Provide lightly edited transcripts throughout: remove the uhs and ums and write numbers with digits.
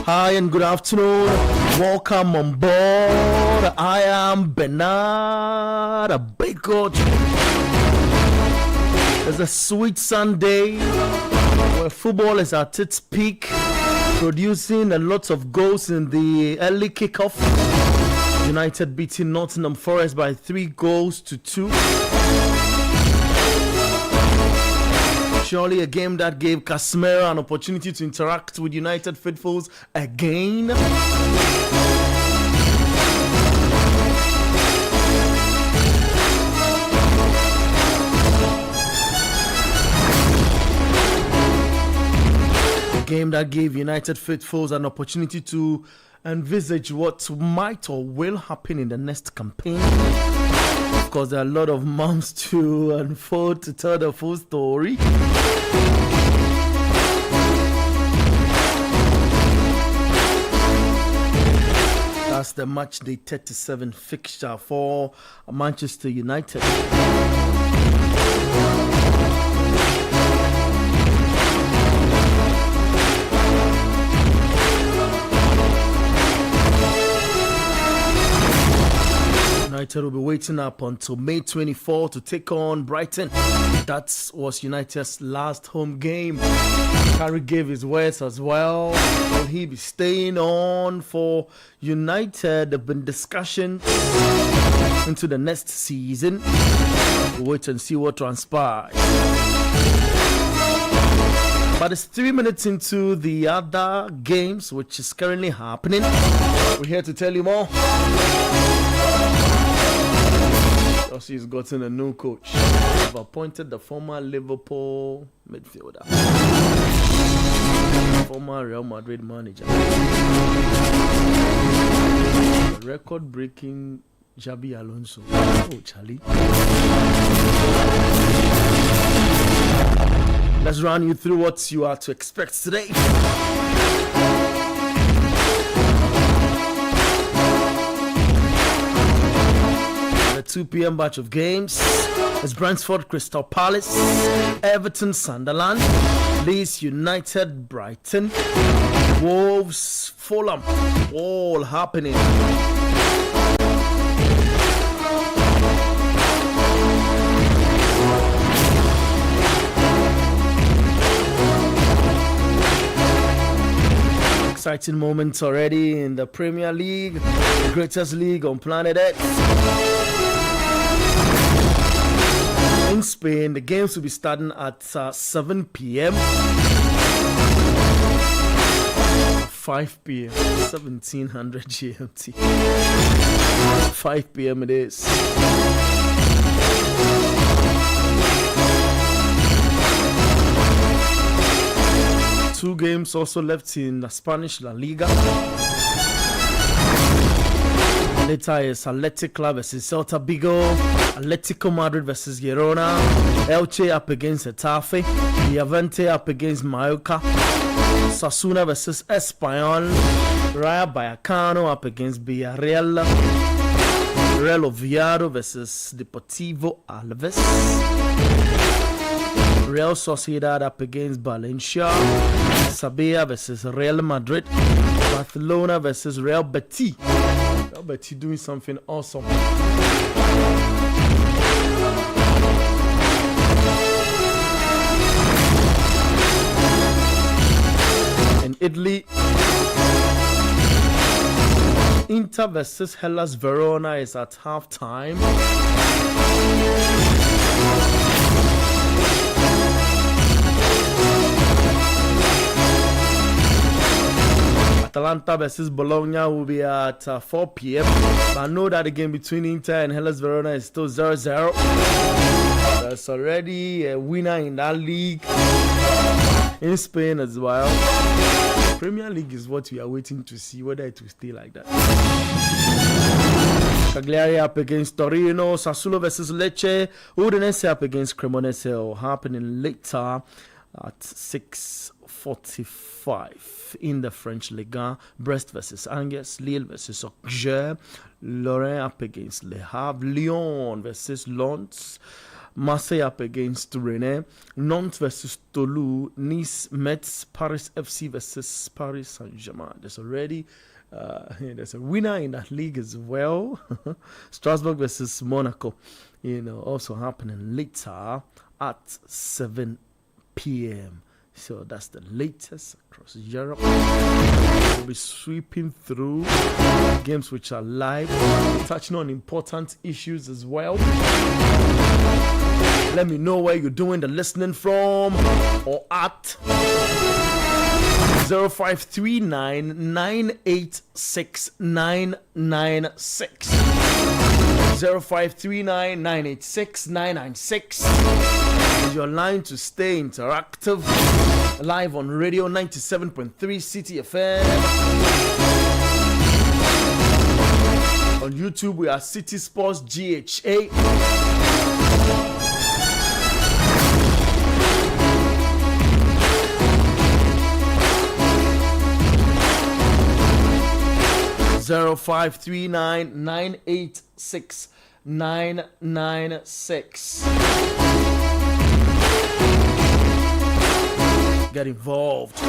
Hi and good afternoon. Welcome on board. I am Bernard, a big coach. It's a sweet Sunday where football is at its peak, producing a lot of goals in the early kickoff. United beating Nottingham Forest by 3-2. Surely a game that gave Casemiro an opportunity to interact with United faithfuls again. A game that gave United faithfuls an opportunity to envisage what might or will happen in the next campaign. Of course, there are a lot of months to unfold to tell the full story. That's the match day 37 fixture for Manchester United. United will be waiting up until May 24 to take on Brighton. That was United's last home game. Carrick gave his words as well. Will he be staying on for United? There have been discussions into the next season. We'll wait and see what transpires. But it's 3 minutes into the other games, which is currently happening. We're here to tell you more. Chelsea's gotten a new coach. They've appointed the former Liverpool midfielder, former Real Madrid manager, the record-breaking Xabi Alonso. Oh, Charlie. Let's run you through what you are to expect today. The 2 p.m. batch of games is Brentford Crystal Palace, Everton Sunderland, Leeds United Brighton, Wolves Fulham, all happening. Exciting moments already in the Premier League, the greatest league on planet Earth. In Spain, the games will be starting at 7 p.m. 5 p.m. 1700 GMT. 5 p.m. it is. Two games also left in the Spanish La Liga. Later is Athletic Club versus Celta Vigo, Atletico Madrid versus Girona, Elche up against Getafe, Levante up against Mallorca, Sasuna versus Espanyol, Rayo Vallecano up against Villarreal, Real Oviedo versus Deportivo Alaves, Real Sociedad up against Valencia, Sevilla versus Real Madrid, Barcelona versus Real Betis. Real Betis doing something awesome. In Italy, Inter versus Hellas Verona is at halftime. Atalanta versus Bologna will be at 4 p.m. But I know that the game between Inter and Hellas Verona is still 0-0. There's already a winner in that league. In Spain as well. Premier League is what we are waiting to see, whether it will stay like that. Cagliari up against Torino, Sassuolo versus Lecce, Udinese up against Cremonese, all happening later at 6:45 in the French Ligue 1. Brest versus Angers, Lille versus Auxerre, Lorient up against Le Havre, Lyon versus Lens, Marseille up against Rennes, Nantes versus Toulouse, Nice, Metz, Paris FC versus Paris Saint-Germain. There's a winner in that league as well. Strasbourg versus Monaco, also happening later at 7 p.m. So that's the latest across Europe. We'll be sweeping through games which are live, touching on important issues as well. Let me know where you're doing the listening from or at 0539 986 996. 0539 986 996 is your line to stay interactive. Live on radio 97.3 City FM. On YouTube we are City Sports GHA. 0539 986 996. Get involved.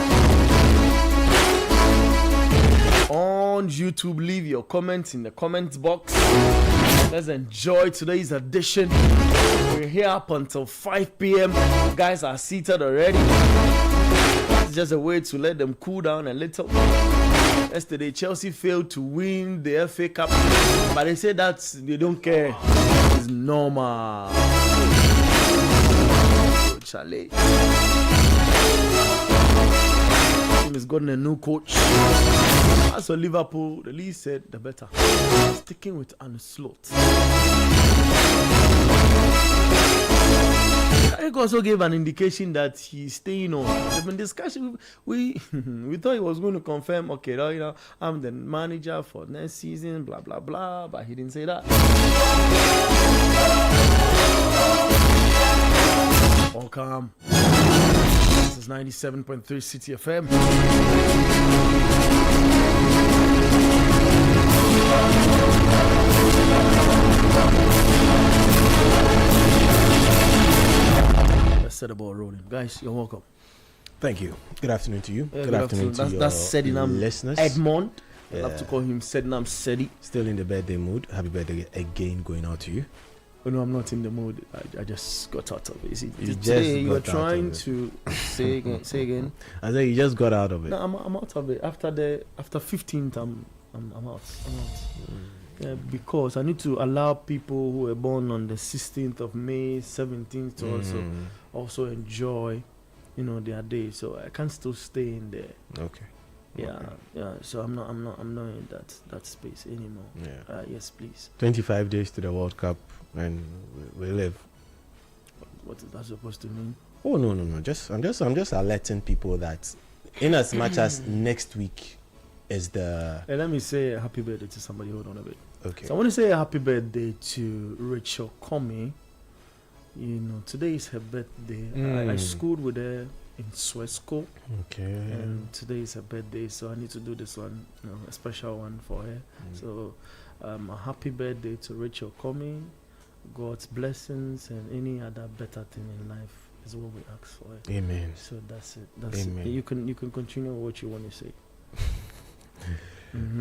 On YouTube, leave your comments in the comments box. Let's enjoy today's edition. We're here up until 5 p.m. You guys are seated already. It's just a way to let them cool down a little. Yesterday, Chelsea failed to win the FA Cup, but they say that they don't care. It's normal. Charlie. Team has gotten a new coach. As for Liverpool, the least said the better. Sticking with Arne Slot. I also gave an indication that he's staying on. There's been discussion. We thought he was going to confirm, okay, I'm the manager for next season, blah, blah, blah, but he didn't say that. Welcome. This is 97.3 City FM. Set the ball rolling. Guys, you're welcome. Thank you. Good afternoon to you. Yeah, good afternoon to that's Sedinam listeners. Edmond. I love to call him Sedinam Sedi. Still in the birthday mood. Happy birthday again going out to you. Oh, no, I'm not in the mood. I just got out of it. You were trying to say again. I said you just got out of it. No, I'm out of it. After 15th, I'm out. Yeah, because I need to allow people who were born on the 16th of May, 17th to also enjoy, their day. So I can't still stay in there. Okay. Yeah. So I'm not in that space anymore. Yeah. Yes, please. 25 days to the World Cup, and we live. What is that supposed to mean? Oh no. I'm just alerting people that, in as much as next week is the. Let me say a happy birthday to somebody. Hold on a bit. Okay. So I want to say a happy birthday to Rachel Comey. Today is her birthday. I schooled with her in Swesco. Okay. And today is her birthday, so I need to do this one, a special one for her. So a happy birthday to Rachel Comey. God's blessings and any other better thing in life is what we ask for. Amen. So that's it. That's Amen. it. You can continue what you want to say.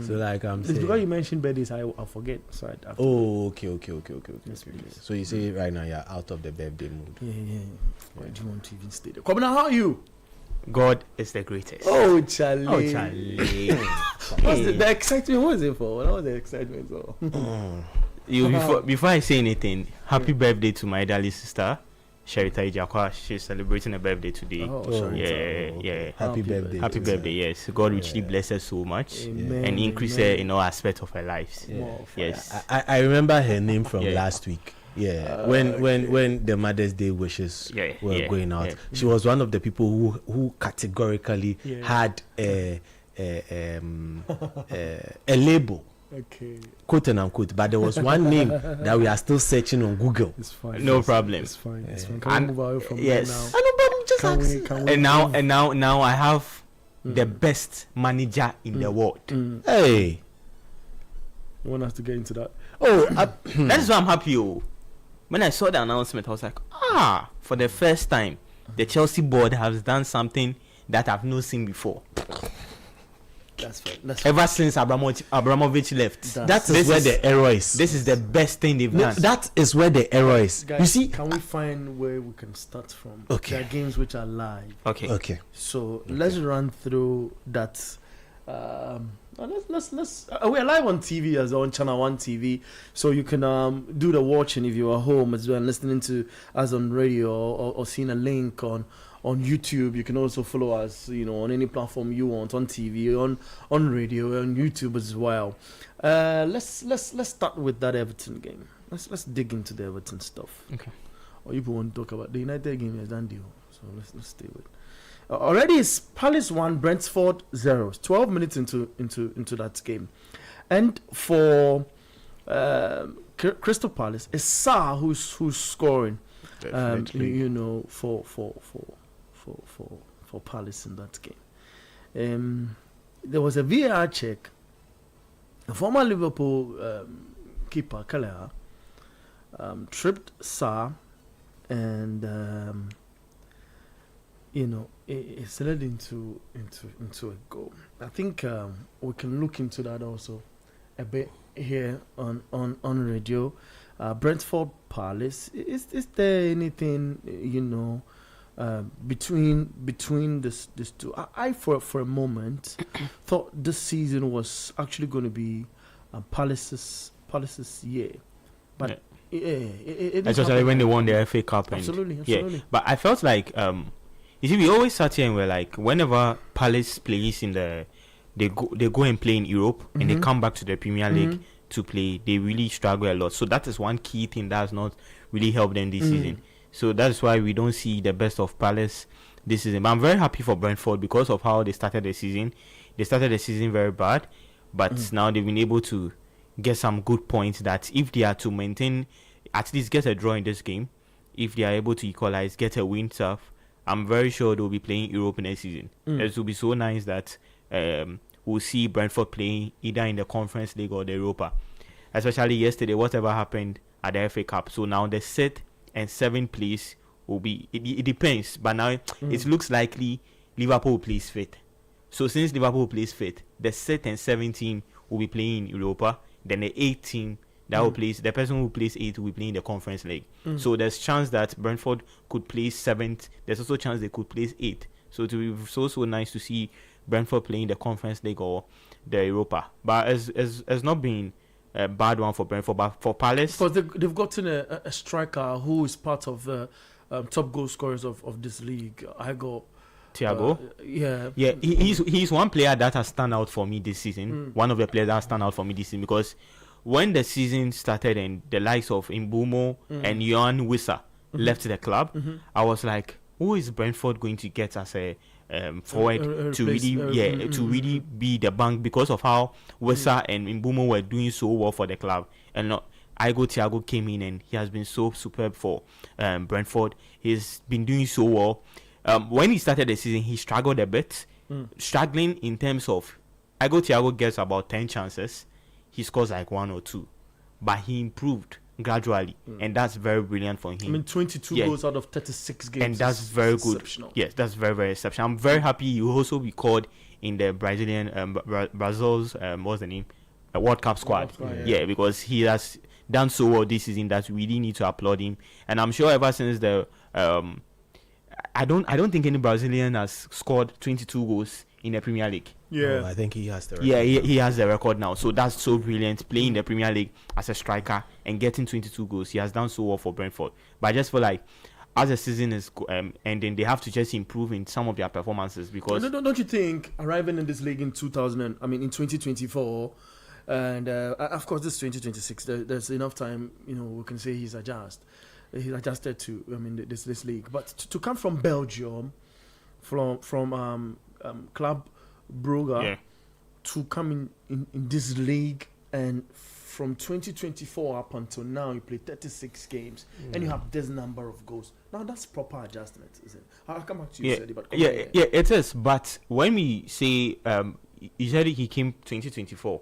So like I'm saying, because you mentioned birthdays, I forget. So okay. Yes, please. So you say right now you're out of the birthday mood. Yeah. Why do you want to even stay there? Come now, how are you? God is the greatest. Oh, Charlie. What's the excitement? What was it for? What was the excitement for? Before I say anything, happy birthday to my darling sister, Sherita Ijakwa. She's celebrating a birthday today. Yeah. Happy birthday. Happy birthday, yes. God richly bless her so much. Amen. And increase her in all aspects of her life. Yes. I remember her name from last week. Yeah, when the Mother's Day wishes were going out, she was one of the people who categorically had a label, quote and unquote. But there was one name that we are still searching on Google. It's fine. No problem. It's fine. Can we move away from yes. now? I know, but I'm just asking. And now I have the best manager in the world. Hey, You want us to get into that? oh, that is why I'm happy. when I saw the announcement, I was like, for the first time, the Chelsea board has done something that I've not seen before. Ever since Abramovich left. That is where the error is. This is the best thing they've done. That is where the error is. Guys, you see, can we find where we can start from? Okay. There are games which are live. Okay. So let's run through that. Let's we are live on TV as on Channel 1 TV, so you can do the watching if you are home as well and listening to us on radio or seeing a link on YouTube. You can also follow us, on any platform you want, on TV, on radio, on YouTube as well. Let's start with that Everton game. Let's dig into the Everton stuff. Okay. Or you want to talk about the United game? Has done deal, so let's stay with. Already is Palace 1, Brentford 0. 12 minutes into that game, and for Crystal Palace, it's Sarr who's scoring. For Palace in that game. There was a VAR check. A former Liverpool keeper, Kelleher, tripped Sarr, and it's led into a goal. I think we can look into that also a bit here on radio. Brentford Palace. Is there anything between this two? I for a moment thought this season was actually going to be Palace's year, but especially when they won the FA Cup. Absolutely. Yeah, but I felt like you see, we always sat here and we're like, whenever Palace plays they go and play in Europe, and they come back to the Premier League to play, they really struggle a lot. So that is one key thing that has not really helped them this season. So that's why we don't see the best of Palace this season. But I'm very happy for Brentford because of how they started the season. They started the season very bad, but now they've been able to get some good points that if they are to maintain, at least get a draw in this game, if they are able to equalize, get a win stuff, I'm very sure they'll be playing Europe next season. It will be so nice that we'll see Brentford playing either in the Conference League or the Europa. Especially yesterday, whatever happened at the FA Cup. So now the 6th and 7th place will be, it depends, but now it looks likely Liverpool plays 5th. So since Liverpool plays 5th, the 6th and 7th team will be playing in Europa. Then the 8th team that will place, the person who plays 8th will be playing the Conference League. So there's chance that Brentford could place 7th. There's also chance they could place 8th. So it will be so nice to see Brentford playing the Conference League or the Europa. But it's not been a bad one for Brentford, but for Palace, because they've gotten a striker who is part of the top goal scorers of this league. I got Thiago. He's one player that has stand out for me this season. One of the players that has stand out for me this season, because when the season started and the likes of Mbumo and Johan Wissa left the club, I was like, who is Brentford going to get as a forward to really be the bank, because of how Wissa and Mbumo were doing so well for the club, and Thiago came in and he has been so superb for Brentford. He's been doing so well. When he started the season, he struggled a bit, struggling in terms of Thiago gets about 10 chances. He scores like 1 or 2, but he improved gradually, and that's very brilliant for him. I mean, 22 goals out of 36 games, and that's very good. Yes, that's very, very exceptional. I'm very happy he will also be called in the Brazilian Brazil's what's the name, World Cup squad. Because he has done so well this season that we really need to applaud him. And I'm sure ever since the I don't think any Brazilian has scored 22 goals in the Premier League. I think he has the record. He has the record now. So that's so brilliant, playing in the Premier League as a striker and getting 22 goals. He has done so well for Brentford. But I just feel like as the season is ending, they have to just improve in some of their performances, because don't you think arriving in this league in 2024, and of course this 2026, there's enough time, we can say he's adjusted to this league, but to come from Belgium, from Club Brugge, to come in this league, and from 2024 up until now you play 36 games and you have this number of goals. Now that's proper adjustment, isn't it? I'll come back to you, Sadi, but it is. But when we say usually he came 2024,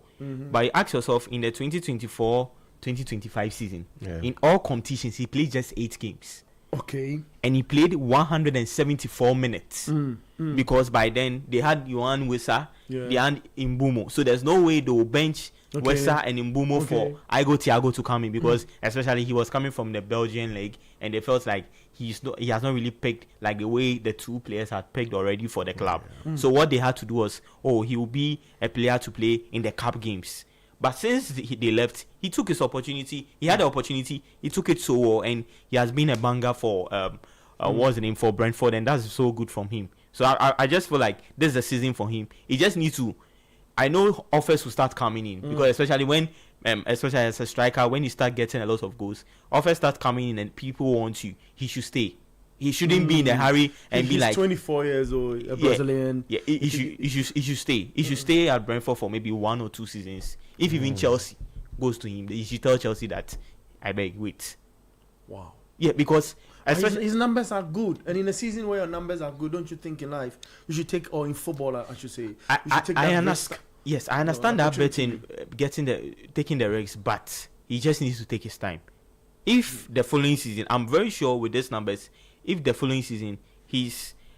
but you ask yourself, in the 2024 2025 season. In all competitions, he played just 8 games. Okay. And he played 174 minutes. Because by then, they had Yohan Wissa, they had Mbumo. So there's no way they will bench Wissa and Mbumo for Igo Thiago to come in. Because especially he was coming from the Belgian league. And they felt like he has not really picked like the way the 2 players had picked already for the club. So what they had to do was, he will be a player to play in the cup games. But since they left, he took his opportunity. He had the opportunity. He took it so well, and he has been a banger for what's the name, for Brentford, and that's so good from him. So I just feel like this is the season for him. He just needs to. I know offers will start coming in because especially when, especially as a striker, when you start getting a lot of goals, offers start coming in and people want you. He should stay. He shouldn't be in a hurry and be like 24 years old, a Brazilian. Yeah, he should stay. He should stay at Brentford for maybe 1 or 2 seasons. If even Chelsea goes to him, he should tell Chelsea that I beg wait. Wow. Yeah, because his numbers are good, and in a season where your numbers are good, don't you think in life you should take, or in football, I should say, I understand. Yes, I understand that betting, taking the risks, but he just needs to take his time. If the following season, I'm very sure with these numbers, if the following season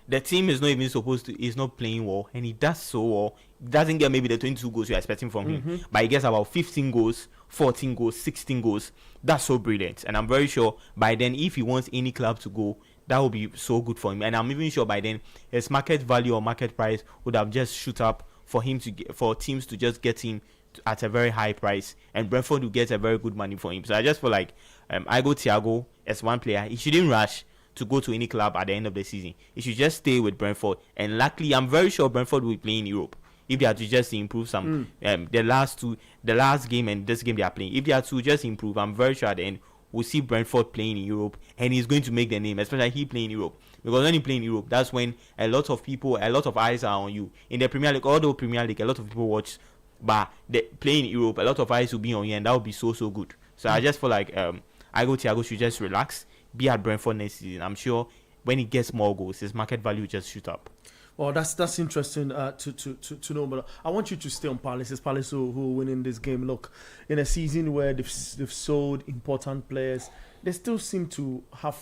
the team is not even is not playing well, and he does so well, doesn't get maybe the 22 goals you're expecting from him, but he gets about 15 goals, 14 goals, 16 goals. That's so brilliant. And I'm very sure by then, if he wants any club to go, that will be so good for him. And I'm even sure by then, his market value or market price would have just shoot up for him for teams to just get him at a very high price, and Brentford will get a very good money for him. So I just feel like Igo Thiago as one player, he shouldn't rush to go to any club at the end of the season. He should just stay with Brentford, and luckily I'm very sure Brentford will play in Europe if they are to just improve some the last game and this game they are playing. If they are to just improve, I'm very sure at the end we'll see Brentford playing in Europe, and he's going to make the name, especially he playing in Europe. Because when you play in Europe, that's when a lot of eyes are on you. In the Premier League, although Premier League, a lot of people watch, but the playing in Europe, a lot of eyes will be on you, and that will be so good. So I just feel like Igo Thiago should just relax, be at Brentford next season. I'm sure when he gets more goals, his market value will just shoot up. Well, that's interesting to know. But I want you to stay on Palace. It's Palace who are winning this game. Look, in a season where they've sold important players, they still seem to have,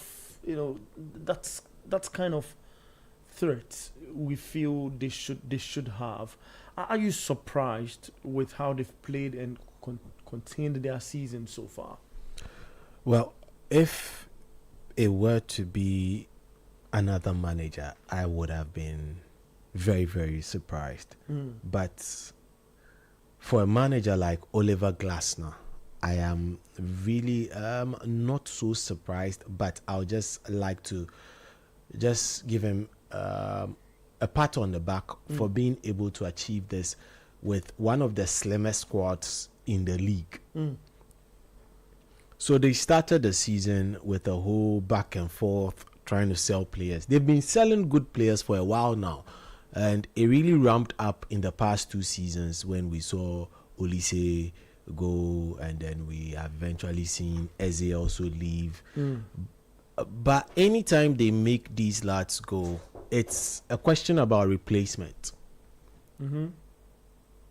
that's kind of threat we feel they should have. Are you surprised with how they've played and contained their season so far? Well, if it were to be another manager, I would have been very, very surprised. But for a manager like Oliver Glasner, I am really not so surprised, but I'll just like to just give him a pat on the back for being able to achieve this with one of the slimmest squads in the league. So they started the season with a whole back and forth trying to sell players. They've been selling good players for a while now, and it really ramped up in the past 2 seasons when we saw Olise go, and then we have eventually seen Eze also leave. But anytime they make these lads go, it's a question about replacement.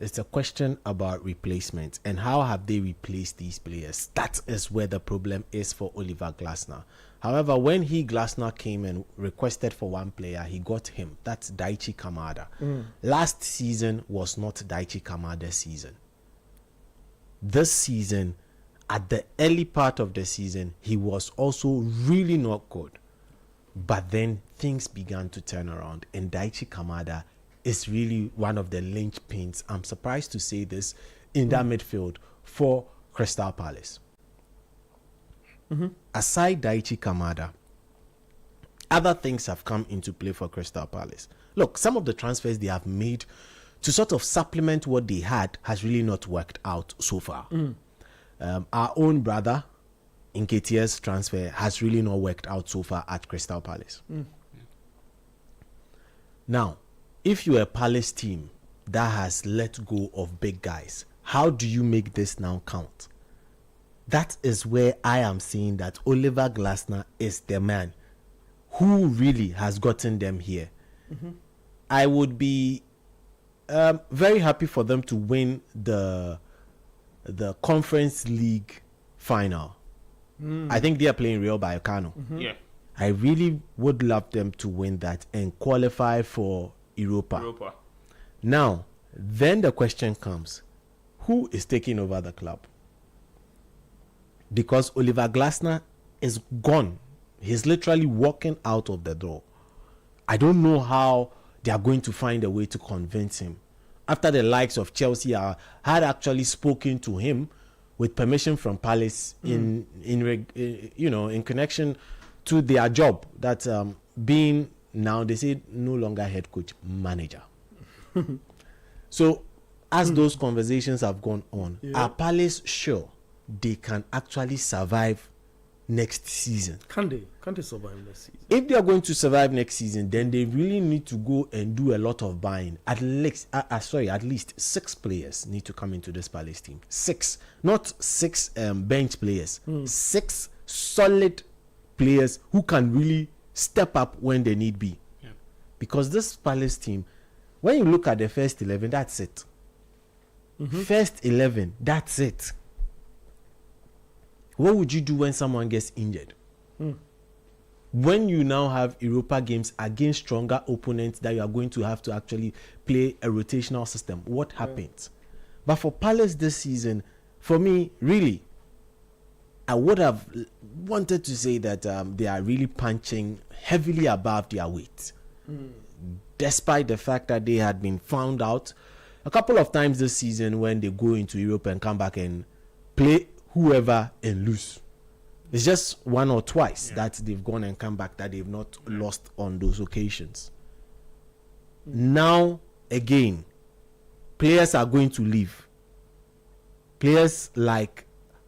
It's a question about replacement, and how have they replaced these players? That is where the problem is for Oliver Glasner. However, when Glasner came and requested for one player, he got him. That's Daichi Kamada. Last season was not Daichi Kamada's season. This season, at the early part of the season, he was also really not good. But then things began to turn around, and Daichi Kamada is really one of the linchpins, I'm surprised to say this, in that midfield for Crystal Palace. Aside Daichi Kamada, other things have come into play for Crystal Palace. Look, some of the transfers they have made to sort of supplement what they had has really not worked out so far. Our own brother Nketiah's transfer has really not worked out so far at Crystal Palace. Now, if you're a Palace team that has let go of big guys, how do you make this now count? That is where I am saying that Oliver Glasner is the man who really has gotten them here. I would be very happy for them to win the Conference League final. I think they are playing Real Vallecano. Yeah. I really would love them to win that and qualify for Europa. Now, then the question comes, who is taking over the club? Because Oliver Glasner is gone. He's literally walking out of the door. I don't know how they are going to find a way to convince him. After the likes of Chelsea had actually spoken to him with permission from Palace in connection to their job, that being now, they say, no longer head coach, manager. So as those conversations have gone on, are Palace sure they can actually survive next season? Can they survive next season? If they are going to survive next season, then they really need to go and do a lot of buying. At least 6 players need to come into this Palace team. 6, not 6 bench players. 6 solid players who can really step up when they need be. Yeah. Because this Palace team, when you look at the first 11, that's it. First 11, that's it. What would you do when someone gets injured? When you now have Europa games against stronger opponents that you are going to have to actually play a rotational system, what happens? But for Palace this season, for me, really, I would have wanted to say that they are really punching heavily above their weight. Despite the fact that they had been found out a couple of times this season when they go into Europe and come back and play whoever and lose. It's just one or twice that they've gone and come back that they've not lost on those occasions. Now, again, players are going to leave. Players like,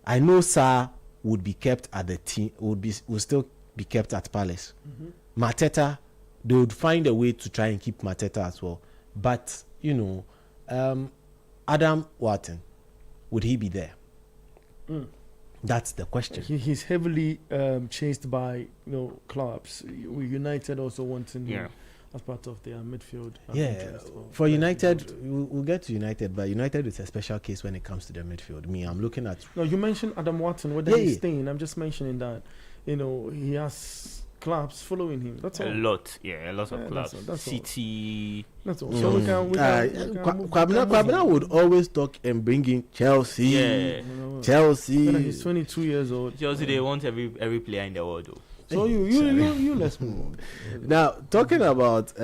I know Sarr would be kept at the team, will still be kept at Palace. Mateta, they would find a way to try and keep Mateta as well. But, Adam Wharton, would he be there? That's the question. He's heavily chased by clubs. United also wanting him as part of their midfield. For United, we'll get to United, but United is a special case when it comes to their midfield. I'm looking at. No, you mentioned Adam Wharton. Whether he's staying, I'm just mentioning that he has clubs following him. That's all. A lot of clubs. That's City. That's all. So we can Kwabena would always talk and bring in Chelsea. Yeah. Chelsea. He's 22 years old. Chelsea, they want every player in the world, though. So you let's move on. Now, talking about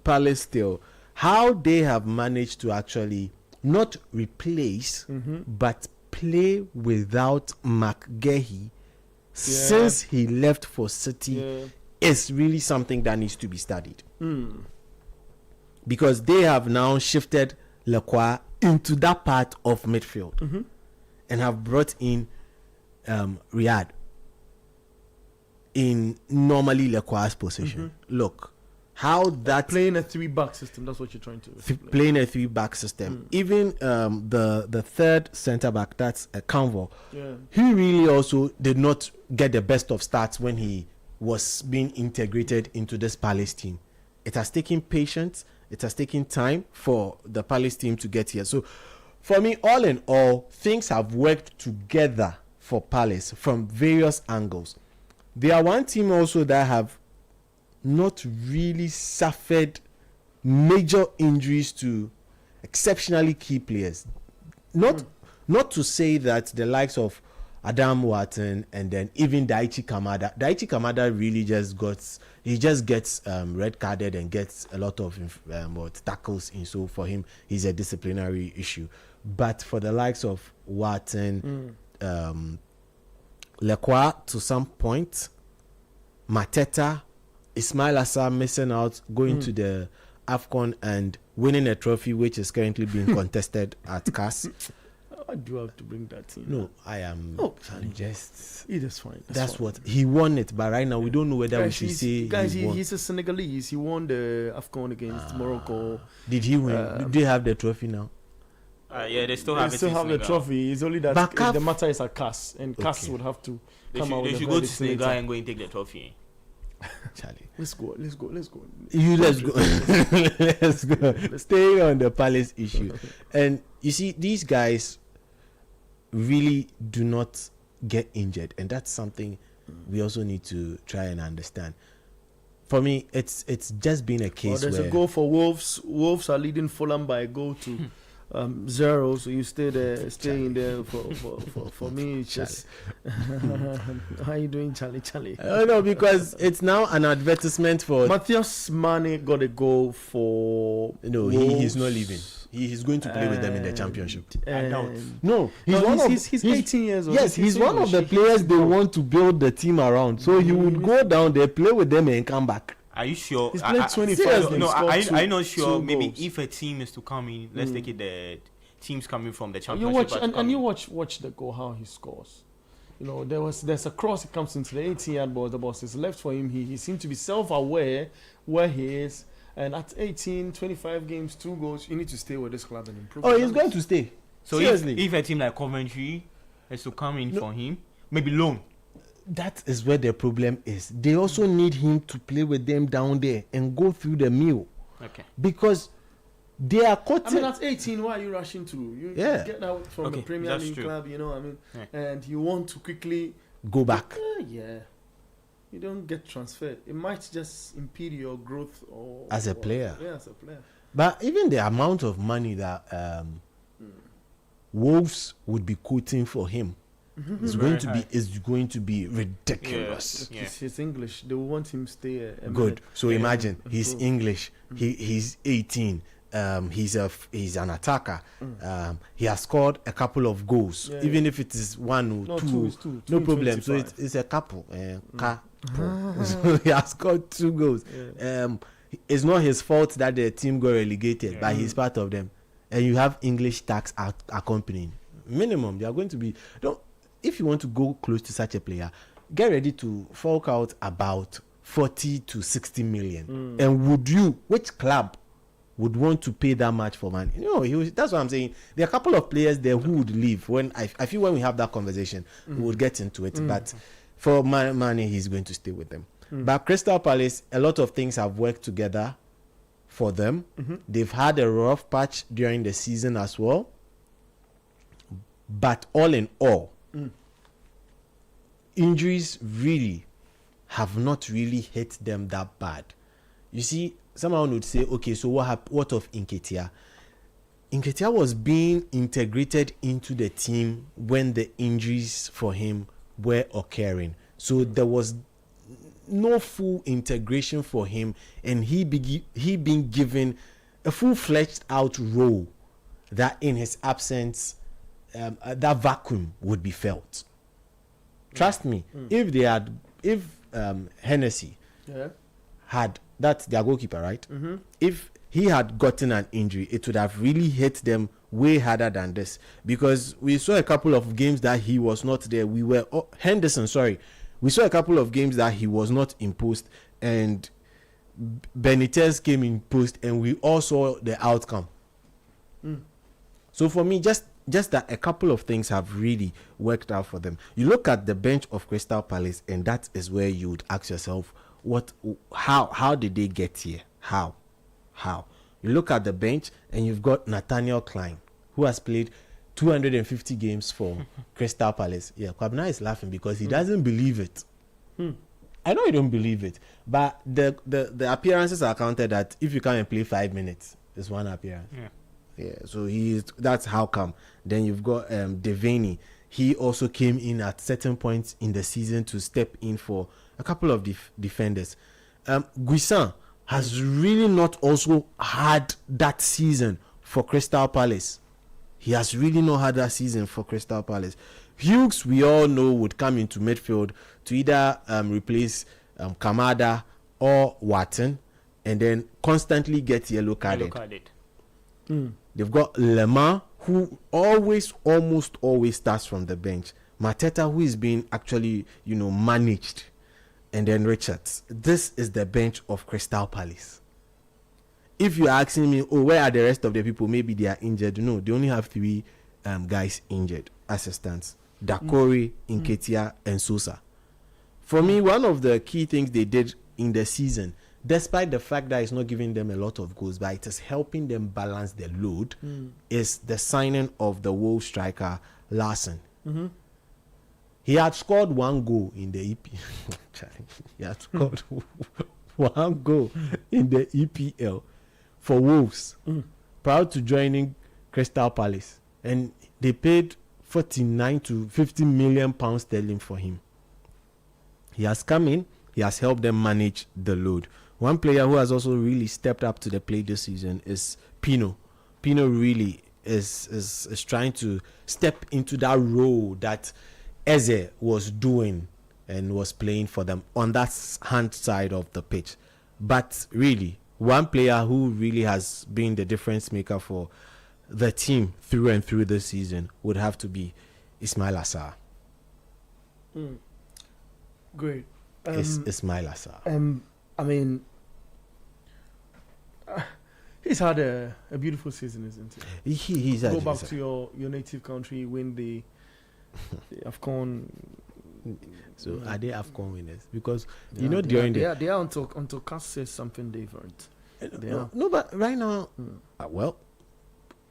Palace still, how they have managed to actually not replace, but play without McGahey since he left for City is really something that needs to be studied. Because they have now shifted Lacroix into that part of midfield and have brought in Riyadh in normally Lacroix's position. Look, how that playing a 3-back system, that's what you're trying to playing a 3-back system. Even the third centre back, that's a Canvo. He really also did not get the best of starts when he was being integrated into this Palace team. It has taken patience, it has taken time for the Palace team to get here. So for me, all in all, things have worked together for Palace from various angles. They are one team also that have not really suffered major injuries to exceptionally key players. Not to say that the likes of Adam Wharton and then even Daichi Kamada really just gets red carded and gets a lot of tackles in. So for him, he's a disciplinary issue. But for the likes of Wharton, Lacroix to some point, Mateta, Ismail Assar missing out, going to the AFCON and winning a trophy which is currently being contested at CAS. I do have to bring that in. No, I am. I'm just. It is fine. That's fine. What he won it, but right now we don't know whether we should say. Guys, he's a Senegalese. He won the AFCON against Morocco. Did he win? Do they have the trophy now? Yeah, they still have it. They still have the trophy. It's only that the matter is at CAS, and CAS would have to come out with They should go to Senegal and go and take the trophy. Charlie, let's go. Let's go. Let's go. Stay on the Palace issue, and you see, these guys really do not get injured, and that's something we also need to try and understand. For me, it's just been a case there's where a goal for Wolves. Wolves are leading Fulham by a goal to 0, so you stay in there for me. It's just how are you doing, Charlie? no, because it's now an advertisement for Matthias Mane got a goal for he's not leaving. He's going to play with them in the championship. I doubt. No, he's 18 years old. Yes, he's one of the players they want to build the team around. So he would go down there, play with them, and come back. Are you sure? He's played 25 games. No, I'm not two sure. Maybe goals. if a team is to come in, let's take it the teams coming from the You championship. watch and you watch the goal, how he scores. There's a cross. He comes into the 18-yard box. The boss is left for him. He seemed to be self-aware where he is. And at 18, 25 games, 2 goals, you need to stay with this club and improve. Oh, he's going to stay. So Seriously. if a team like Coventry is to come in for him, maybe loan. That is where the problem is. They also need him to play with them down there and go through the meal. Okay. Because they are quoting. at 18, why are you rushing through? You get out from a Premier League club, and you want to quickly go back. You don't get transferred. It might just impede your growth as a player. Yeah, as a player. But even the amount of money that Wolves would be quoting for him is going to be ridiculous. Yeah. He's English. They want him to stay. Good. So imagine he's English. He's 18. He's an attacker. He has scored a couple of goals, even if it is 1 or 2. No problem. So it's a couple. So he has scored 2 goals. It's not his fault that the team got relegated, but he's part of them. And you have English tax accompanying. Minimum, they are going to be. If you want to go close to such a player, get ready to fork out about 40 to 60 million. And which club would want to pay that much for money? That's what I'm saying. There are a couple of players there who would leave. When I feel when we have that conversation, we will get into it. But for money, he's going to stay with them. But Crystal Palace, a lot of things have worked together for them. They've had a rough patch during the season as well. But all in all, injuries really have not really hit them that bad. You see, someone would say, okay, so what of Nketiah? Nketiah was being integrated into the team when the injuries for him were occurring. So there was no full integration for him, and he being given a full-fledged out role that in his absence, that vacuum would be felt. Trust me, if Hennessy had, that's their goalkeeper, right? If he had gotten an injury, it would have really hit them way harder than this, because we saw a couple of games that he was not there. We saw a couple of games that he was not in post, and Benitez came in post, and we all saw the outcome. So for me, just that a couple of things have really worked out for them. You look at the bench of Crystal Palace, and that is where you would ask yourself, how did they get here? How? You look at the bench, and you've got Nathaniel Klein, who has played 250 games for Crystal Palace. Yeah, Kwabena is laughing because he doesn't believe it. I know you don't believe it, but the appearances are counted that if you come and play 5 minutes, it's 1 appearance. Yeah, so that's how come. Then you've got Devaney. He also came in at certain points in the season to step in for a couple of defenders. Guisan has really not also had that season for Crystal Palace. He has really not had that season for Crystal Palace. Hughes, we all know, would come into midfield to either replace Kamada or Watson, and then constantly get yellow carded. They've got Lemar, who almost always starts from the bench. Mateta, who is being actually, managed. And then Richards. This is the bench of Crystal Palace. If you're asking me, where are the rest of the people? Maybe they are injured. No, they only have 3 guys injured as it stands. Dakori, Nketiah, and Sosa. For me, one of the key things they did in the season, despite the fact that it's not giving them a lot of goals, but it is helping them balance the load, is the signing of the Wolves striker Larson. He had scored 1 goal in the EP. He had scored 1 goal in the EPL for Wolves, prior to joining Crystal Palace, and they paid 49 to 50 million pounds sterling for him. He has come in. He has helped them manage the load. One player who has also really stepped up to the plate this season is Pino. Pino really is trying to step into that role that Eze was doing and was playing for them on that hand side of the pitch. But really, one player who really has been the difference maker for the team through and through this season would have to be Ismail Assar. Great. Ismail Assar. I mean, he's had a beautiful season, isn't he? He's Go back to your native country, win the AFCON. So are they AFCON winners? Because they are until Cass says something different. No, but right now, well,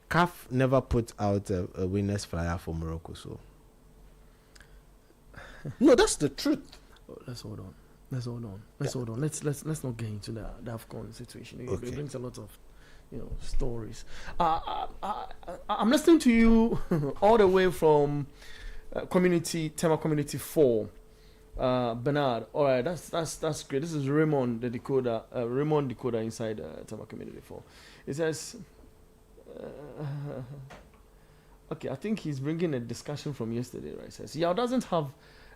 CAF never put out a winners flyer for Morocco, so no, that's the truth. Let's hold on. Let's not get into the AFCON situation. It brings a lot of stories. I'm listening to you all the way from Tema Community 4. Bernard, all right, that's great. This is Raymond the decoder, Raymond decoder inside Tema Community 4. It says, okay, I think he's bringing a discussion from yesterday, right? It says, Yao doesn't have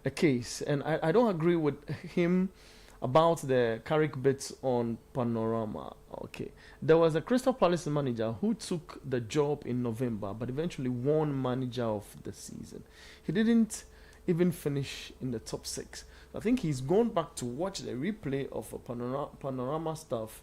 a case, and I don't agree with him about the Carrick bits on Panorama. Okay, there was a Crystal Palace manager who took the job in November, but eventually won manager of the season. He didn't even finish in the top 6. I think he's gone back to watch the replay of a panorama stuff,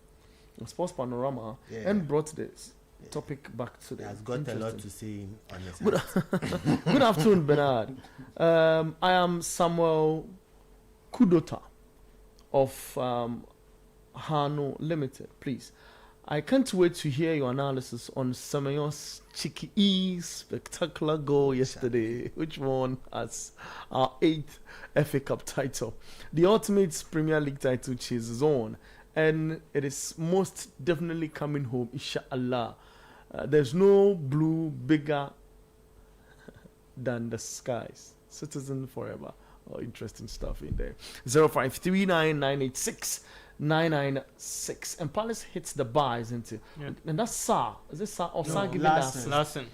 Sports Panorama, and brought this topic back to the. Has got a lot to say on his Good afternoon, Bernard. I am Samuel Kudota of Hano Limited. Please, I can't wait to hear your analysis on Semenyo's Cheeky E spectacular goal yesterday, which won us our 8th FA Cup title, the ultimate Premier League title, which is his own, and it is most definitely coming home, inshallah. There's no blue bigger than the skies. Citizen forever. Oh, interesting stuff in there. 0539986996, and Palace hits the bar, isn't it? Yeah. And that's Sa. Is it Sa or Sa giving Larson?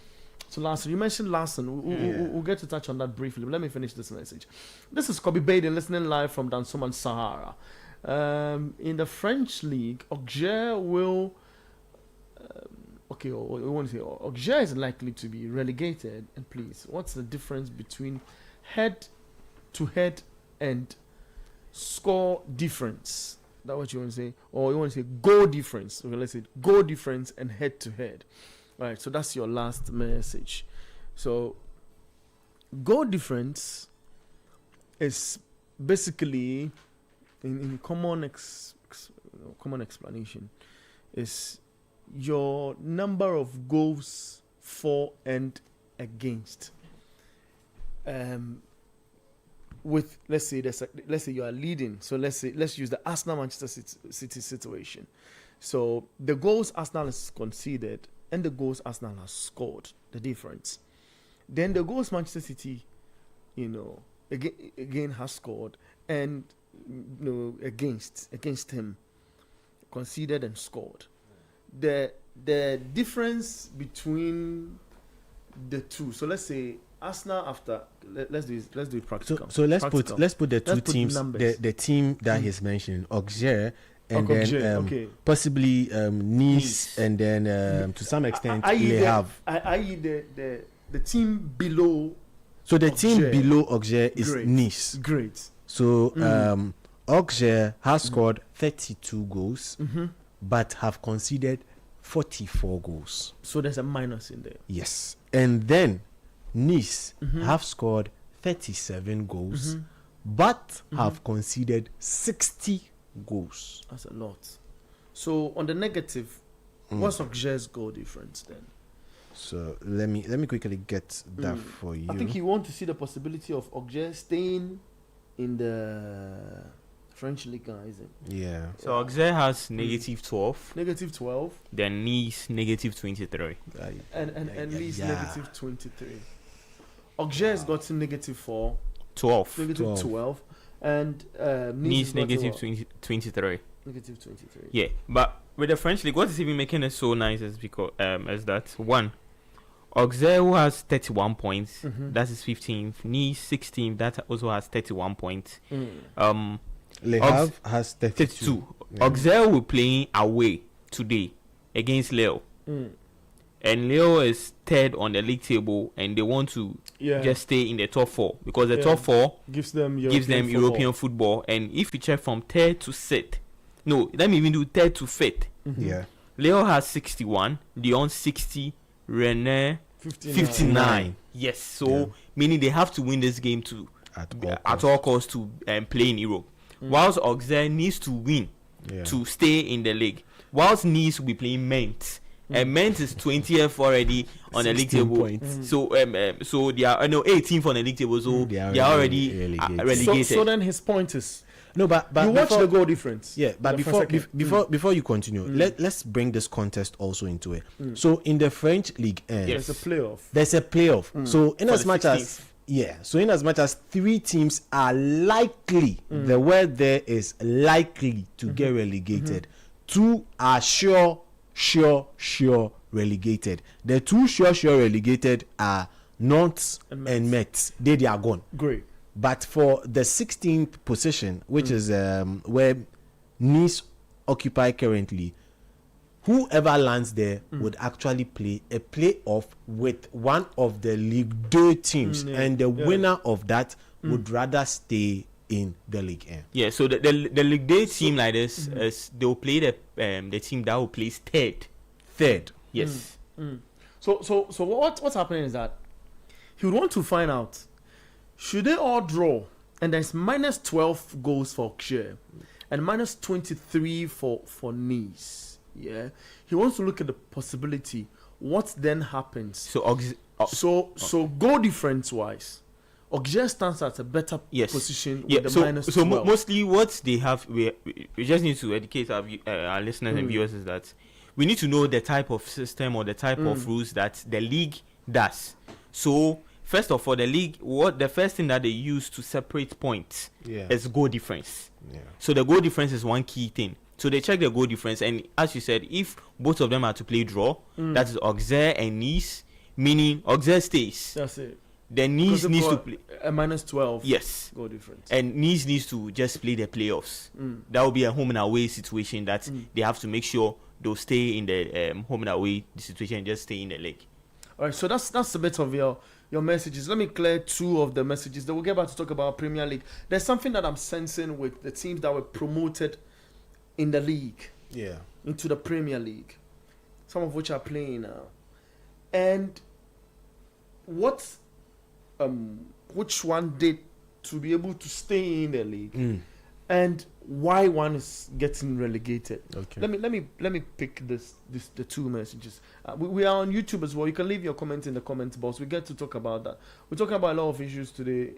So Larson, you mentioned Larson. We'll get to touch on that briefly, but let me finish this message. This is Kobe Baden listening live from Dansoman, Sahara. In the French league, Auxerre will. We want to say Auxerre is likely to be relegated. And please, what's the difference between head-to-head and score difference? Is that what you want to say? Or you want to say goal difference? Okay, let's say goal difference and head-to-head. All right, so that's your last message. So goal difference is basically, in common explanation, is your number of goals for and against. With let's say you are leading. So let's use the Arsenal Manchester City situation. So the goals Arsenal has conceded and the goals Arsenal has scored, the difference. Then the goals Manchester City, again has scored, and against him, conceded and scored. The difference between the two. So let's say Arsenal after let's do it practical. So let's put the two teams, the team that he's mentioned, Auxerre, and then possibly Nice, and then to some extent Le Havre. I.e. the team below. So the Auxerre. team below Auxerre is Nice. Great. So Auxerre has scored 32 goals, but have conceded 44 goals. So there's a minus in there. Yes. And then Nice have scored 37 goals, but have conceded 60 goals. That's a lot. So on the negative, what's Auxerre's goal difference then? So let me quickly get that for you. I think he wants to see the possibility of Auxerre staying in the French Ligue 1, is it? Yeah. So Auxerre has negative 12, Negative 12 then Nice negative 23. and Nice negative 23. Auxerre has gotten negative 4, 12. negative 12, and Nice has gotten negative what? 23. Negative 23. Yeah, but with the French league, what is even making it so nice is because is that one, Auxerre who has 31 points, that is 15th. Nice 16th, that also has 31 points. Le Havre has 32. 32. Yeah. Auxerre will playing away today against Leo, and Leo is third on the league table, and they want to just stay in the top 4 because the top 4 gives them European football. And if you check from third to sixth, no, let me even do third to fifth. Yeah. Leo has 61, Lyon 60, Rennes 59. Yes, so meaning they have to win this game to at all costs to play in Europe. Whilst Auxerre needs to win to stay in the league. Whilst Nice will be playing Mentz. And Mentz is 20th already on the league table. So so they are 18th on the league table. So they are already relegated. So then his point is no, but you watch the goal difference. Yeah, but before you continue, let's bring this contest also into it. So in the French League, There's a playoff. So in as much as so in as much as 3 teams are likely, the word there is likely to get relegated, 2 are sure relegated. The 2 sure relegated are Nantes and Metz. They are gone. Great. But for the 16th position, which is where Nice occupy currently, whoever lands there would actually play a playoff with one of the Ligue 2 teams, and the winner of that would rather stay in the Ligue 1. Yeah, so the Ligue 2 team like this is they'll play the team that will place third. Yes. So what's happening is that he would want to find out, should they all draw and there's minus 12 goals for Auxerre and minus 23 for Nice. Yeah, he wants to look at the possibility. What then happens? So goal difference wise, Auxerre stands at a better position with the minus 12. Mostly what they have, we just need to educate our listeners and viewers is that we need to know the type of system or the type of rules that the league does. So first of all, the league, the first thing that they use to separate points is goal difference. Yeah. So the goal difference is one key thing. So they check the goal difference, and as you said, if both of them are to play draw, that is Auxerre and Nice, meaning Auxerre stays. That's it. Then Nice needs to play a minus 12. Yes, goal difference. And Nice needs to just play the playoffs. That will be a home and away situation that they have to make sure they'll stay in the home and away situation and just stay in the league. All right, so that's a bit of your messages. Let me clear 2 of the messages. Then we'll get back to talk about Premier League. There's something that I'm sensing with the teams that were promoted in the league, into the Premier League, some of which are playing now, and which one did to be able to stay in the league, and why one is getting relegated. Okay. Let me pick the 2 messages. We are on YouTube as well. You can leave your comments in the comment box. We get to talk about that. We're talking about a lot of issues today.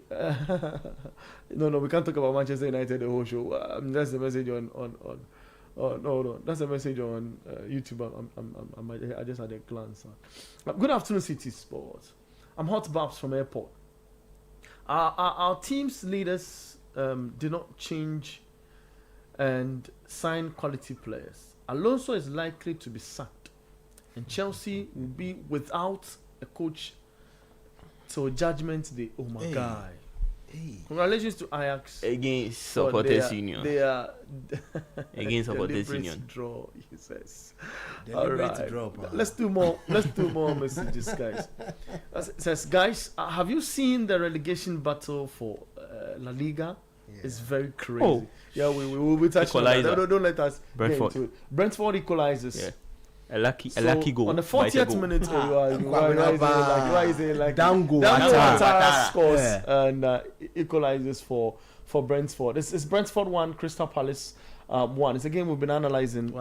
No, we can't talk about Manchester United the whole show. That's the message no, that's a message on YouTube. I just had a glance. Good afternoon, City Sports. I'm Hot Babs from Airport. Our team's leaders did not change and sign quality players. Alonso is likely to be sacked, and Chelsea will be without a coach till Judgment Day. Oh my God! Congratulations to Ajax against Supporters Union. They are against Supporters Union. Draw, he says. All right, let's do more messages, guys. Says, guys, have you seen the relegation battle for La Liga? It's very crazy. Oh. Yeah, we will be touching on that. Don't let us Brentford. get into it. Brentford equalizes. Yeah. A lucky goal. On the 40th minute, why is it like Dango scores and equalizes for Brentford. It's Brentford 1, Crystal Palace one. It's a game we've been analysing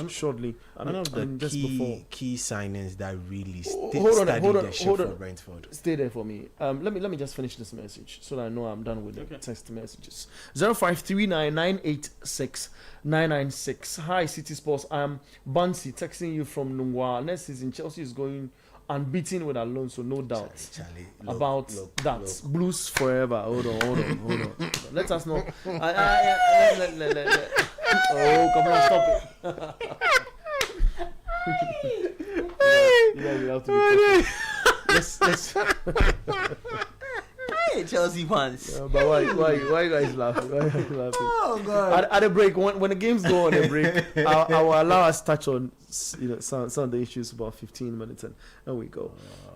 shortly. One of the key signings that really studied the ship for Brentford. Stay there for me. Let me just finish this message so that I know I'm done with the text messages. 0539986996. Hi City Sports. I'm Bansi texting you from Nungwa. Next season Chelsea is going unbeaten with Alonso, no doubt about that. Blues forever. Hold on. Let us know. Oh, come on, stop it. You have to be careful. Let's Hey, Chelsea fans. but why you guys laughing? Oh God! At a break, when the games go on a break, I will allow us touch on some of the issues about 15 minutes and we go.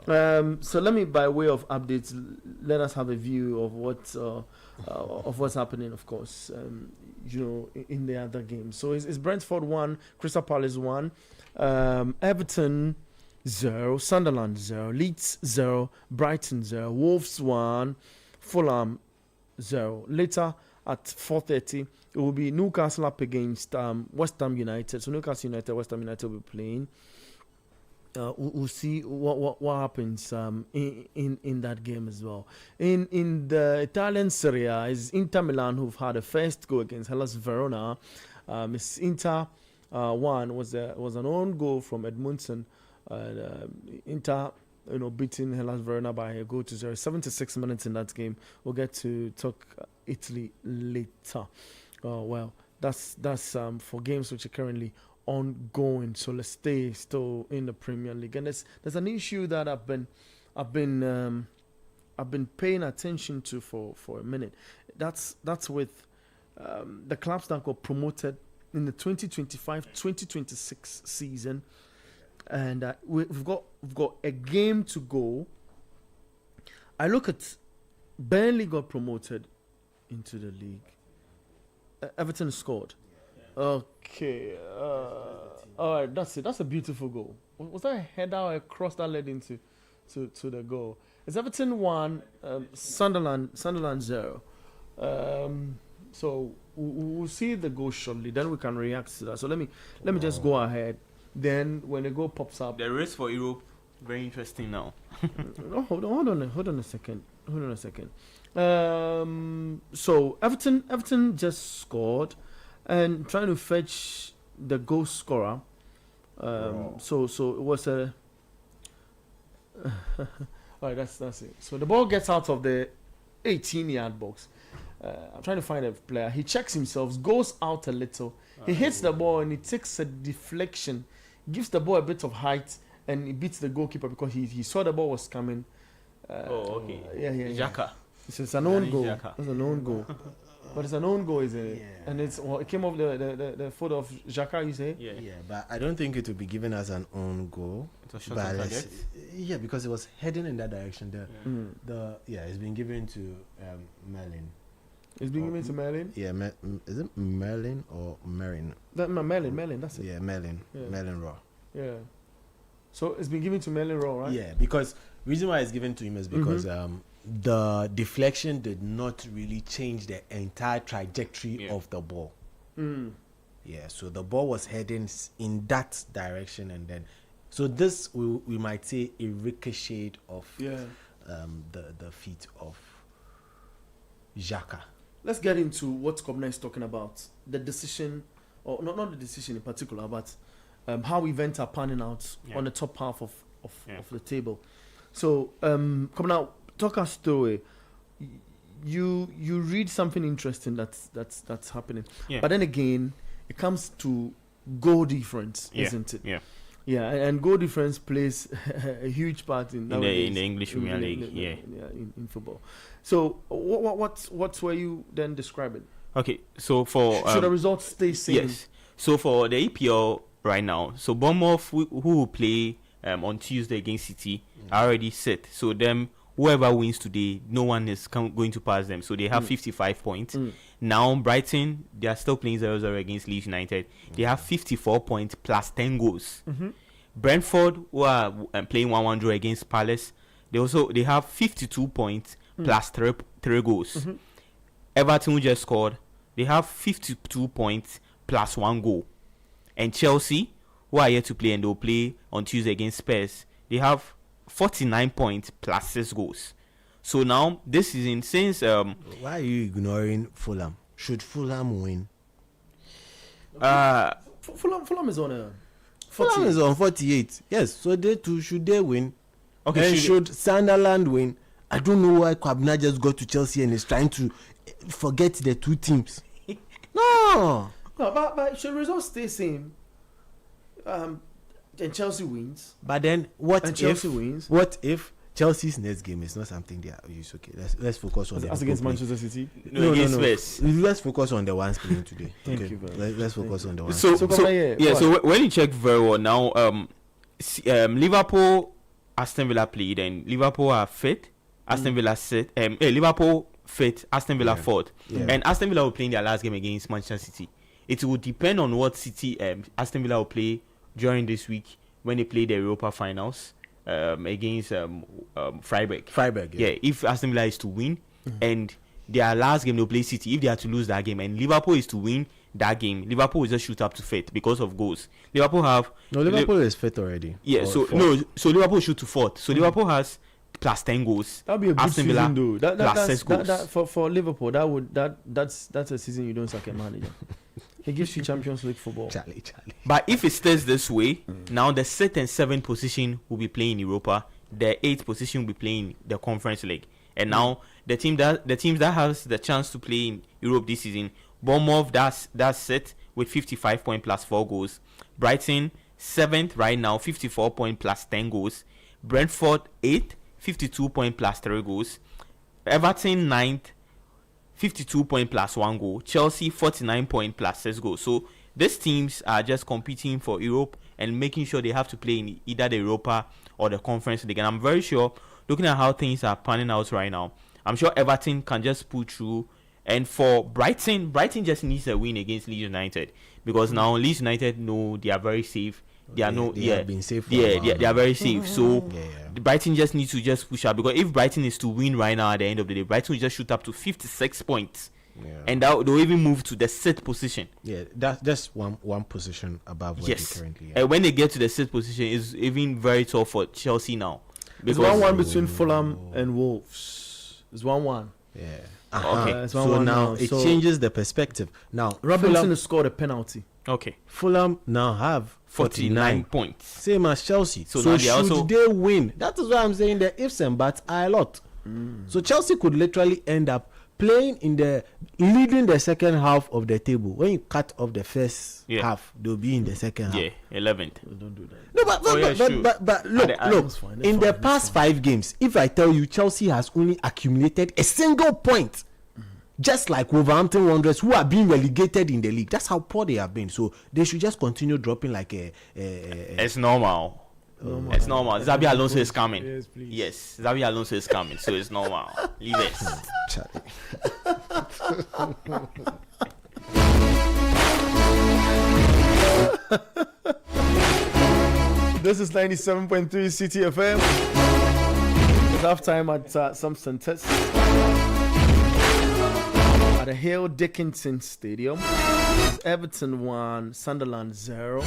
So let me, by way of updates, let us have a view of what's happening. Of course, in the other games. So it's Brentford 1, Crystal Palace 1, Everton 0, Sunderland 0, Leeds 0, Brighton 0, Wolves 1, Fulham 0. Later at 4:30, it will be Newcastle up against West Ham United. So Newcastle United, West Ham United will be playing. We'll see what happens in that game as well. In the Italian Serie A, is Inter Milan, who've had a first goal against Hellas Verona. It's Inter 1 was an own goal from Edmundson. Inter, beating Hellas Verona by a goal to 0. 76 minutes in that game. We'll get to talk Italy later. Well, that's for games which are currently ongoing. So let's stay still in the Premier League. And there's an issue that I've been paying attention to for a minute. That's with the clubs that got promoted in the 2025-2026 season. And we've got a game to go. I look at Burnley got promoted into the league. Everton scored. Okay. All right, that's it. That's a beautiful goal. Was that a header or a cross that led into the goal? It's Everton 1, Sunderland 0. So we'll see the goal shortly. Then we can react to that. So let me just go ahead. Then when the goal pops up, the race for Europe, very interesting now. No, hold on a second. So Everton just scored, and trying to fetch the goal scorer. So it was a. All right, that's it. So the ball gets out of the 18-yard box. I'm trying to find a player. He checks himself, goes out a little. He hits the ball and he takes a deflection, gives the ball a bit of height, and he beats the goalkeeper because he saw the ball was coming. Okay. Yeah. Xhaka. It's an own goal. It's an own goal. But it's an own goal, isn't it? Yeah. And it came off the foot of Xhaka, you say? Yeah. But I don't think it will be given as an own goal. It was shot on target. Yeah, because it was heading in that direction. It's been given to Merlin. It's being given to Merlin? Yeah, is it Merlin or Merlin? Merlin, that's it. Yeah, Merlin. Yeah. Merlin Raw. Yeah. So it's been given to Merlin Raw, right? Yeah, because reason why it's given to him is because the deflection did not really change the entire trajectory of the ball. Yeah, so the ball was heading in that direction, and then so this we might say a ricochet of the feet of Xhaka. Let's get into what Kobna is talking about. The decision, or not the decision in particular, but how events are panning out on the top half of the table. So, Kobna, talk us through it. You read something interesting that's happening. Yeah. But then again, it comes to goal difference, isn't it? Yeah. Yeah, and goal difference plays a huge part in the English Premier League. In football. So, what were you then describing? Okay, so for should the results stay same? Yes. So for the EPL right now, so Bournemouth who will play on Tuesday against City are already set. So whoever wins today, no one is going to pass them. So they have 55 points. Now Brighton, they are still playing 0-0 against Leeds United. They have 54 points plus 10 goals. Brentford, who are playing 1-1 draw against Palace, they have 52 points plus 3 goals. Everton, who just scored, they have 52 points plus 1 goal. And Chelsea, who are yet to play and they'll play on Tuesday against Spurs, they have 49 points plus 6 goals. So now this season, since why are you ignoring Fulham? Should Fulham win? Fulham is on a. Fulham is on 48. Yes, so they too should they win? Okay, and should Sunderland win? I don't know why Kwabena just got to Chelsea and is trying to forget the two teams. No, but should results stay same? And Chelsea wins. but then what And if Chelsea wins. What if Chelsea's next game is not something they are used? Okay, let's focus on As the against Liverpool Manchester City. no, against Spurs. Let's focus on the ones playing today. Thank okay? you very much. Let's focus on the ones. So, So, so, come here, yeah, go so when you check very well now, Liverpool, Aston Villa played, and Liverpool are fifth. Aston Villa set. Liverpool fifth. Aston Villa fourth. Yeah. And Aston Villa will play in their last game against Manchester City. It will depend on what City Aston Villa will play during this week when they play the Europa finals against Freiburg. Freiburg, Yeah, if Aston Villa is to win and their last game they'll play City, if they are to lose that game and Liverpool is to win that game, Liverpool will just shoot up to fifth because of goals. Liverpool is fit already. Yeah, Or so fourth. so Liverpool shoot to fourth. So Liverpool has plus 10 goals. That'll be a good Aston Villa season, though. plus 6 goals. For Liverpool, that's a season you don't sack a manager. He gives you Champions League football. Charlie. But if it stays this way, now the 6th and 7th position will be playing Europa. The 8th position will be playing the Conference League. And now the teams that has the chance to play in Europe this season, Bournemouth that's set with 55 points plus 4 goals. Brighton 7th right now, 54 points plus 10 goals. Brentford 8th, 52 points plus 3 goals. Everton 9th, 52 points plus 1 goal. Chelsea 49 points plus 6 goals. So these teams are just competing for Europe and making sure they have to play in either the Europa or the Conference League. And I'm very sure, looking at how things are panning out right now, I'm sure Everton can just pull through. And for Brighton just needs a win against Leeds United, because now Leeds United know they are very safe. They have been safe for a while they are very safe. So Yeah. Brighton just needs to just push out, because if Brighton is to win right now at the end of the day, Brighton will just shoot up to 56 points. Yeah. And they'll even move to the 6th position. Yeah, that's just one position above where Yes. they currently are. And when they get to the 6th position, it's even very tough for Chelsea now. It's 1-1 between Fulham and Wolves. It's 1-1. Yeah. Okay. It's So 1-1 now it changes the perspective. Now Robinson has scored a penalty. Okay. Fulham now have 49 points. same as Chelsea. So So, now they should also- they win? That is why I'm saying the ifs and buts are a lot. So Chelsea could literally end up playing leading the second half of the table. When you cut off the first half, they'll be in the second half. Yeah, 11th. Don't do that. No, but look, That's fine, that's in the fine, past 5 games, if I tell you Chelsea has only accumulated a single point, just like Wolverhampton Wanderers, who are being relegated in the league, that's how poor they have been. So they should just continue dropping like It's normal. It's normal. Xabi Alonso is coming. Yes, please. Yes, Xabi Alonso is coming, so it's normal. Leave it. Charlie. This is 97.3 CTFM. It's halftime at Simpson Test at the Hale Dickinson Stadium. It's Everton 1, Sunderland 0.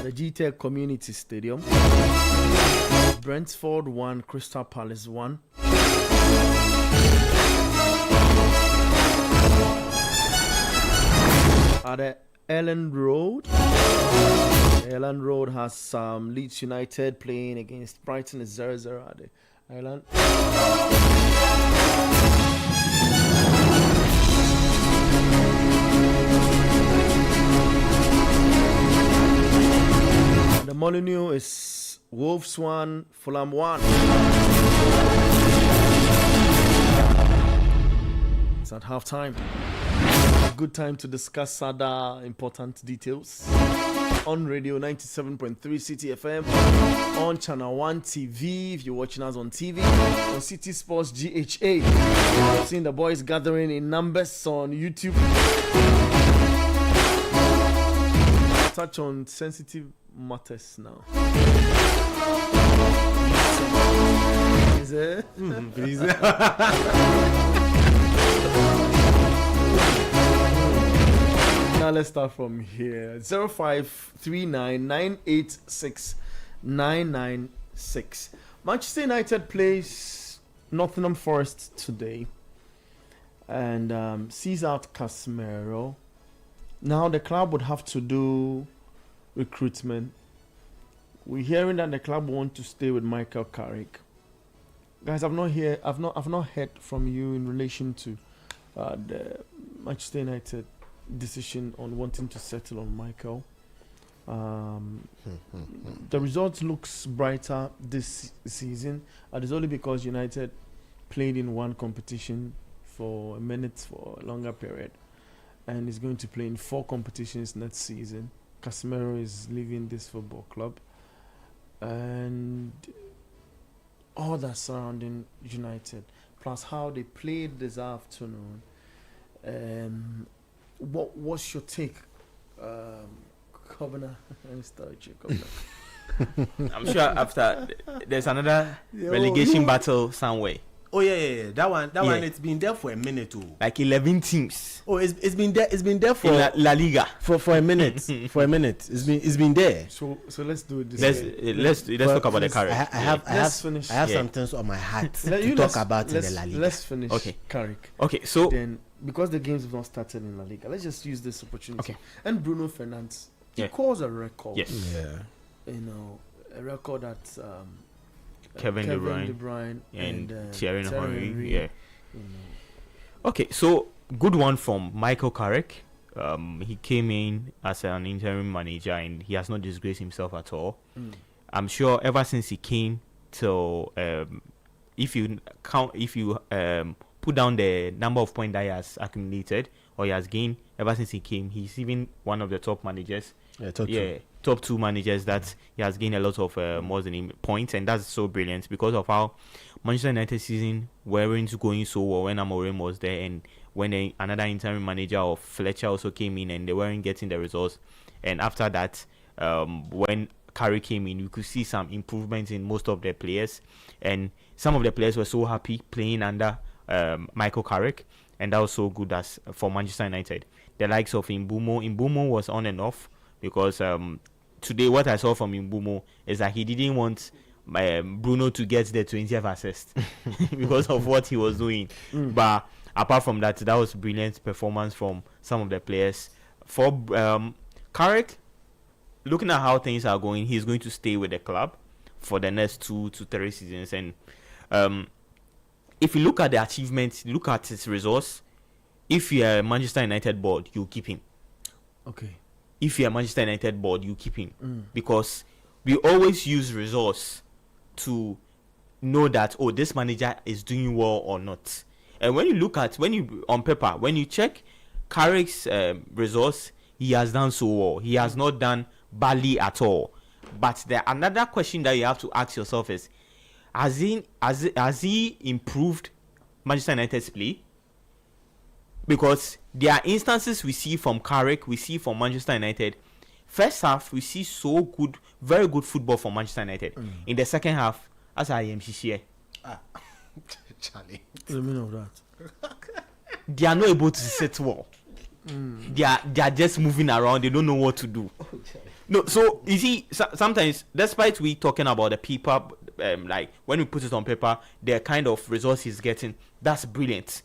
The GTEC Community Stadium. Brentford 1, Crystal Palace 1. At the Ellen Road. Ellen Road has Leeds United playing against Brighton. Is 0-0 at the Ellen. The Molyneux is Wolves 1, Fulham 1. It's at half time. A good time to discuss other important details. On radio 97.3 CTFM, on channel 1 TV if you're watching us on TV, on City Sports GHA. Seeing the boys gathering in numbers on YouTube. Touch on sensitive matters now. Is it? Please. Now let's start from here. 0539986996. Manchester United plays Nottingham Forest today and sees out Casemiro. Now the club would have to do recruitment. We're hearing that the club want to stay with Michael Carrick. Guys, I've not heard from you in relation to the Manchester United decision on wanting to settle on Michael. The results looks brighter this season, and it's only because United played in one competition for a minute for a longer period, and is going to play in 4 competitions next season. Casemiro is leaving this football club, and all that surrounding United, plus how they played this afternoon. What's your take, Governor? Let me start with you, Governor. I'm sure after there's another relegation battle somewhere. Oh yeah. That one. It's been there for a minute too. Like 11 teams. Oh, it's been there. It's been there for in La Liga for a minute. For a minute. It's been there. So let's do it this let's talk about the Carrick. I have some things on my heart to talk about in the La Liga. Let's finish. Okay. Carrick. Okay, so then because the games have not started in La Liga, let's just use this opportunity. Okay. And Bruno Fernandes, he Yeah. calls a record. Yes. Yeah. You know, a record that Kevin De Bruyne and Thierry Thierry Henry. Henry, Yeah. you know. Okay, so good one from Michael Carrick. He came in as an interim manager and he has not disgraced himself at all. I'm sure ever since he came to, if you put down the number of points that he has accumulated or he has gained ever since he came, he's even one of the top managers. Top 2 managers that he has gained a lot of more than points, and that's so brilliant because of how Manchester United season weren't going so well when Amorim was there, and when another interim manager of Fletcher also came in and they weren't getting the results. And after that, when Carrick came in, you could see some improvements in most of the players, and some of the players were so happy playing under Michael Carrick, and that was so good as for Manchester United. The likes of Mbumo was on and off because today what I saw from Mbumo is that he didn't want Bruno to get the 20th assist because of what he was doing. But apart from that, that was brilliant performance from some of the players. For Carrick, looking at how things are going, he's going to stay with the club for the next 2 to 3 seasons. And if you look at the achievements, look at his results, if you're a Manchester United board, you keep him. Okay. If you're a Manchester United board, you keep him. Because we always use results to know that, oh, this manager is doing well or not. And when you look at, on paper, when you check Carrick's results, he has done so well. He has not done badly at all. But another question that you have to ask yourself is, has he improved Manchester United's play? Because there are instances we see from Carrick, we see from Manchester United. First half, we see so good, very good football from Manchester United. In the second half, as I am here, Charlie. What's the meaning of that? they are not able to sit well. They are just moving around. They don't know what to do. No, so you see, sometimes, despite we talking about the people, like when we put it on paper, the kind of results he's getting, that's brilliant.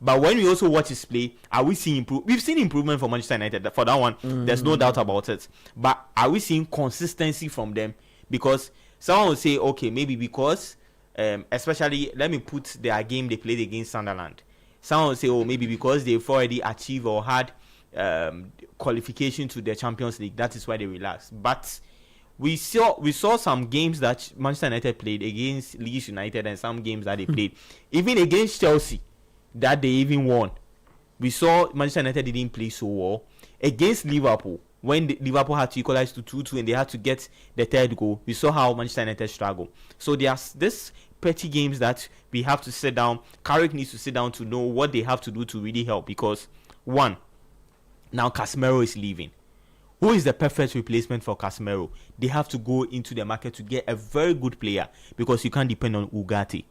But when we also watch his play, are we seeing we've seen improvement from Manchester United for that one. There's no doubt about it. But are we seeing consistency from them? Because someone will say, okay, maybe because, especially, let me put their game they played against Sunderland. Someone will say, oh, maybe because they've already achieved or had qualification to the Champions League, that is why they relaxed. But we saw some games that Manchester United played against Leeds United and some games that they played, even against Chelsea, that they even won. We saw Manchester United didn't play so well against Liverpool. When Liverpool had to equalize to 2-2 and they had to get the third goal, we saw how Manchester United struggled. So there's this petty games that we have to sit down. Carrick needs to sit down to know what they have to do to really help. Because one, now Casemiro is leaving. who is the perfect replacement for Casemiro? They have to go into the market to get a very good player, because you can't depend on Ugarte.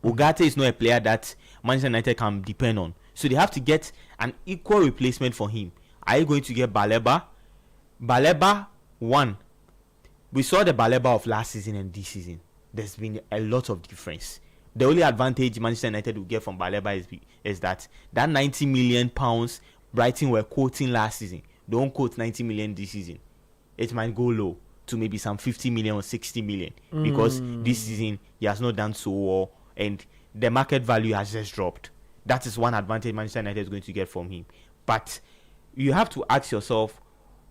Ugarte is not a player that Manchester United can depend on. So they have to get an equal replacement for him. Are you going to get Baleba? Baleba, one. We saw the Baleba of last season and this season. There's been a lot of difference. The only advantage Manchester United will get from Baleba is that 90 million pounds Brighton were quoting last season. They won't quote 90 million this season. It might go low to maybe some 50 million or 60 million, because this season he has not done so well and the market value has just dropped. That is one advantage Manchester United is going to get from him. But you have to ask yourself,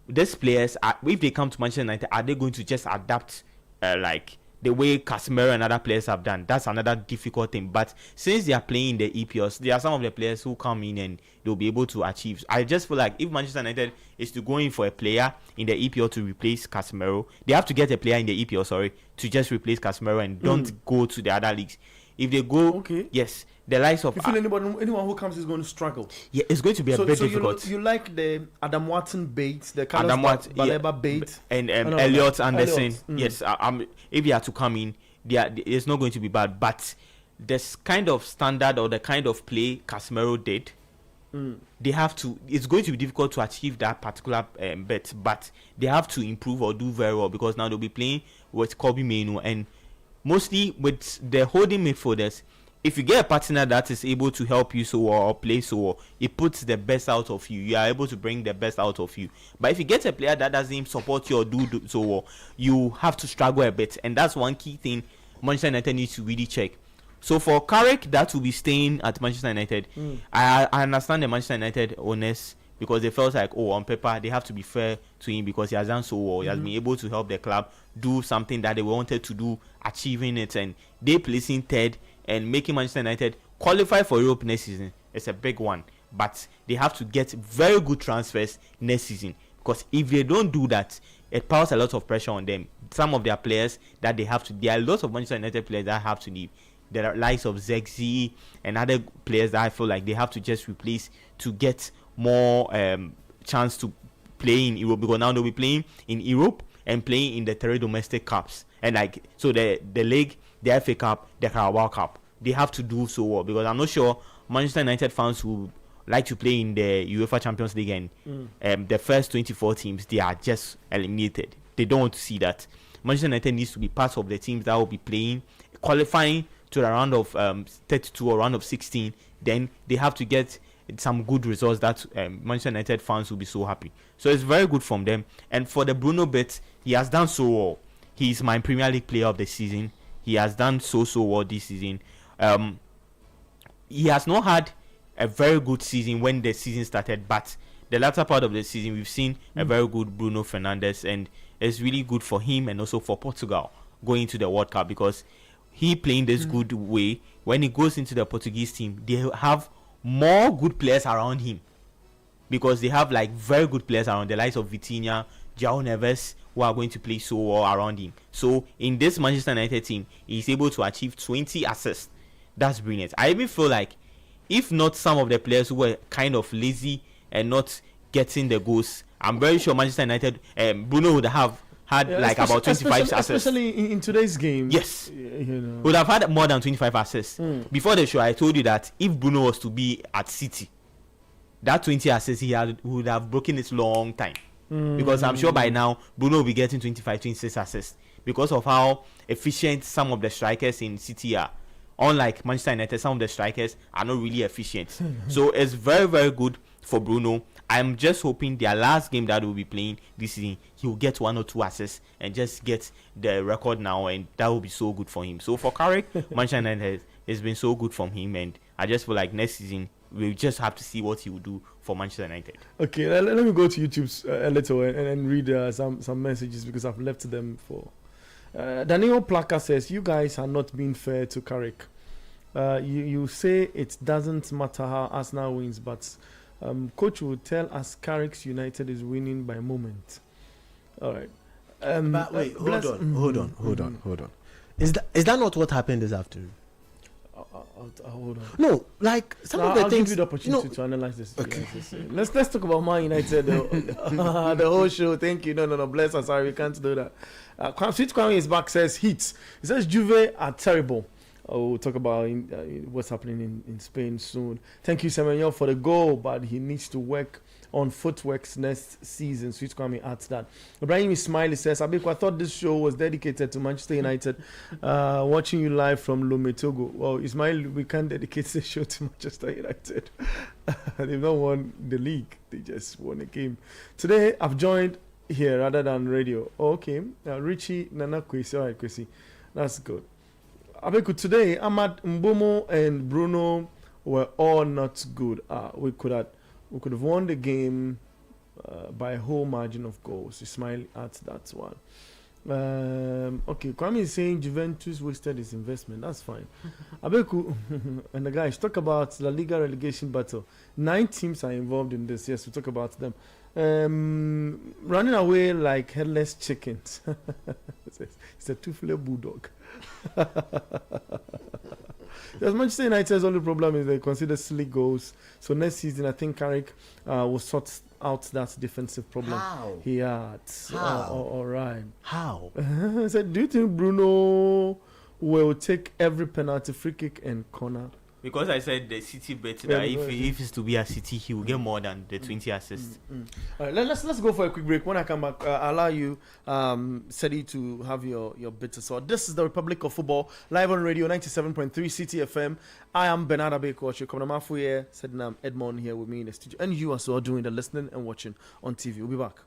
these players, if they come to Manchester United, are they going to just adapt like the way Casemiro and other players have done? That's another difficult thing. But since they are playing in the EPLs, there are some of the players who come in and they'll be able to achieve. I just feel like if Manchester United is to go in for a player in the EPL to replace Casemiro, they have to get a player in the EPL, to just replace Casemiro and don't go to the other leagues. If they go, yes, the likes of... You feel anyone who comes is going to struggle? Yeah, it's going to be a bit difficult. You like the Adam Watson bait, the Carlos Baleba bait, and Elliot Anderson. Yes, if they are to come in, it's not going to be bad. But this kind of standard or the kind of play Casemiro did, they have to... It's going to be difficult to achieve that particular bet, but they have to improve or do very well, because now they'll be playing with Kobe Mainoo, and mostly with the holding midfielders. If you get a partner that is able to help you so well or play so well, it puts the best out of you. You are able to bring the best out of you. But if you get a player that doesn't support you or do so well, you have to struggle a bit. And that's one key thing Manchester United needs to really check. So for Carrick, that will be staying at Manchester United. I understand the Manchester United owners, because they felt like, on paper, they have to be fair to him because he has done so well. He has been able to help the club do something that they wanted to do, achieving it, and they placing third and making Manchester United qualify for Europe next season. It's a big one. But they have to get very good transfers next season, because if they don't do that, it piles a lot of pressure on them. Some of their players that they have to... There are lots of Manchester United players that have to leave. There are likes of Zexi and other players that I feel like they have to just replace to get more chance to play in Europe, because now they'll be playing in Europe and playing in the 3 domestic cups, and like, so the league, the FA Cup, the Carabao Cup, they have to do so well, because I'm not sure Manchester United fans who like to play in the UEFA Champions League and the first 24 teams, they are just eliminated. They don't want to see that. Manchester United needs to be part of the teams that will be playing, qualifying to the round of 32 or round of 16. Then they have to get some good results that Manchester United fans will be so happy. So it's very good from them. And for the Bruno bit, he has done so well. He is my Premier League player of the season. He has done so well this season. He has not had a very good season when the season started, but the latter part of the season we've seen a very good Bruno Fernandes, and it's really good for him and also for Portugal going to the World Cup, because he playing this good way. When he goes into the Portuguese team, they have more good players around him, because they have like very good players around, the likes of Vitinha, João Neves, who are going to play so well around him. So in this Manchester United team, he's able to achieve 20 assists. That's brilliant. I even feel like if not some of the players who were kind of lazy and not getting the goals, I'm very sure Manchester United, Bruno would have had like about 25 assists. Especially in today's game. Yes. Would have had more than 25 assists. Before the show, I told you that if Bruno was to be at City, that 20 assists he had would have broken it long time. Because I'm sure by now, Bruno will be getting 25, 26 assists, because of how efficient some of the strikers in City are. Unlike Manchester United, some of the strikers are not really efficient. So it's very, very good for Bruno. I'm just hoping their last game that we'll be playing this season, he'll get 1 or 2 assists and just get the record now, and that will be so good for him. So for Carrick, Manchester United has been so good from him, and I just feel like next season we'll just have to see what he will do for Manchester United. Okay, let me go to YouTube's a little and read some messages, because I've left them for... Daniel Plaka says, you guys are not being fair to Carrick. You say it doesn't matter how Arsenal wins, but coach will tell us Carrick's United is winning by moment. All right. But wait, hold on. Is that not what happened this afternoon? Hold on. No, like some of the I'll things. give you the opportunity no, to analyze this. Okay. Let's talk about Man United. The whole show. Thank you. No. Bless us. Sorry, we can't do that. Sweet Kwame is back. Says Heat. He says Juve are terrible. We'll talk about what's happening in Spain soon. Thank you, Semenyo, for the goal, but he needs to work on footwork next season. Sweet Kwame adds that. Ibrahim Ismail says, Abiku, I thought this show was dedicated to Manchester United. Watching you live from Lome, Togo. Well, Ismail, we can't dedicate the show to Manchester United. They've not won the league. They just won a game. Today, I've joined here rather than radio. Okay. Richie, Nana, Kwesi. All right, Kwesi. That's good. Abeku, today Ahmad Mbomo and Bruno were all not good. We could have won the game by a whole margin of goals. You smile at that one. Okay, Kwame is saying Juventus wasted his investment. That's fine. Abeku and the guys talk about La Liga relegation battle. 9 teams are involved in this. Yes, we talk about them. Running away like headless chickens. It's a two-flair bulldog. Yes, Manchester United's only problem is they consider silly goals. So next season, I think Carrick will sort out that defensive problem he had. All right. How? I said, do you think Bruno will take every penalty, free kick, and corner? Because I said the City bet that if it's to be a City, he will get more than the 20 assists. All right, let's go for a quick break. When I come back, I'll allow you, Sedi, to have your bits. So this is the Republic of Football, live on radio 97.3 City FM. I am Bernard Abekoche. Komnamafu here, Sednam Edmond here with me in the studio, and you as well doing the listening and watching on TV. We'll be back.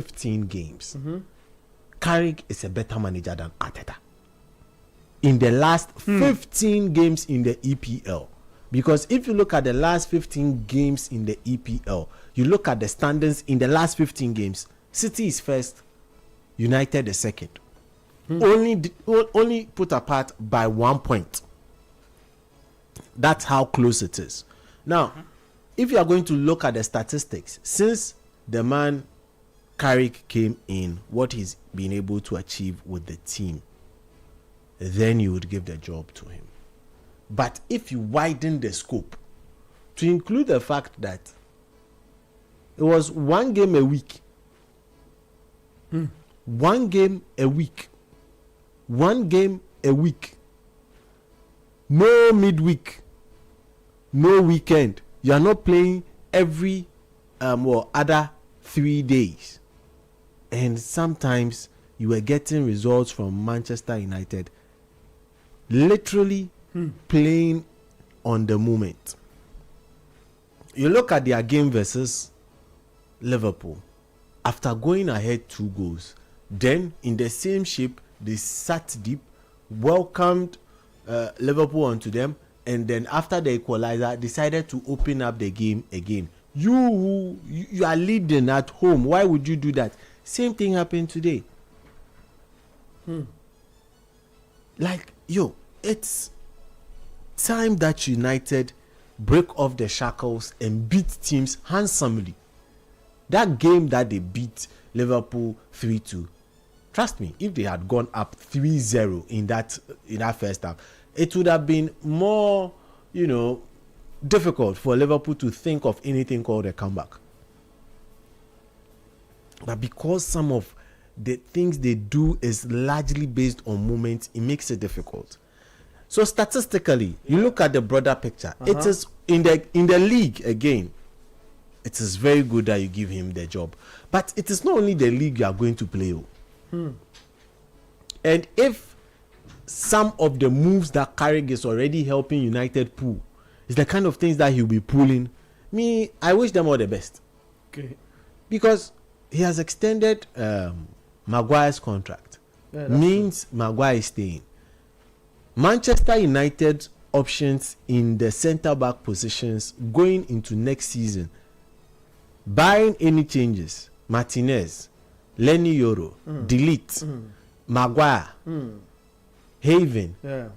15 games, Carrick is a better manager than Arteta. In the last 15 games in the EPL. Because if you look at the last 15 games in the EPL, you look at the standings in the last 15 games, City is first, United is second. Only put apart by 1 point. That's how close it is. Now, if you are going to look at the statistics, since the man Carrick came in, what he's been able to achieve with the team, then you would give the job to him. But if you widen the scope to include the fact that it was 1 game a week, 1 game a week, 1 game a week, no midweek, no weekend, you are not playing every other 3 days, and sometimes you were getting results from Manchester United literally playing on the moment. You look at their game versus Liverpool, after going ahead 2 goals, then in the same shape they sat deep, welcomed Liverpool onto them, and then after the equalizer decided to open up the game again. You are leading at home, why would you do that? Same thing happened today. It's time that United break off the shackles and beat teams handsomely. That game that they beat Liverpool 3-2, trust me, if they had gone up 3-0 in that first half, it would have been more, difficult for Liverpool to think of anything called a comeback. But because some of the things they do is largely based on moments, it makes it difficult. So statistically, you look at the broader picture. It is in the league again. It is very good that you give him the job, but it is not only the league you are going to play. And if some of the moves that Carrick is already helping United pull is the kind of things that he'll be pulling, I wish them all the best. Okay. Because he has extended Maguire's contract. Means Maguire is staying. Manchester United options in the centre-back positions going into next season, barring any changes, Martinez, Lenny Yoro, Delete, Maguire, Haven. Yeah.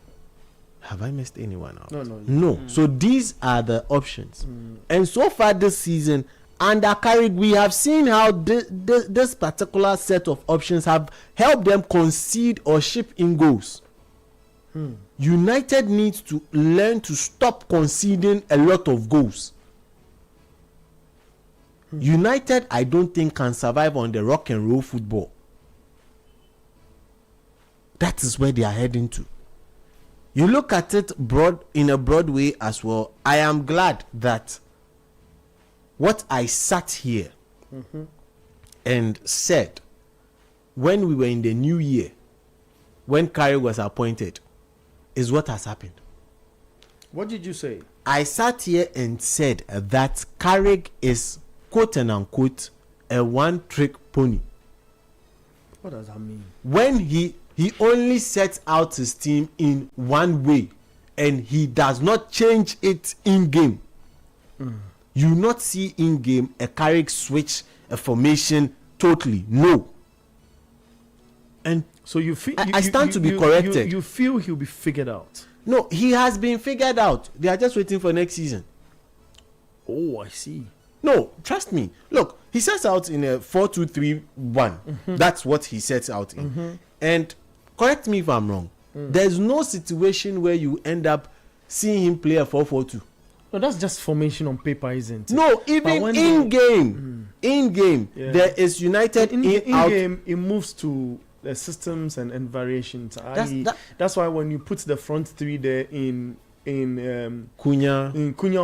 Have I missed anyone out? No. So these are the options. And so far this season, under Carrick, we have seen how this particular set of options have helped them concede or ship in goals. United needs to learn to stop conceding a lot of goals. United, I don't think, can survive on the rock and roll football. That is where they are heading to. You look at it in a broad way as well. I am glad that what I sat here and said when we were in the new year, when Carrick was appointed, is what has happened. What did you say? I sat here and said that Carrick is, quote and unquote, a one-trick pony. What does that mean? When he only sets out his team in one way and he does not change it in game. You not see in game a Carrick switch a formation totally. No. And so you feel I stand to be corrected. You feel he'll be figured out. No, he has been figured out. They are just waiting for next season. Oh, I see. No, trust me. Look, he sets out in a 4-2-3-1. That's what he sets out in. And correct me if I'm wrong. There's no situation where you end up seeing him play a 4-4-2. No, that's just formation on paper, isn't it? No, even in game, Yeah. there is United in out. game. It moves to the systems and variations. That's why when you put the front three there in Cunha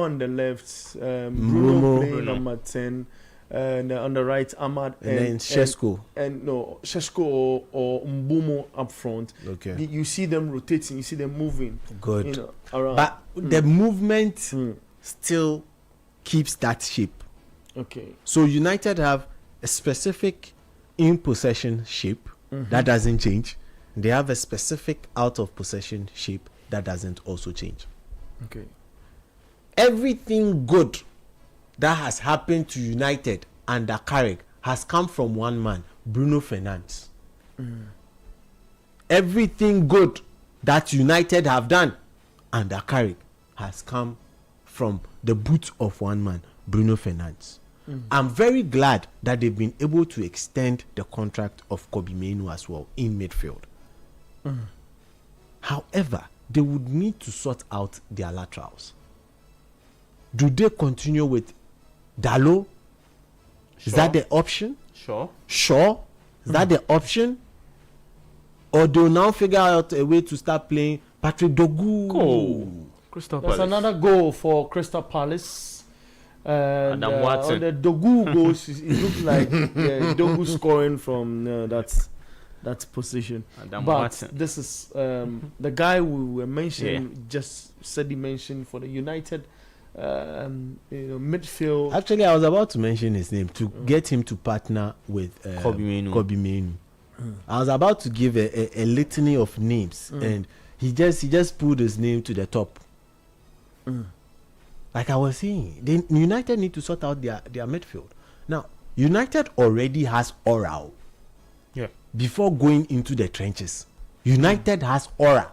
on the left, Bruno playing number 10, and on the right Ahmad and then Šeško. Šeško or Mbumo up front. Okay. You see them rotating, you see them moving. Good. Around. But the movement still keeps that shape. Okay. So United have a specific in possession shape that doesn't change. They have a specific out of possession shape that doesn't also change. Okay. Everything good that has happened to United under Carrick has come from one man, Bruno Fernandes. Everything good that United have done under Carrick has come from the boot of one man, Bruno Fernandes. I'm very glad that they've been able to extend the contract of Kobe Mainoo as well in midfield. However, they would need to sort out their laterals. Do they continue with Dalot? Is that the option? Sure. Is that the option? Or they'll now figure out a way to start playing Patrick Dogu? Goal. Crystal That's Palace. another goal for Crystal Palace. And Adam Watson. on the Dogu goals, it looked like Dogu scoring from that position. Adam But Watson. this is the guy we were mentioning. Just said he mentioned for the United midfield. Actually, I was about to mention his name to get him to partner with Kobe Mainoo. Kobe Mainoo. I was about to give a litany of names, and he just pulled his name to the top. Like I was saying, United need to sort out their midfield. Now, United already has aura. Yeah. Before going into the trenches, United has aura.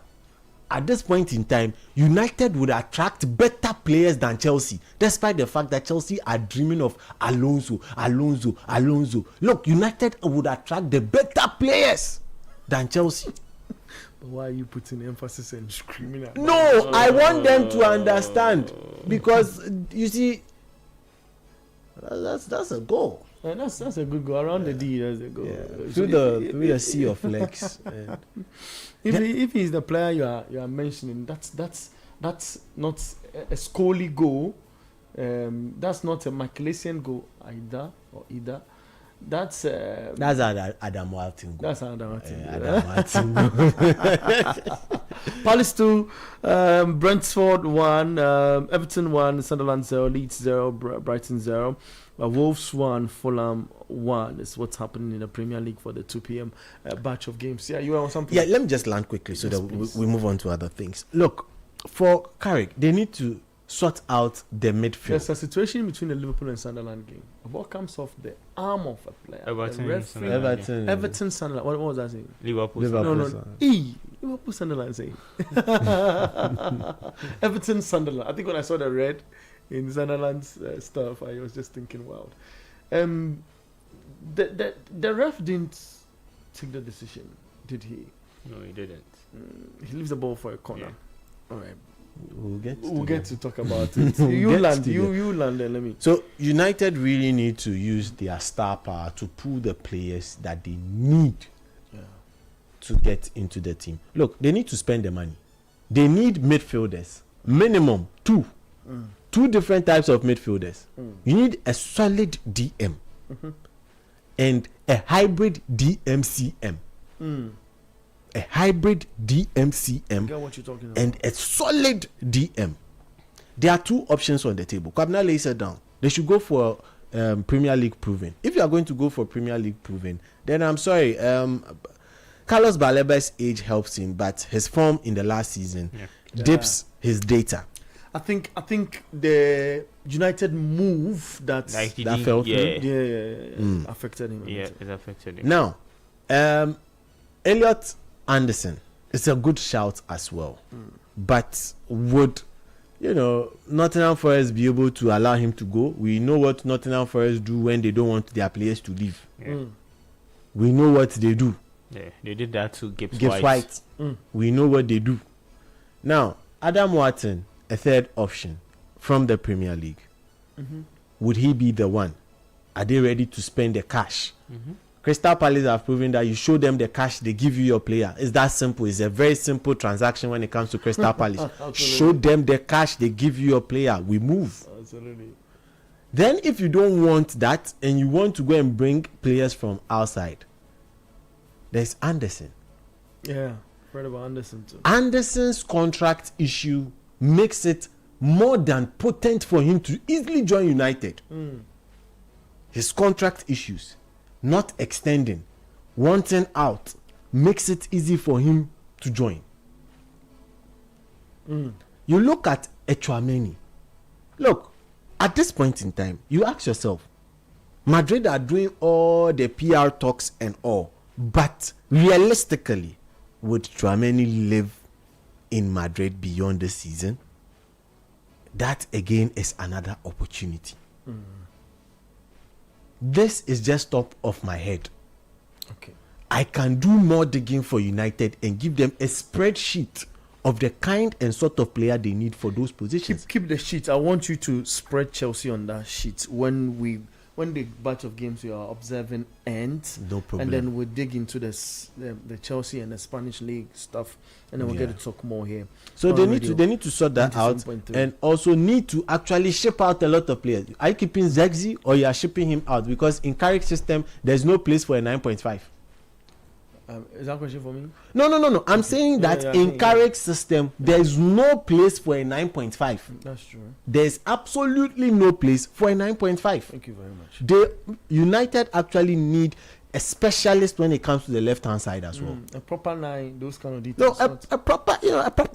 At this point in time, United would attract better players than Chelsea, despite the fact that Chelsea are dreaming of Alonso. Look, United would attract the better players than Chelsea. But why are you putting emphasis and screaming at No, I want them to understand, because you see, that's a goal. And that's a good goal. Around the D, that's a goal. Yeah. So Through the sea of legs. if he's the player you are mentioning, that's not a Scully goal. That's not a Michaelesian goal either. That's Adam Walton goal. that's Adam Martin. Adam Walton goal. Palace 2, Brentford 1, Everton 1, Sunderland 0, Leeds 0, Brighton 0, Wolves 1, Fulham 1. Is what's happening in the Premier League for the 2 p.m. Batch of games. Yeah, you were on something? Yeah, let me just land quickly so Yes, that please. we move on to other things. Look, for Carrick, they need to sort out the midfield. There's a situation between the Liverpool and Sunderland game. A ball comes off the arm of a player. Everton, The referee, Sunderland. Everton, Sunderland. What was that saying? Liverpool. Liverpool. No, Sunderland. Liverpool, Sunderland saying. Everton, Sunderland. I think when I saw the red in Sunderland's stuff, I was just thinking, wow. The ref didn't take the decision, did he? No, he didn't. He leaves the ball for a corner. Yeah. All right. We'll Get to talk about it. We'll you get land. to You land there. Let me. So United really need to use their star power to pull the players that they need to get into the team. Look, they need to spend the money. They need midfielders, minimum 2. 2 different types of midfielders. You need a solid DM and a hybrid DMCM. A hybrid DMCM Get what you're talking about. and a solid DM. There are 2 options on the table. Kwabena lays it down. They should go for Premier League proven. If you are going to go for Premier League proven, then I'm sorry. Carlos Baleba's age helps him, but his form in the last season dips his data. I think the United move that Like he That didn't- fell through? yeah. affected him. a Yeah, bit. it affected him. Now, Elliot Anderson is a good shout as well. But would, Nottingham Forest be able to allow him to go? We know what Nottingham Forest do when they don't want their players to leave. Yeah. We know what they do. Yeah, they did that to Gibbs Gibbs White. White. We know what they do. Now, Adam Watson, a third option from the Premier League. Would he be the one? Are they ready to spend the cash? Crystal Palace have proven that you show them the cash, they give you your player. It's that simple. It's a very simple transaction when it comes to Crystal Palace. Show them the cash, they give you your player. We move. Absolutely. Then if you don't want that and you want to go and bring players from outside, there's Anderson. Yeah, heard about Anderson too. Anderson's contract issue makes it more than potent for him to easily join United. His contract issues not extending, wanting out, makes it easy for him to join. You look at Echouameni. Look, at this point in time, you ask yourself, Madrid are doing all the PR talks and all, but realistically, would Tchouameni live in Madrid beyond the season? That again is another opportunity. This is just top of my head. Okay. I can do more digging for United and give them a spreadsheet of the kind and sort of player they need for those positions. Keep the sheet. I want you to spread Chelsea on that sheet when the batch of games we are observing ends. No problem. And then we'll dig into the Chelsea and the Spanish league stuff, and then we'll get to talk more here. So on they radio. need to sort that out, 97.3. and also need to actually ship out a lot of players. Are you keeping Zegzi or you are shipping him out? Because in Carrick's system, there's no place for a 9.5. Is that a question for me? No. I'm saying that in Carrick's system, there's no place for a 9.5. That's true. There's absolutely no place for a 9.5. Thank you very much. They United actually need a specialist when it comes to the left-hand side as well. A proper 9, those kind of No, details. a proper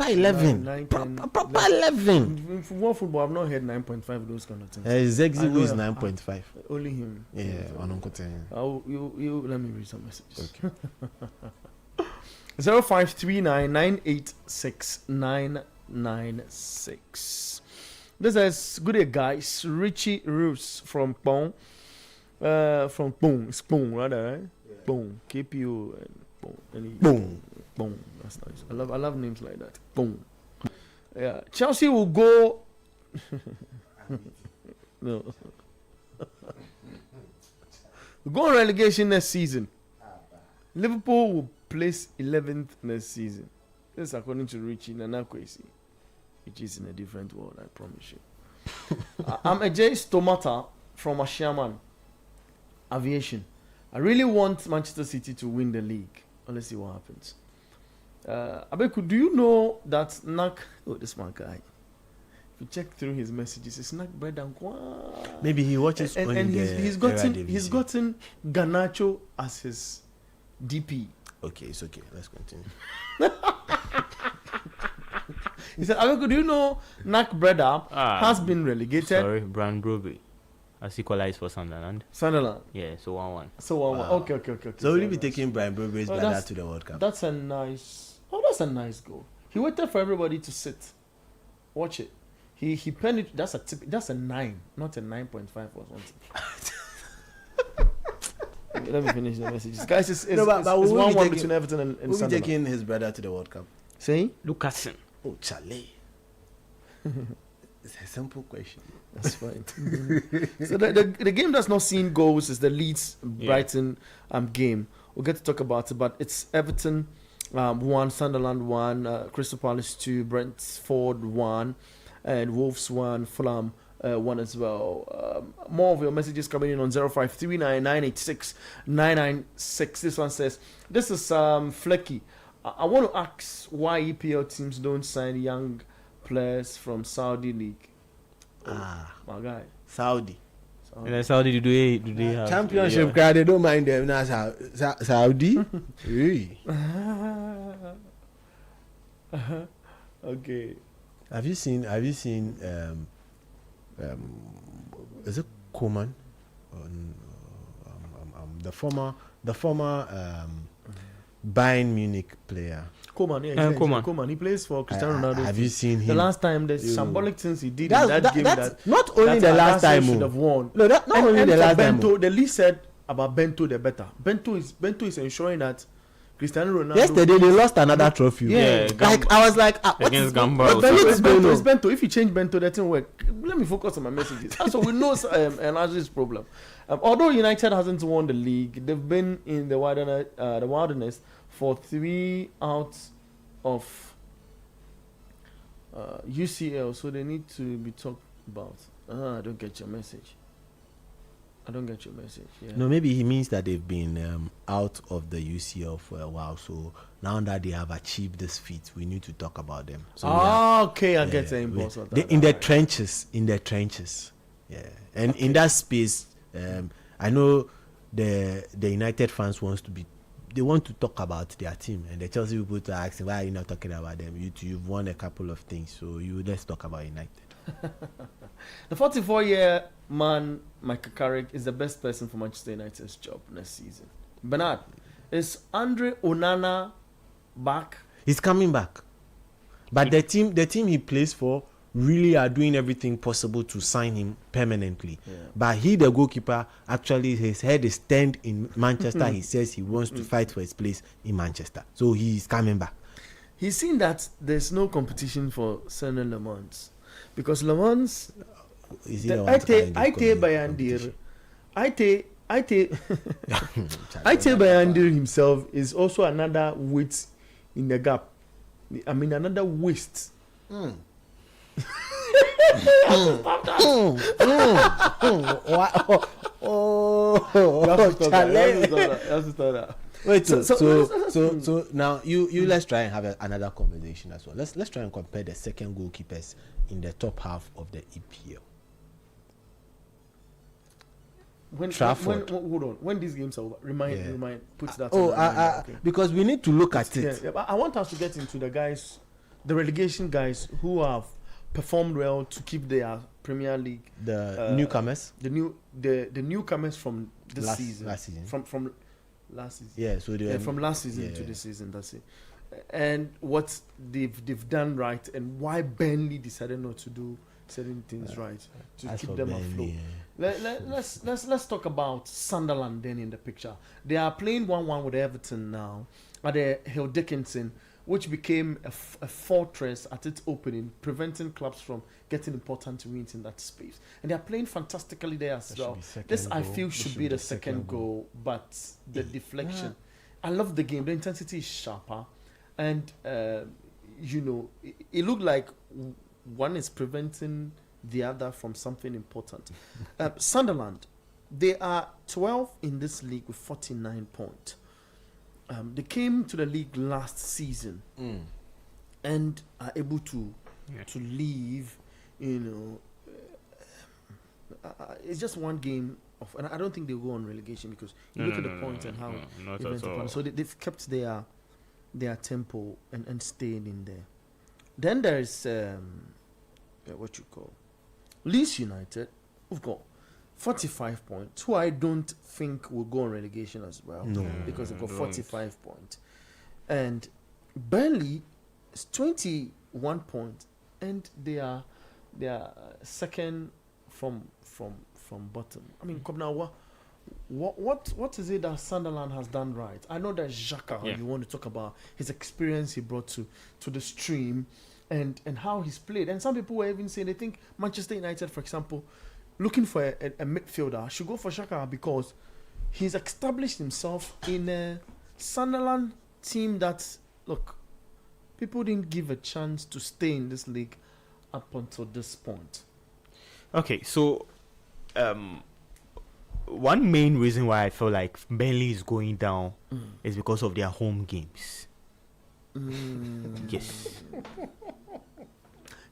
11. Nine, Pro- 10, a proper 11. In football, I've not heard 9.5, those kind of things. Zegzi I know is him. 9.5. Only him. Yeah, on Uncle Ten. You let me read some messages. Okay. 0539969996. This is good day, guys. Richie Roos from Pong. From Pong. It's Pong, rather, right? Yeah. Pong. KPO and Pong. Boom. Pong. That's nice. I love names like that. Pong. Yeah. Chelsea will go. No. We'll go on relegation next season. Liverpool will place 11th next season. This is according to Richie Nanakwesi, which is in a different world, I promise you. I'm a J Stomata from Ashaman Aviation. I really want Manchester City to win the league. Let's see what happens. Abeku, do you know that Nak? Oh, this my guy. If you check through his messages, it's Nak bread and kwa. Maybe he watches and only he's gotten Ganacho as his DP. Okay, it's okay. Let's continue. He said, Abeku, do you know Nak Breda has been relegated? Sorry, Brian Brobby has equalized for Sunderland. Sunderland. Yeah, so 1-1. So Wow. okay. So will you be taking Brian Brobby's Oh, brother that's- to the World Cup? That's a nice. Oh, that's a nice goal. He waited for everybody to sit. Watch it. He penned it. That's a 9, not a 9.5 or something. Let me finish the messages, guys. It's No, but it's we'll be 1-1 taking- between Everton and Who'll be Sunderland. taking his brother to the World Cup? See, Lucasen. Oh, Charlie. It's a simple question. that's fine. So the game that's not seen goals is the Leeds Brighton game. We'll get to talk about it, but it's Everton 1, Sunderland 1, Crystal Palace 2, Brentford 1, and Wolves 1, Fulham 1 as well. More of your messages coming in on 0539986996. This one says, this is Flecky. I want to ask why EPL teams don't sign young players from Saudi League. My guy. Saudi. And then Saudi, do they have Championship crowd, they don't mind them. Now, Saudi. Hey. Okay. Have you seen is it Koeman? The former Bayern Munich player. Koeman, Koeman. He plays for Cristiano Ronaldo. Have you seen him? The last time, the Yo. shambolic things he did in that game that's not only the last time. should have won. No, not only the for last time. Bento, the league said about Bento the better. Bento is ensuring that Cristiano Ronaldo. Yesterday they lost another trophy. Yeah, like I was like, against Gamba. But Bento what's going is on? Bento. If you change Bento, that didn't work. Let me focus on my messages. So we know Elijah's problem. Although United hasn't won the league, they've been in the wilderness for 3 out of UCL, so they need to be talked about. I don't get your message. Yeah. No, maybe he means that they've been out of the UCL for a while. So now that they have achieved this feat, we need to talk about them. So Okay, I get the impulse of that. in the trenches. Yeah, and in that space, I know the United fans they want to talk about their team, and the Chelsea people to ask, why are you not talking about them? You've won a couple of things, so let's talk about United. The 44-year man, Michael Carrick, is the best person for Manchester United's job next season. Bernard, is Andre Onana back? He's coming back, but the team he plays for really are doing everything possible to sign him permanently. Yeah. But the goalkeeper, actually his head is turned in Manchester. He says he wants to fight for his place in Manchester, so he's coming back. He's seen that there's no competition for Senna Le Mans, because Le Mans Bayandir himself is also another weight in the gap. I mean, another waste. Wait, so now you let's try and have another conversation as well. Let's try and compare the second goalkeepers in the top half of the EPL. Trafford. Hold on. When these games are over, remind, put that. Okay. Because we need to look at it. Yeah, I want us to get into the guys, the relegation guys who have performed well to keep their Premier League. The newcomers. The newcomers from this season. Last season. From last season. Yeah. So from last season to this season. That's it. And what they've done right, and why Burnley decided not to do certain things right to keep them afloat. Let's talk about Sunderland then in the picture. They are playing 1-1 with Everton now at the Hill Dickinson, which became a fortress at its opening, preventing clubs from getting important wins in that space. And they are playing fantastically there as well. This I feel should be the second goal, but the deflection. I love the game. The intensity is sharper, and it looked like one is preventing the other from something important. Sunderland, they are 12 in this league with 49 points. They came to the league last season and are able to leave. It's just one game of, and I don't think they'll go on relegation, because you look at the points and how events are. So they've kept their tempo and staying in there. Then there's what you call Leeds United, who've got 45 points, who I don't think will go on relegation as well, because they've got 45 points. And Burnley is 21 points, and they are second from bottom. I mean, come now, what is it that Sunderland has done right? I know that Xhaka, you want to talk about his experience he brought to the stream, and how he's played. And some people were even saying they think Manchester United, for example, looking for a midfielder, should go for Xhaka, because he's established himself in a Sunderland team that, look, people didn't give a chance to stay in this league up until this point. Okay, so one main reason why I feel like Burnley is going down is because of their home games. Yes.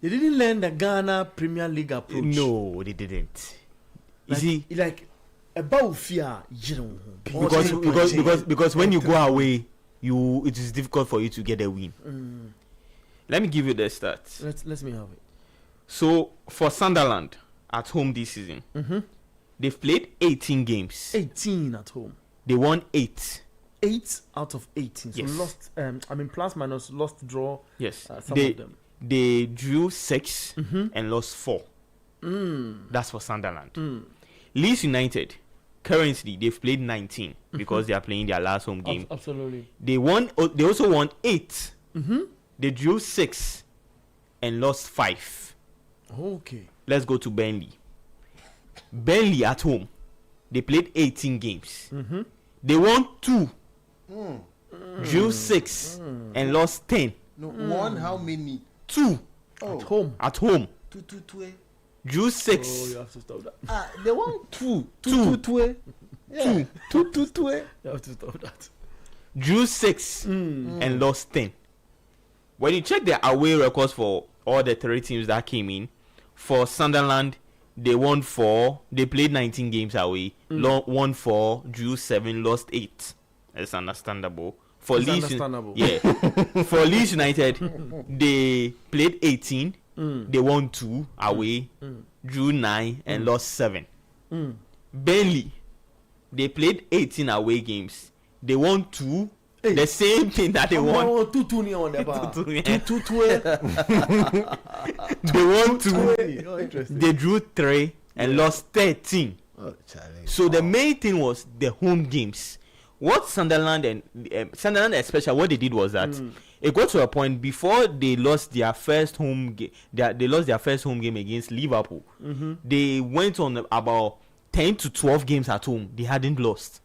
They didn't learn the Ghana Premier League approach. No, they didn't. Like a Baufia, because when you go away, it is difficult for you to get a win. Let me give you the stats. Let me have it. So for Sunderland at home this season, they've played 18 games. 18 at home. They won 8. 8 out of 18. So lost. Plus minus, lost, draw. Yes. Some of them. They drew 6 and lost 4. That's for Sunderland. Leeds United, currently they've played 19 because they are playing their last home game. Absolutely. They also won 8. They drew 6 and lost 5. Okay. Let's go to Burnley. Burnley at home, they played 18 games. They won 2, drew 6 and lost 10. No, won how many? 2 at home. 2. Drew 6. Oh, you have to stop that. They won 2. 2. Yeah. 2. You have to stop that. Drew 6 and lost 10. When you check their away records for all the 3 teams that came in, for Sunderland, they won 4. They played 19 games away. Won 4, drew 7, lost 8. It's understandable. For It's Leeds, understandable. yeah. For Leeds United, they played 18. They won 2 away, drew 9, and lost 7. Burnley, they played 18 away games. They won 2. Hey. The same thing that they won. 2-2 on the bar. 2-2. They won 2. Oh, interesting. They drew 3 and lost 13. Oh, Charlie. So the main thing was the home games. What Sunderland and Sunderland especially, what they did was that it got to a point before they lost their first home game. They lost their first home game against Liverpool. They went on about 10 to 12 games at home. They hadn't lost.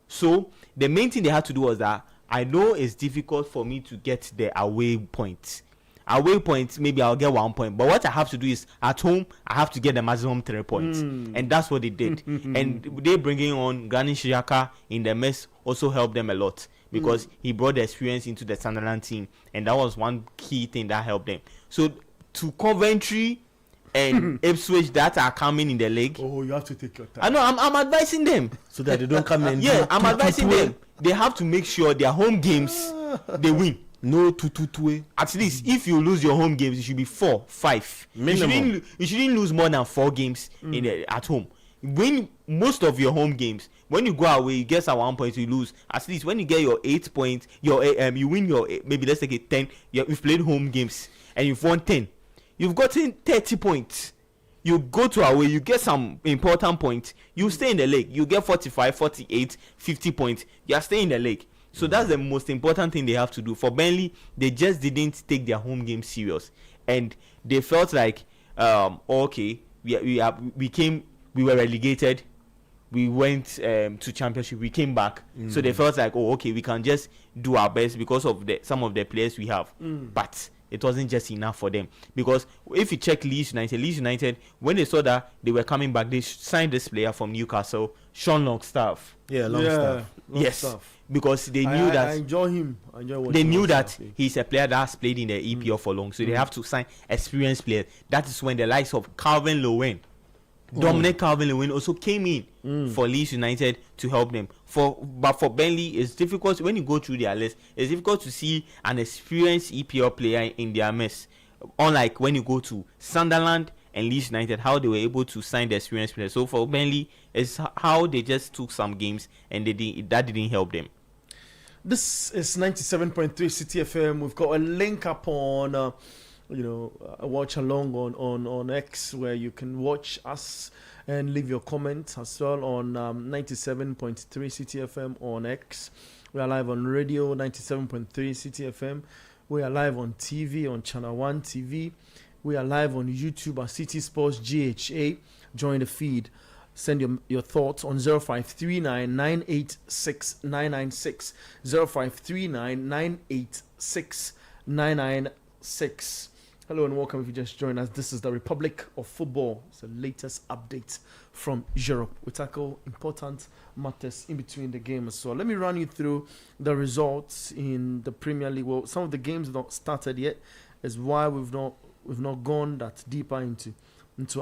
So the main thing they had to do was that I know it's difficult for me to get the away points. Away points, maybe I'll get 1 point. But what I have to do is at home, I have to get the maximum 3 points. And that's what they did. And they bringing on Granit Xhaka in the mess also helped them a lot because he brought the experience into the Sunderland team. And that was one key thing that helped them. So to Coventry and Ipswich that are coming in the league. Oh, you have to take your time. I know, I'm advising them. So that they don't come in. Yeah, I'm advising them. They have to make sure their home games, they win. No 2-2-2. At least if you lose your home games, it should be 4, 5. Minimum. You shouldn't lose more than 4 games at home. Win most of your home games. When you go away, you get some 1 point, you lose. At least when you get your 8 points, you win your maybe let's take it 10. You've played home games and you've won 10. You've gotten 30 points. You go to away, you get some important points. You stay in the league. You get 45, 48, 50 points. You are staying in the league. So that's the most important thing they have to do. For Burnley, they just didn't take their home game serious, and they felt like, okay, we were relegated, we went to championship, we came back. So they felt like, oh, okay, we can just do our best because of some of the players we have, but it wasn't just enough for them. Because if you check Leeds United, when they saw that they were coming back, they signed this player from Newcastle, Sean Longstaff. Yeah, Longstaff. Yes, because they knew that I enjoy him. I enjoy watching they knew him. that he's a player that has played in the EPL for long, so they have to sign experienced players. That is when the likes of Calvin Lewin, Dominic Calvin Lewin also came in for Leeds United to help them. But for Burnley, it's difficult when you go through their list. It's difficult to see an experienced EPL player in their mess. Unlike when you go to Sunderland and Leeds United, how they were able to sign the experienced players. So for Burnley, it's how they just took some games and that didn't help them. This is 97.3 City FM. We've got a link up on, a watch along on X where you can watch us and leave your comments as well on 97.3 City FM on X. We are live on radio 97.3 City FM. We are live on TV on Channel 1 TV. We are live on YouTube at City Sports GHA. Join the feed. Send your thoughts on 0539 986 996. 0539 986 996. Hello and welcome if you just joined us. This is the Republic of Football. It's the latest update from Europe. We tackle important matters in between the games. So let me run you through the results in the Premier League. Well, some of the games have not started yet. Is why we've not gone that deeper into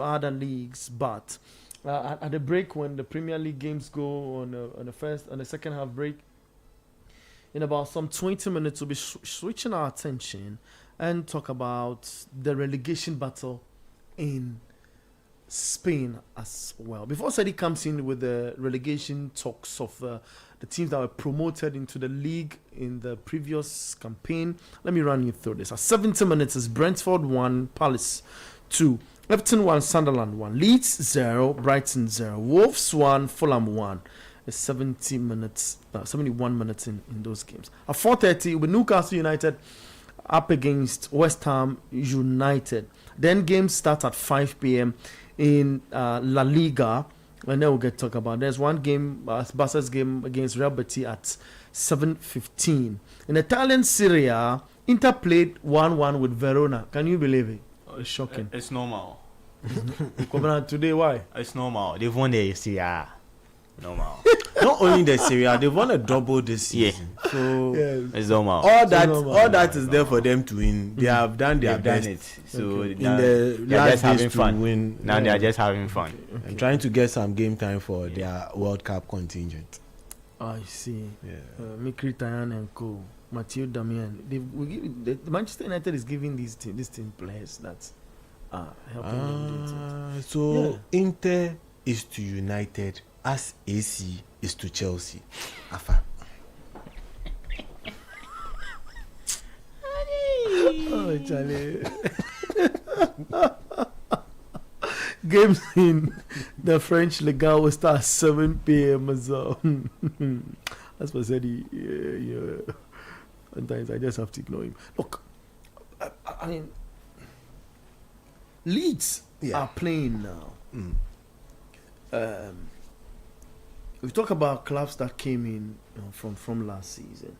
other leagues. But at the break, when the Premier League games go on the second half break, in about some 20 minutes, we'll be switching our attention and talk about the relegation battle in Spain as well. Before Sadi comes in with the relegation talks of the teams that were promoted into the league in the previous campaign, let me run you through this. At 70 minutes is Brentford 1, Palace 2, Everton 1, Sunderland 1, Leeds 0, Brighton 0, Wolves 1, Fulham 1. It's 71 minutes in those games. At 4:30 with Newcastle United up against West Ham United. Then games start at 5 p.m. in La Liga, and then we'll get to talk about. There's one game, Barca's game against Real Betis at 7:15. In Italian Serie A, Inter played 1-1 with Verona. Can you believe it? Oh, it's shocking. It's normal. Coming out today, why? It's normal. They've won the Serie A. Normal. not only the Serie A, they've won a double this season. So It's normal. all that is there for them to win. They have done their They've done best. it. So In now the they're last just having days to fun. win. Now they are just having fun. And trying to get some game time for their World Cup contingent. I see. Yeah. Mikri Tayan and Co. Mathieu Damian. The Manchester United is giving these team players that are helping them do it. So Inter is to United as AC is to Chelsea. Afa. Oh, Charlie. Games in the French Liga will start 7 p.m. as well. As I said, sometimes I just have to ignore him. Look, I mean, Leeds are playing now. We talk about clubs that came in from last season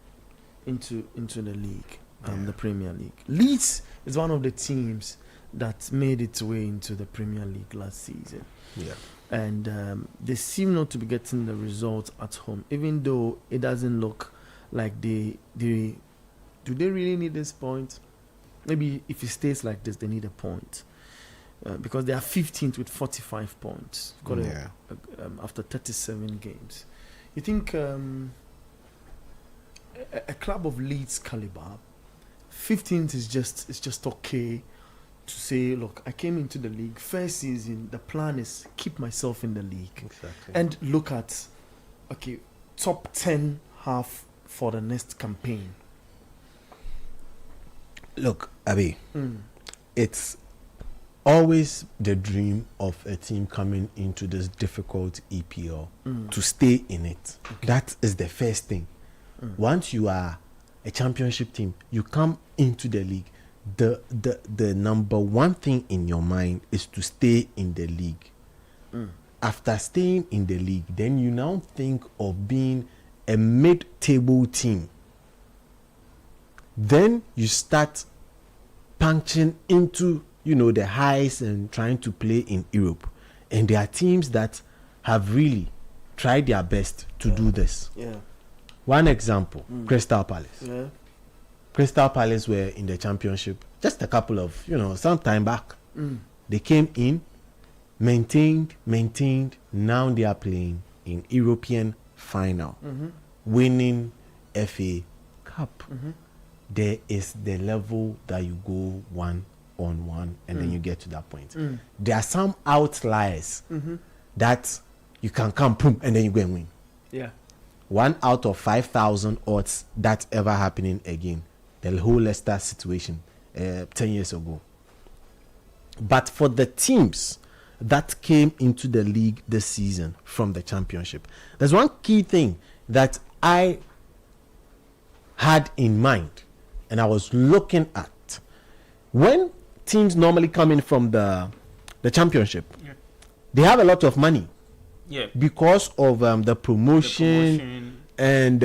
into the league, the Premier League. Leeds is one of the teams that made its way into the Premier League last season. Yeah. And they seem not to be getting the results at home, even though it doesn't look like do they really need this point? Maybe if it stays like this, they need a point. Because they are 15th with 45 points. After 37 games. You think a club of Leeds caliber, 15th is just okay to say, look, I came into the league first season. The plan is keep myself in the league, Exactly. and look at top 10 half for the next campaign. Look, Abi, it's always the dream of a team coming into this difficult EPL to stay in it. That is the first thing. Once you are a championship team, you come into the league. The number one thing in your mind is to stay in the league. After staying in the league, then you now think of being a mid-table team. Then you start punching into the highs and trying to play in Europe. And there are teams that have really tried their best to do this. Yeah. One example, Crystal Palace. Yeah. Crystal Palace were in the championship just a couple of, some time back. They came in, maintained. Now they are playing in European final, winning FA Cup. There is the level that you go 1-on-1 and then you get to that point. There are some outliers that you can come, boom, and then you go and win. Yeah. 1 out of 5,000 odds that ever happening again. The whole Leicester situation 10 years ago. But for the teams that came into the league this season from the championship, there's one key thing that I had in mind and I was looking at. When teams normally come in from the championship, they have a lot of money. Yeah. Because of the promotion and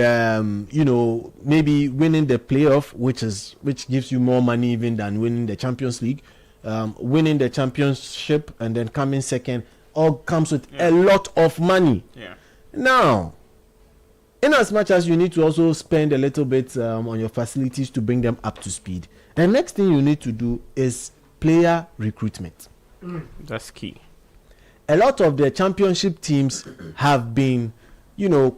maybe winning the playoff, which gives you more money even than winning the Champions League, winning the championship and then coming second, all comes with a lot of money. Yeah. Now, in as much as you need to also spend a little bit on your facilities to bring them up to speed, the next thing you need to do is player recruitment. That's key. A lot of the championship teams have been,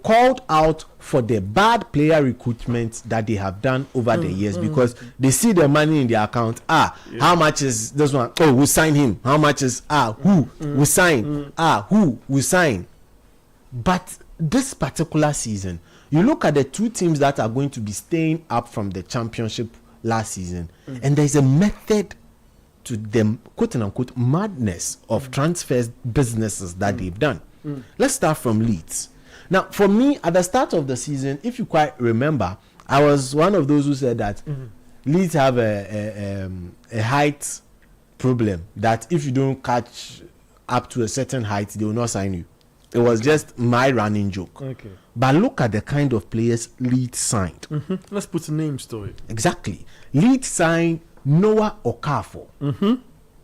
called out for the bad player recruitment that they have done over the years because they see the money in their account. How much is this one? Oh, we'll sign him. How much is who we sign? Who we sign? But this particular season, you look at the two teams that are going to be staying up from the championship last season, and there's a method to the quote unquote madness of transfers businesses that they've done. Let's start from Leeds. Now, for me, at the start of the season, if you quite remember, I was one of those who said that Leeds have a height problem, that if you don't catch up to a certain height, they will not sign you. It was just my running joke. Okay. But look at the kind of players Leeds signed. Let's put names to it. Exactly. Leeds signed Noah Okafor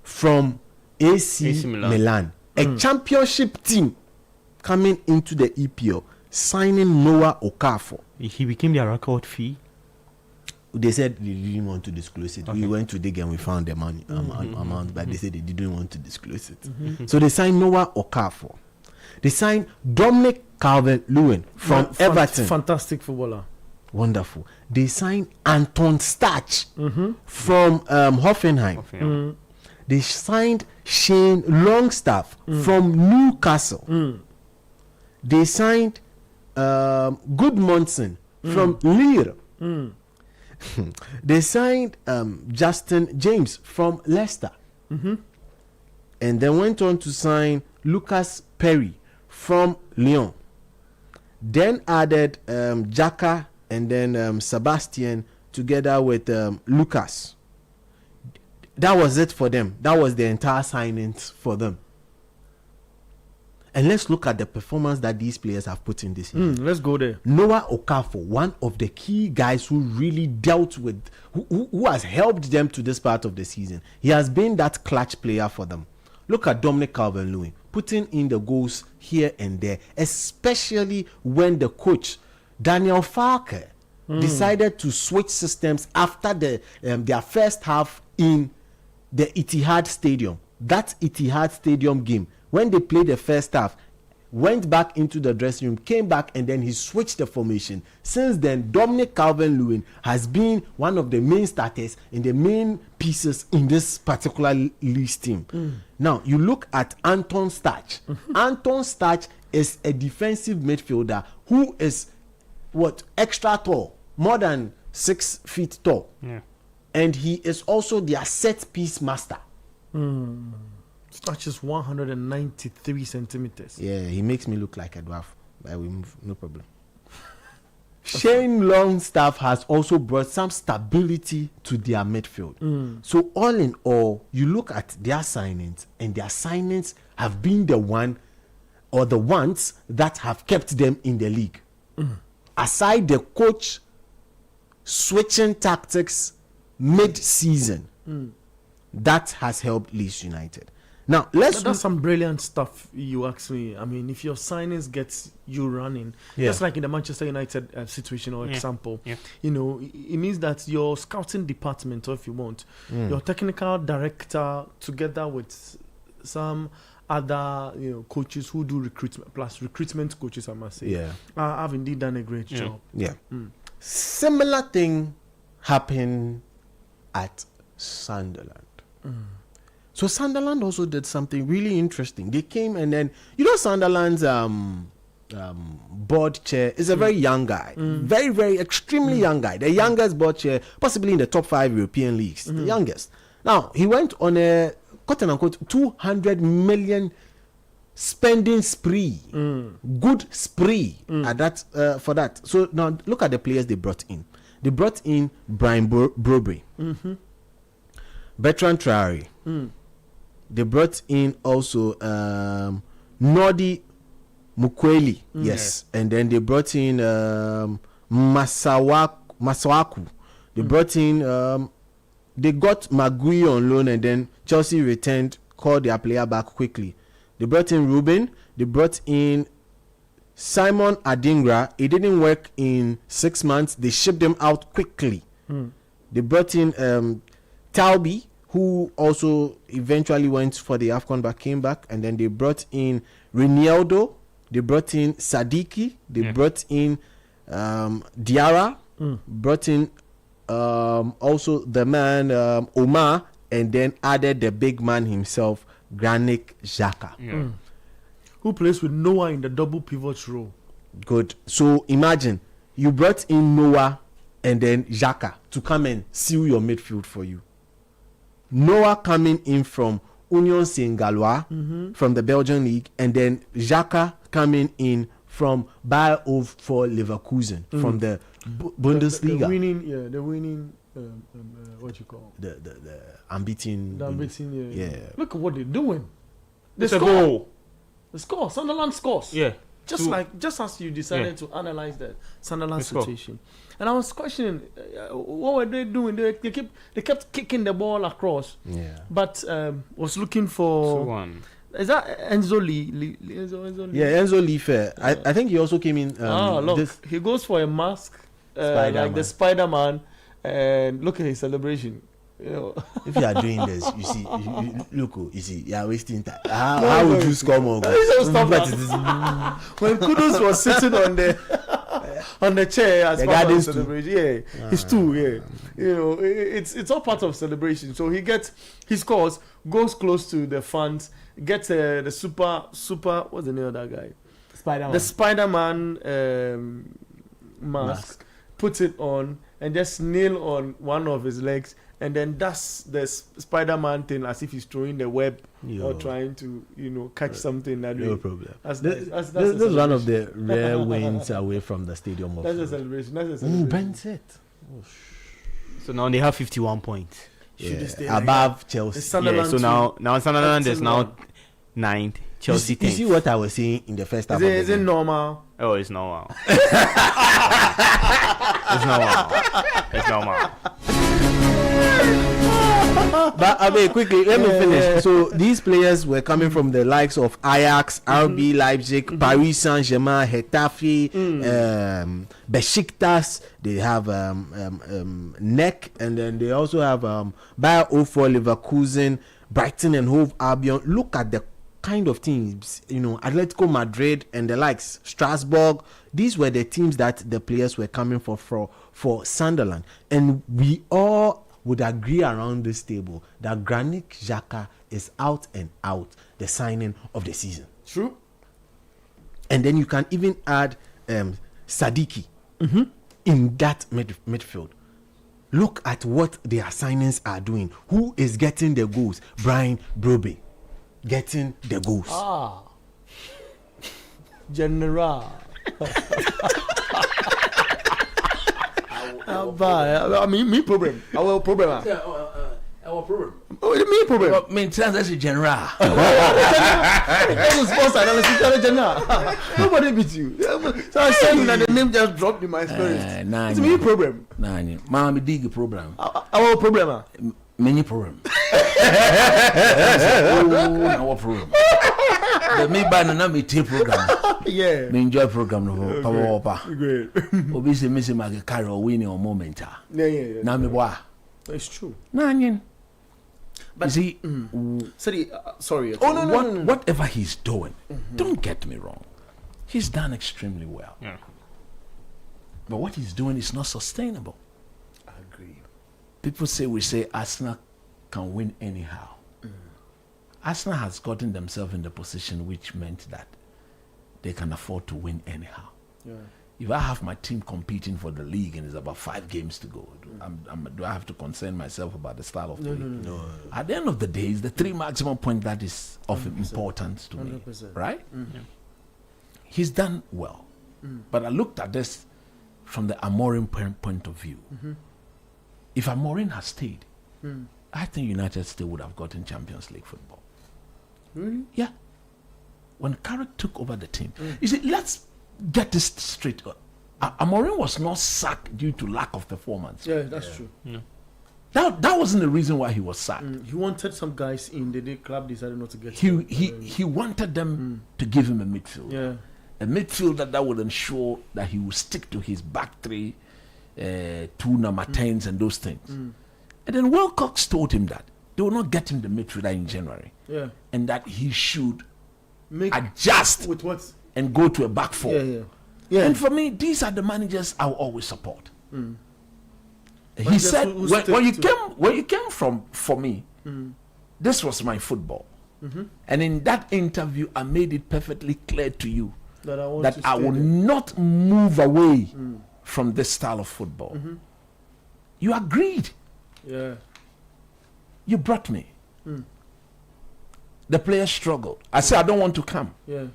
from AC Milan, a championship team coming into the EPL. signing Noah Okafor. He became their record fee. They said they didn't want to disclose it. We went to dig and we found the money amount, but they said they didn't want to disclose it. So they signed Noah Okafor. They signed Dominic Calvert-Lewin from Everton. Fantastic footballer. Wonderful. They signed Anton Stach from Hoffenheim. They signed Shane Longstaff from Newcastle. They signed Gudmundsson from Lille. They signed Justin James from Leicester. And then went on to sign Lucas Perry from Lyon. Then added Xhaka and then Sebastian together with Lucas. That was it for them. That was the entire signings for them. And let's look at the performance that these players have put in this year. Let's go there. Noah Okafor, one of the key guys who really dealt with, who has helped them to this part of the season. He has been that clutch player for them. Look at Dominic Calvert-Lewin, putting in the goals here and there, especially when the coach, Daniel Farke, decided to switch systems after their first half in the Etihad Stadium. That Etihad Stadium game, when they played the first half, went back into the dressing room, came back, and then he switched the formation. Since then, Dominic Calvert-Lewin has been one of the main starters and the main pieces in this particular Leeds team. Now, you look at Anton Stach. Anton Stach is a defensive midfielder who is extra tall, more than 6 feet tall. Yeah. And he is also their set piece master. Stach is 193 centimeters. Yeah, he makes me look like a dwarf. But we move, no problem. Shane Longstaff has also brought some stability to their midfield. So all in all, you look at their signings, and their signings have been the one or the ones that have kept them in the league. Aside the coach switching tactics mid-season, that has helped Leeds United. Now, that's some brilliant stuff, you ask me. I mean, if your signings gets you running, just like in the Manchester United situation or example, you know, it means that your scouting department, or if you want, your technical director, together with some other coaches who do recruitment, plus recruitment coaches, I must say, have indeed done a great job. Similar thing happened at Sunderland. So Sunderland also did something really interesting. They came and then, Sunderland's board chair is a very young guy. Very, very extremely young guy. The youngest board chair, possibly in the top 5 European leagues. The youngest. Now, he went on a quote-unquote 200 million spending spree. Good spree at that for that. So now look at the players they brought in. They brought in Brian Broberry. Bertrand Traore. They brought in also Nordi Mukweli. Yes. And then they brought in Masawaku. They brought in they got Magui on loan, and then Chelsea returned, called their player back quickly. They brought in Ruben. They brought in Simon Adingra. It didn't work in 6 months. They shipped him out quickly. They brought in Talbi, who also eventually went for the AFCON but came back. And then they brought in Ronaldo. They brought in Sadiki. They brought in Diarra. Brought in also the man Omar. And then added the big man himself, Granit Xhaka. Who plays with Noah in the double pivot role. Good. So imagine you brought in Noah and then Xhaka to come and seal your midfield for you. Noah coming in from Union Saint-Galois from the Belgian league, and then Xhaka coming in from Bayer for Leverkusen from the Bundesliga. The winning what you call the unbeaten. The unbeaten. Yeah. Look at what they're doing. It's a goal. The score. Sunderland scores. Yeah. Just as you decided to analyze the Sunderland situation. And I was questioning what were they doing? They kept kicking the ball across. Yeah. But was looking for Is that Enzo Lee? Enzo Lee? Yeah, Enzo Lee. I think he also came in. Look, he goes for a mask, like the Spider-Man, and look at his celebration. You know. If you are doing this, you see, you are wasting time. How would you score more goals? When Kudus was sitting on the chair as part of the celebration, it's two. You know, it's all part of celebration. So he scores, goes close to the fans, gets the super. What's the name of that guy? Spider-Man. The Spider-Man mask, puts it on, and just nail on one of his legs. And then does the Spider-Man thing as if he's throwing the web or trying to, catch something. No problem. That's this is one of the rare wins away from the stadium. That's a celebration. Ben's it. So now they have 51 points. Above Chelsea. So now Sunderland is now 9th. Chelsea 10th. You see what I was saying in the first half? Is it normal? Oh, it's normal. It's normal. But quickly, let me finish. So these players were coming from the likes of Ajax, RB Leipzig, Paris Saint-Germain, Getafe, Besiktas. They have NEC, and then they also have Bayer 04, Leverkusen, Brighton and Hove Albion. Look at the kind of teams, Atletico Madrid and the likes, Strasbourg. These were the teams that the players were coming for Sunderland, and we all would agree around this table that Granit Xhaka is out and out the signing of the season. True. And then you can even add Sadiki in that midfield. Look at what their signings are doing. Who is getting the goals? Brian Brobe getting the goals. General. I mean, me problem. Our problem. Our problem. Oh, me problem. Maintenance as a general. Sports analysis, general. Nobody beats you. So I said that the name just dropped in my spirit. It's me problem. Mama, dig problem. Our problem. Many problem. Our problem. The me banana me tea program. Yeah. Me enjoy program no power opa. Great. Obviously me say my carry or winning or moment. Yeah. Na me boy. It's true. Nanyin. But see, sorry. Oh no. Whatever he's doing, don't get me wrong. He's done extremely well. Yeah. But what he's doing is not sustainable. I agree. People say Arsenal can win anyhow. Arsenal has gotten themselves in the position which meant that they can afford to win anyhow. Yeah. If I have my team competing for the league and it's about 5 games to go, do I have to concern myself about the style of play? No. At the end of the day, it's the 3 maximum point that is of importance to 100%. me, right? Yeah. He's done well, but I looked at this from the Amorim point of view. If Amorim had stayed, I think United still would have gotten Champions League football. Really? Yeah. When Carrick took over the team, you see, let's get this straight. Amorim was not sacked due to lack of performance. Yeah, that's true. Yeah. That wasn't the reason why he was sacked. He wanted some guys in. The club decided not to get. He wanted them to give him a midfield. Yeah. A midfield that would ensure that he would stick to his back three, 2 number 10s and those things. And then Wilcox told him that they will not get him the midfielder in January. Yeah. And that he should Make adjust with what? and go to a back four. Yeah. And for me, these are the managers I will always support. He Managers said, who when you came from for me, this was my football. And in that interview, I made it perfectly clear to you that I will not move away from this style of football. You agreed. Yeah. You brought me. The players struggled. I said, I don't want to come. Yeah.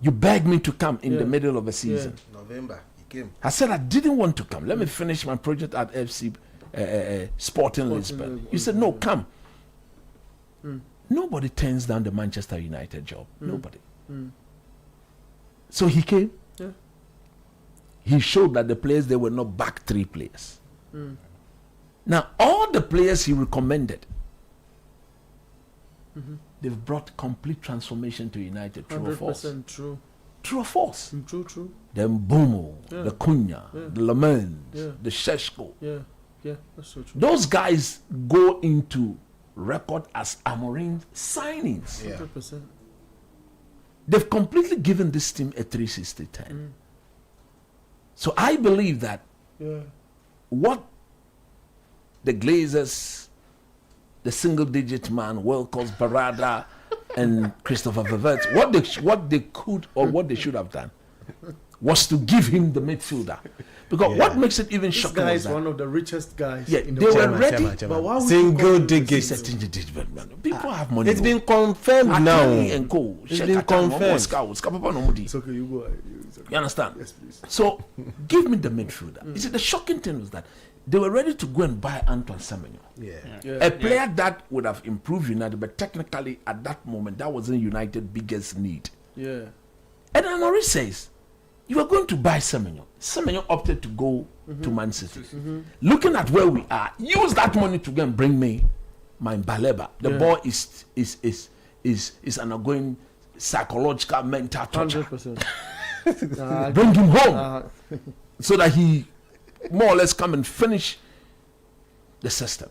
You begged me to come in the middle of the season. November, he came. I said I didn't want to come. Let me finish my project at FC Sporting Lisbon. You said, no, come. Nobody turns down the Manchester United job. Nobody. So he came. Yeah. He showed that the players, they were not back 3 players. Now, all the players he recommended, they've brought complete transformation to United. True or false? 100% true. True or false? True. The Mbomo, Yeah. the Cunha, Yeah. the Lamens, Yeah. the Sheshko. Yeah, that's so true. Those guys go into record as Amorim signings. Yeah. 100%. They've completely given this team a 360 10. So I believe that Yeah. what the Glazers, the single-digit man, Wilcox, Barada, and Christopher Vervet, what they could or what they should have done was to give him the midfielder. Because what makes it even This shocking guy is is that one of the richest guys yeah, in the they were world. ready. But why would you Single call him digits. People have money. It's been confirmed now. Atani and co. It's been confirmed. It's okay, you go. It's okay. You understand? Yes, please. So give me the midfielder. You see, the shocking thing was that they were ready to go and buy Antoine Semenyo. Yeah. A player that would have improved United, but technically at that moment, that wasn't United's biggest need. Yeah. And Amorim says, you are going to buy Semenyo. Semenyo opted to go to Man City. Looking at where we are, use that money to go and bring me my Baleba. The boy is undergoing psychological, mental torture. 100%. Bring him home so that he more or less come and finish the system.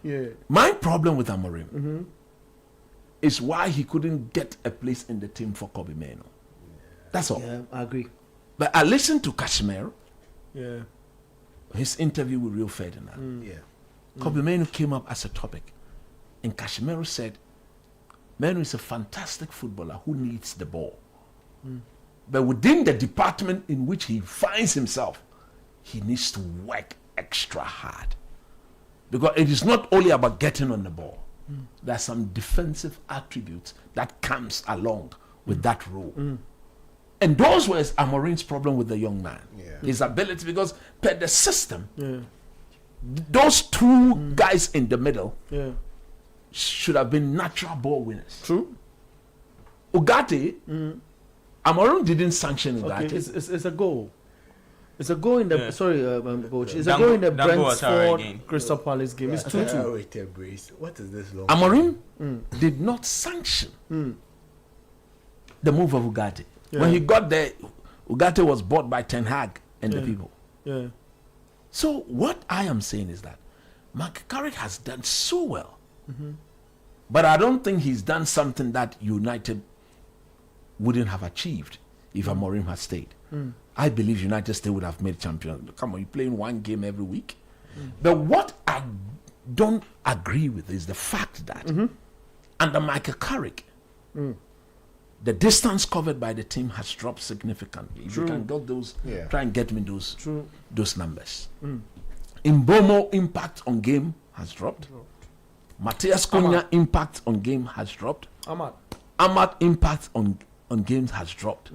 Yeah. My problem with Amorim is why he couldn't get a place in the team for Kobe Mano. That's all. Yeah, I agree. But I listened to Kashmir, Yeah. his interview with Rio Ferdinand. Yeah. Kobe Mano came up as a topic. And Kashmir said, Mano is a fantastic footballer who needs the ball. But within the department in which he finds himself, he needs to work extra hard. Because it is not only about getting on the ball. There are some defensive attributes that comes along with that role. And those were Amorim's problem with the young man. Yeah. His ability, because per the system, Yeah. those two guys in the middle Yeah. should have been natural ball winners. True. Ugarte, Amorim didn't sanction Ugarte. Okay, it's a goal. It's a goal in the coach. It's a Dango- goal in the Dango was alright Brentford again. Crystal Palace game. It's 2-2. Wait a brace. What is this long? Amorim did not sanction the move of Ugarte. Yeah. When he got there, Ugarte was bought by Ten Hag and the people. Yeah. So what I am saying is that Mark Carrick has done so well, but I don't think he's done something that United wouldn't have achieved if Amorim had stayed. I believe United still would have made champions. Come on, you're playing one game every week. But what I don't agree with is the fact that under Michael Carrick, the distance covered by the team has dropped significantly. If you can get those, try and get me those numbers. Mbomo impact on game has dropped. Matthias Cunha impact on game has dropped. Ahmad impact on games has dropped.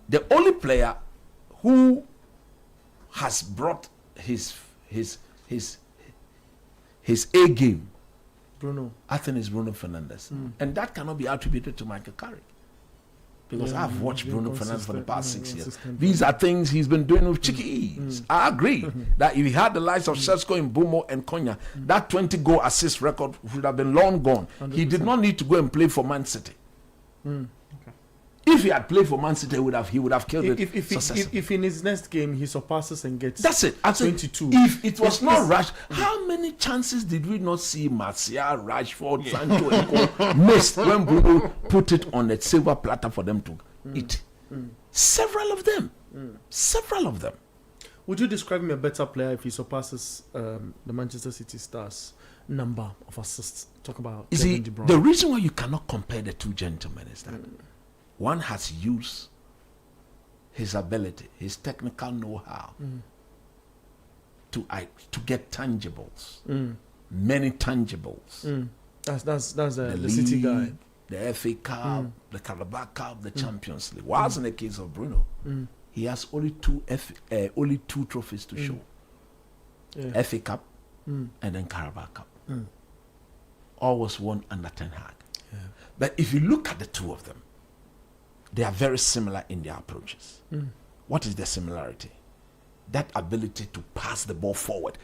The only player who has brought his A game, Bruno. I think, is Bruno Fernandes, and that cannot be attributed to Michael Carrick. Because I've watched Bruno Fernandes for the past 6 years. These are things he's been doing with cheeky ease. I agree that if he had the likes of Sesco, Mbomo, and Cunha, that 20-goal assist record would have been long gone. 100%. He did not need to go and play for Man City. If he had played for Man City, he would have killed it. If in his next game he surpasses and gets That's it. I think 22. If it was not Rash, how many chances did we not see Martial, Rashford, Sancho, and Co missed when Bruno put it on a silver platter for them to eat? Several of them. Several of them. Would you describe him a better player if he surpasses the Manchester City stars number of assists? Talk about You Kevin see, De Bruyne. the reason why you cannot compare the two gentlemen is that one has used his ability, his technical know-how to get tangibles, many tangibles. That's the league, City guy. the FA Cup, the Carabao Cup, the Champions League. Whilst in the case of Bruno, he has only two trophies to show: Yeah. FA Cup and then Carabao Cup. All was won under Ten Hag. But if you look at the two of them, they are very similar in their approaches. What is the similarity? that ability to pass the ball forward.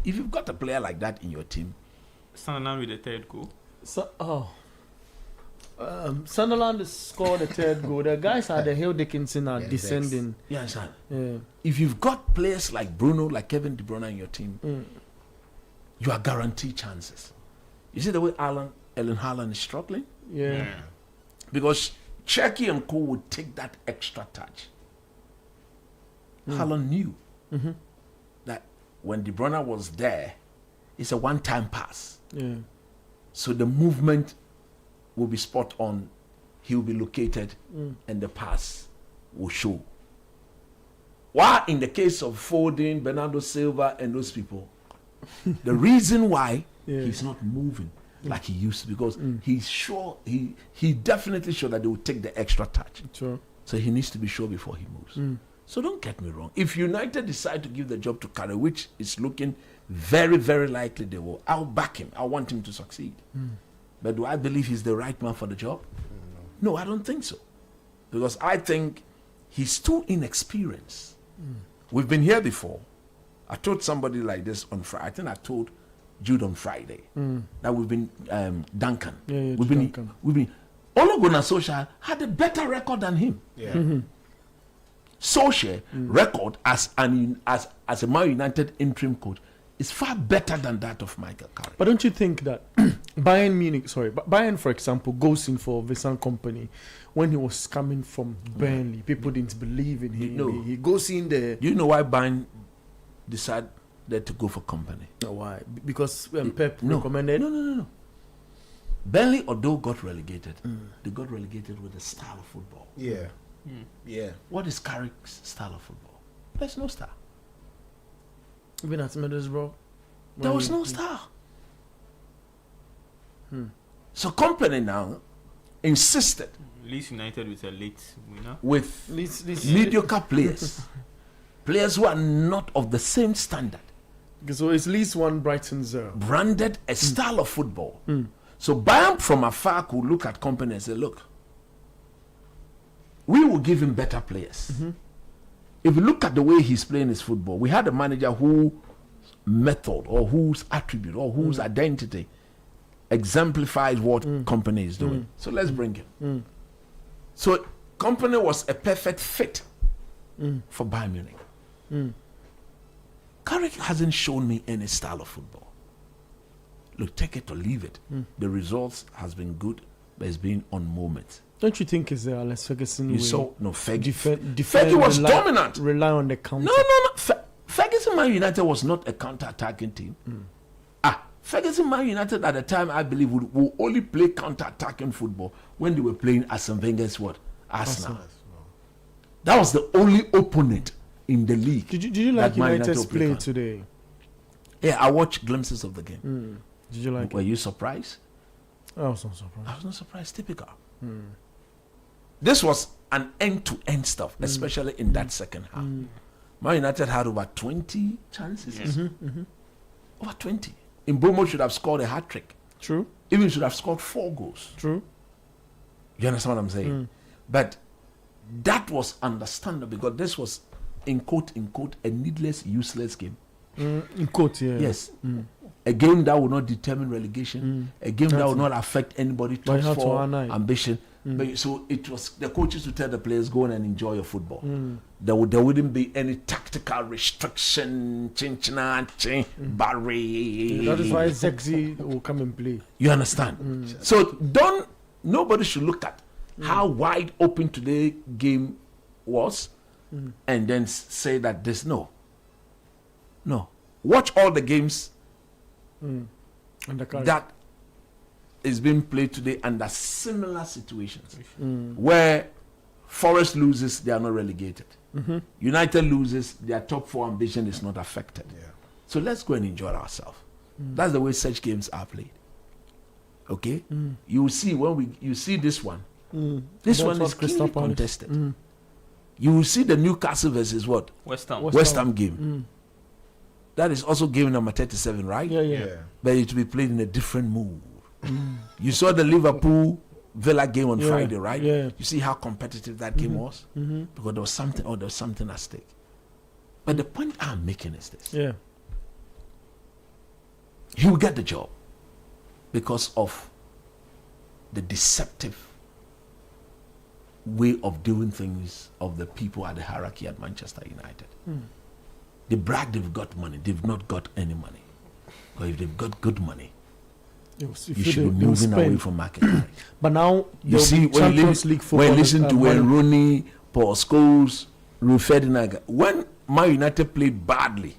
If you've got a player like that in your team, Sunderland with the third goal. Sunderland has scored the third goal. The guys at the Hill Dickinson are descending. you understand? Yeah. If you've got players like Bruno, like Kevin De Bruyne in your team, you are guaranteed chances. You see the way Erling Haaland is struggling? Yeah. Because Cherky and Co would take that extra touch. Haaland knew that when De Bruyne was there, it's a one-time pass. Yeah. So the movement will be spot on. He will be located, and the pass will show. While in the case of Foden, Bernardo Silva, and those people, the reason why he's not moving like he used to, because he's sure, he definitely sure that they will take the extra touch. Sure. So he needs to be sure before he moves. So don't get me wrong. If United decide to give the job to Carey, which is looking very, very likely they will, I'll back him. I want him to succeed. But do I believe he's the right man for the job? No, I don't think so. Because I think he's too inexperienced. We've been here before. I told somebody like this on Friday. I think I told Jude on Friday that we've been Duncan. We've been Ole Gunnar Solskjaer had a better record than him. Solskjaer record as a Man United interim coach is far better than that of Michael Carrick. But don't you think that Bayern, for example, goes in for Vincent Kompany when he was coming from Burnley? People didn't believe in him. He goes in there. You know why Bayern decided to go for Kompany? Why? Because Pep recommended? No. Burnley, although got relegated, they got relegated with a style of football. Yeah. What is Carrick's style of football? There's no style. Even at Middlesbrough? There was no style. So Kompany now insisted Leeds United with a late winner. with mediocre players. Players who are not of the same standard. So it's Leeds 1, Brighton 0. Branded a style of football. So Bayern from afar could look at Kompany and say, look, we will give him better players. If you look at the way he's playing his football, we had a manager whose method or whose attribute or whose identity exemplifies what Kompany is doing. So let's bring him. So Kompany was a perfect fit for Bayern Munich. Carrick hasn't shown me any style of football. Look, take it or leave it. The results has been good, but it's been on moments. Don't you think it's the Alex Ferguson way? Fergie was dominant. Rely on the counter. No. Ferguson Man United was not a counter-attacking team. Ferguson Man United at the time, I believe, would only play counter-attacking football when they were playing Arsene Wenger's Arsenal. That was the only opponent in the league. Did you like United's play today? Yeah, I watched glimpses of the game. Did you like Were you surprised? I was not surprised. I was not surprised. Typical. This was an end-to-end stuff, especially in that second half. Man United had over 20 chances. Over 20. Mbeumo should have scored a hat-trick. True. Even should have scored 4 goals. True. You understand what I'm saying? But that was understandable because this was, in quote, a needless, useless game. In quote, yeah. Yes. A game that will not determine relegation. A game that will not affect anybody's top 4 ambition. But so it was the coaches to tell the players, go on and enjoy your football. There wouldn't be any tactical restriction, barrier. That is why Sexy will come and play. You understand? So nobody should look at how wide open today's game was and then say that there's no. Watch all the games that is being played today under similar situations where Forest loses, they are not relegated. United loses, their top 4 ambition is not affected. So let's go and enjoy ourselves. That's the way such games are played. Okay? You will see when you see this one. This one is clearly contested. You will see the Newcastle versus what? West Ham game. That is also game number 37, right? Yeah. But it will be played in a different mood. You saw the Liverpool Villa game on Yeah, Friday, right? yeah. You see how competitive that game was? Because there was something at stake. But the point I'm making is this. Yeah. He will get the job because of the deceptive way of doing things of the people at the hierarchy at Manchester United. They brag they've got money. They've not got any money. Because if they've got good money, you should be moving away from market price. But now You see, when you listen to when Rooney, Paul Scholes, Rio Ferdinand, when Man United played badly,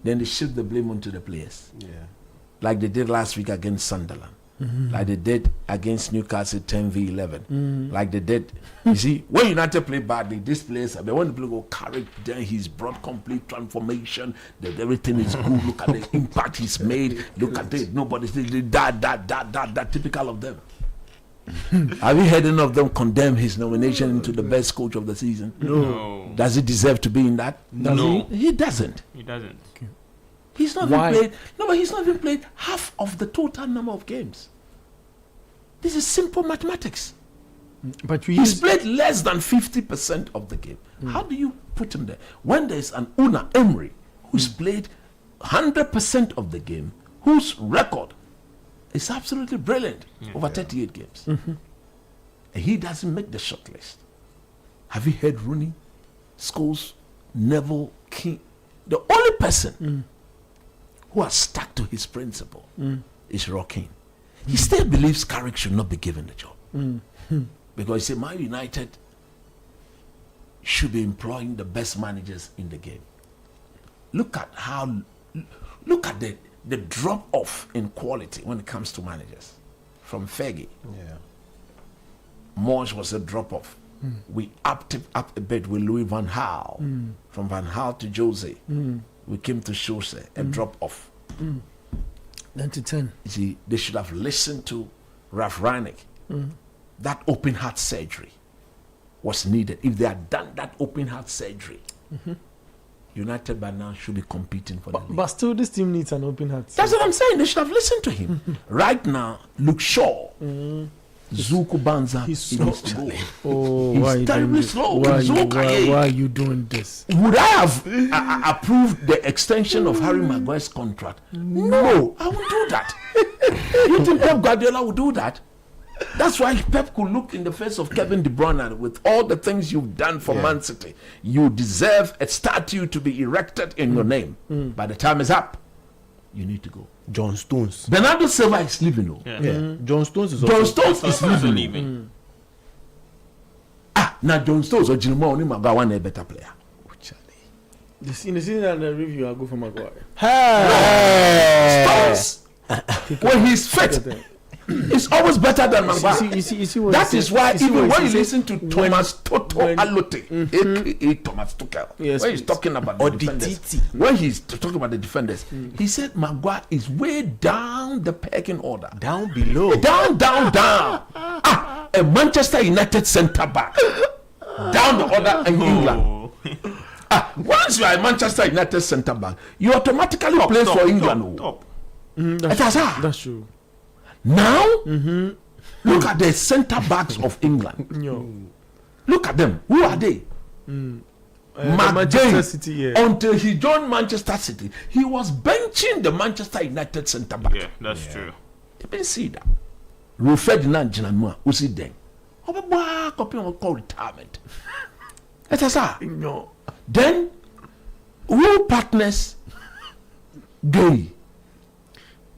then they shift the blame onto the players. Yeah. Like they did last week against Sunderland. Like they did against Newcastle 10v11. Like they did. You see, when United play badly, these players, when the player go carry, then he's brought complete transformation. That everything is good. Look at the impact he's made. Look at it. Nobody's that typical of them. Have you heard any of them condemn his nomination into the best coach of the season? No. Does he deserve to be in that? No. He doesn't. He doesn't. He's not Why? even played. No, but he's not even played half of the total number of games. This is simple mathematics. But we He's played less than 50% of the game. How do you put him there? When there's an Una Emery who's played 100% of the game, whose record is absolutely brilliant over 38 games, and he doesn't make the short list. Have you heard Rooney, Scholes, Neville, King? The only person who has stuck to his principle is Roy Keane. He still believes Carrick should not be given the job. Because he said, Man United should be employing the best managers in the game. Look at the drop off in quality when it comes to managers. From Fergie, Yeah. Moyes was a drop off. We upped it up a bit with Louis Van Gaal. From Van Gaal to Jose. We came to Jose, a drop off. 9 to 10. You see, they should have listened to Ralph Rangnick. That open heart surgery was needed. If they had done that open heart surgery, United by now should be competing for the league. But still, this team needs an open heart. That's what I'm saying. They should have listened to him. Right now, Luke Shaw, Zuku Banza, He's he so needs to go. Oh, He's why are you doing terribly this? slow. Why are you doing this? Would I have approved the extension of Harry Maguire's contract? No, I won't do that. You think Pep Guardiola would do that? That's why Pep could look in the face of Kevin De Bruyne with all the things you've done for Man City. You deserve a statue to be erected in your name. By the time is up, you need to go. John Stones. Bernardo Silva is leaving. Oh. Yeah. John Stones is John also. Stones is Also leaving. leaving. Now John Stones or Jilma only Maguire a better player. In the season and the review, I go for Maguire. Stones, when he's fit, it's always better than Maguire. You see what That he is said- why you see even what when he you said? listen to Thomas Toto when- Alote, aka Thomas Tuchel, Yes, when he's please. talking about Or the defenders, DTT. when he's talking about the defenders, he said Maguire is way down the pecking order. Down below. Down. A Manchester United centre back. Down the order in England. Oh. Once you are a Manchester United centre back, you automatically play for England. Top. That's true. Now, look at the centre backs of England. Yo. Look at them. Who are they? Manchester McGinn. City, yeah. Until he joined Manchester City, he was benching the Manchester United centre back. Yeah, that's true. You didn't see that. Rio Ferdinand Jinamua, who see them? Copy on call retirement. That's all. No. Then, who partners Gay?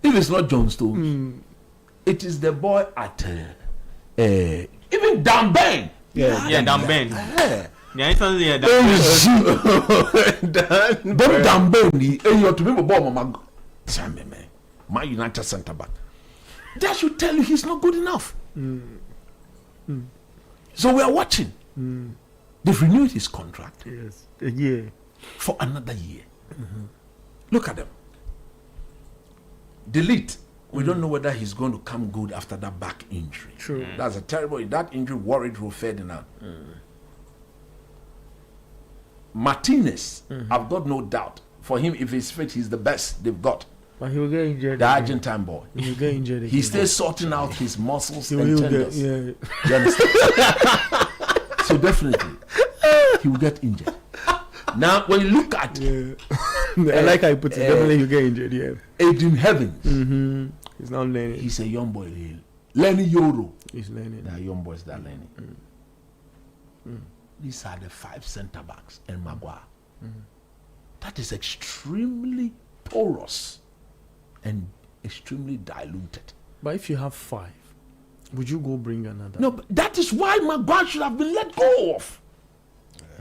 If it's not John Stones, it is the boy at even Dan Ben. Yeah, Dan Ben. Yeah. Yeah, it's not yeah, Them Dan Ben, you have to remember ball, Mama. My United centre back. That should tell you he's not good enough. So we are watching. They've renewed his contract Yes. A year. for another year. Look at them. Delete. We don't know whether he's going to come good after that back injury. True. That's a terrible. That injury worried Rio Ferdinand. Martinez, I've got no doubt. For him, if he's fit, he's the best they've got. But he will get injured. The again. Argentine boy. He will get injured. He again. stays sorting out his muscles He and will get. tendons. Yeah. You understand? So definitely, he will get injured. Now, when you look at I like how you put it. Definitely, you get injured. Yeah. Aiden Heavens, He's not learning. he's a young boy. Learning Euro. He's learning. There are young boys that are learning. These are the 5 centre backs and Maguire. That is extremely porous and extremely diluted. But if you have 5, would you go bring another? No, but that is why Maguire should have been let go of.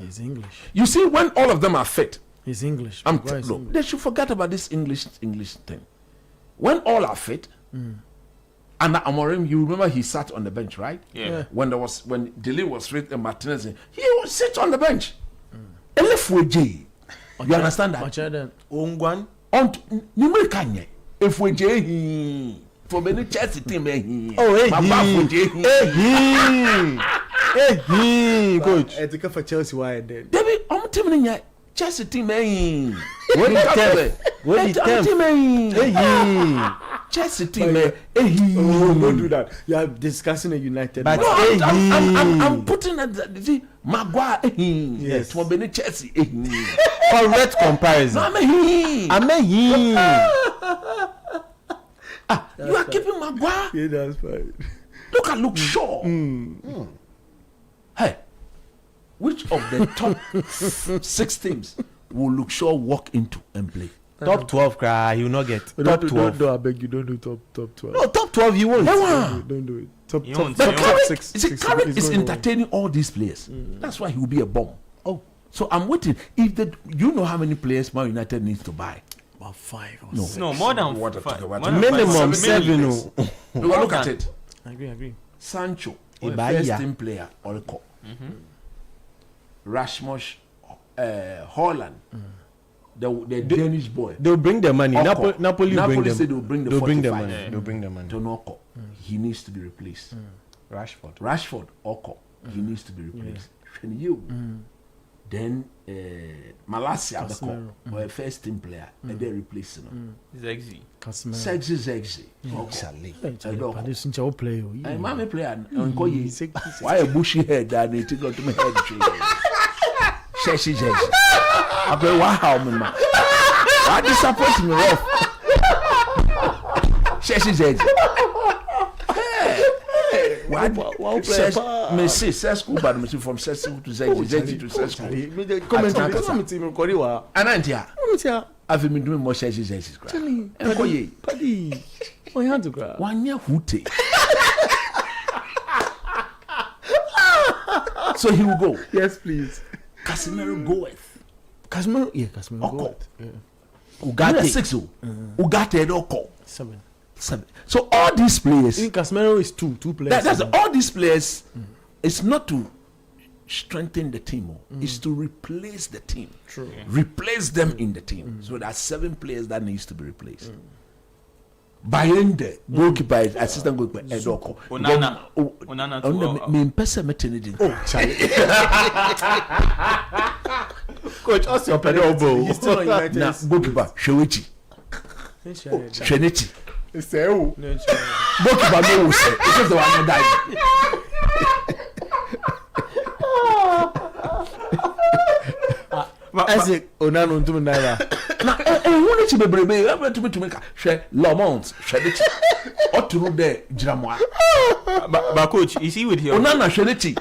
He's English. You see, when all of them are fit, He's English. I'm Maguire is look, English. they should forget about this English thing. When all are fit, and Amorim, you remember he sat on the bench, right? Yeah. When Delay was fit and Martinez, he would sit on the bench. Elefweje. You understand that? Machaden. Ongwan. On Nimekanye. If we he for many Chelsea team, he. Oh, hey, he. Coach. I think for Chelsea, why then? David, I'm telling you, Chelsea team, he. What the Chelsea team, Oh, he. don't do that. You are discussing a United. But- match. No, I'm putting at Maguire, Yes. for many Chelsea, Correct comparison. No, he. You are keeping Maguire. Yeah, that's fine. Look at Luke Shaw. Hey, which of the top 6 teams will Luke Shaw walk into and play? Top 12 cry, he will not get. Top 12. Don't, I beg you, don't do top 12. No, top 12 he won't. Don't do it. Top You won't- But you top won't- Carrick, 6. see, Carrick is going entertaining all these players. That's why he will be a bomb. Oh. So I'm waiting. If you know how many players Man United needs to buy? About 5 or No. 6. No, more than What 5. about More than Minimum 5, 7. million. Oh. You look at it. I agree. Sancho, Ibaya. first team player, Olko. Rashmos, Holland, the Danish boy. They'll bring the money. Oko. Napoli will bring them. said they'll bring the They'll 45. bring the money. They'll bring the money. John Oko, he needs to be replaced. Rashford. Rashford, Oko, he needs to be replaced. You. Then Malasia, the first team player, and they replace him. Zexi. Casemiro. Sexy. Charlie. But this is our player. And mommy player, why a bushy head that they take out to my head tree? Sexy. I play wow, man. I disappoint me rough. Sexy. Wow player. Me see, school, but me see from school to Zexi to school. Anantia, I've been doing more sexy. Paddy. Oh, you had to grab. 1 year hootie. So he will go. Yes, please. Casemiro goeth. Casemiro. Yeah, Casemiro. Oko. Go yeah. Ugarte 6. Ugarte Oko 7. 7. So all these I players, think Casemiro is 2 players. that's all these players. It's not to strengthen the team, it's to replace the team. True. Replace them in the team. So there are 7 players that needs to be replaced. Bayende, goalkeeper, assistant goalkeeper, Edoko. Onana to Me person meeting. Charlie. Coach, what's your pedal? He's still on United. Now goalkeeper, Shewechi, Shenichi. Goalkeeper no say. It's just the one that died. Isaac Onana ntumi naira. Na ehun ni ti bebrebe e to me ka hwe Lamont hwe ni ti oturu de jiramoa But coach, you see with your Onana hwe ni ti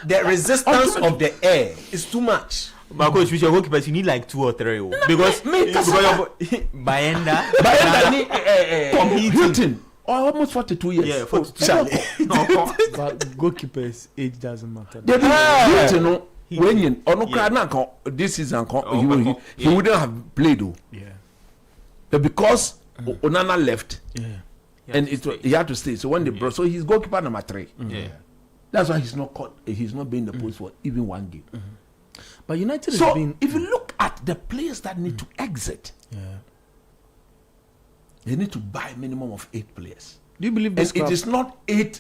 The resistance of the air is too much. but coach with your goalkeepers you need like 2 or 3 because Bayenda Bayenda ni Tom Hilton almost 42 years. yeah 42 Charlie. But goalkeepers age doesn't matter. They Hilton no when you ono kra na kan this season kan he wouldn't have played though. Yeah. But because Onana left Yeah. and he had to stay. So when they brought, so he's goalkeeper number 3. yeah That's why he's not been in the post for even 1 game. But United has So been. if you look at the players that need to exit, Yeah. they need to buy a minimum of 8 players. Do you believe And this? it is not 8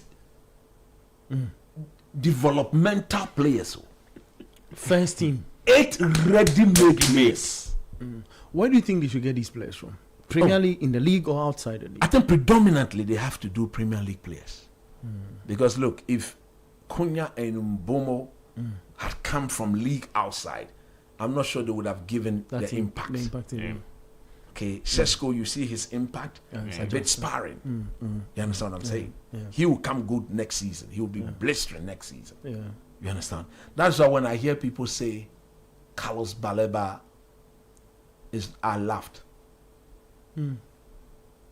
developmental players. first team? 8 ready-made players. Where do you think they should get these players from? Premier League, in the league or outside the league? I think predominantly they have to do Premier League players. Because look, if Cunha and Mbomo had come from league outside, I'm not sure they would have given the impact. The impact Okay, Sesko, you see his impact? It's a bit sparring. You understand what I'm saying? He will come good next season. He will be blistering next season. You understand? That's why when I hear people say Carlos Baleba I laughed.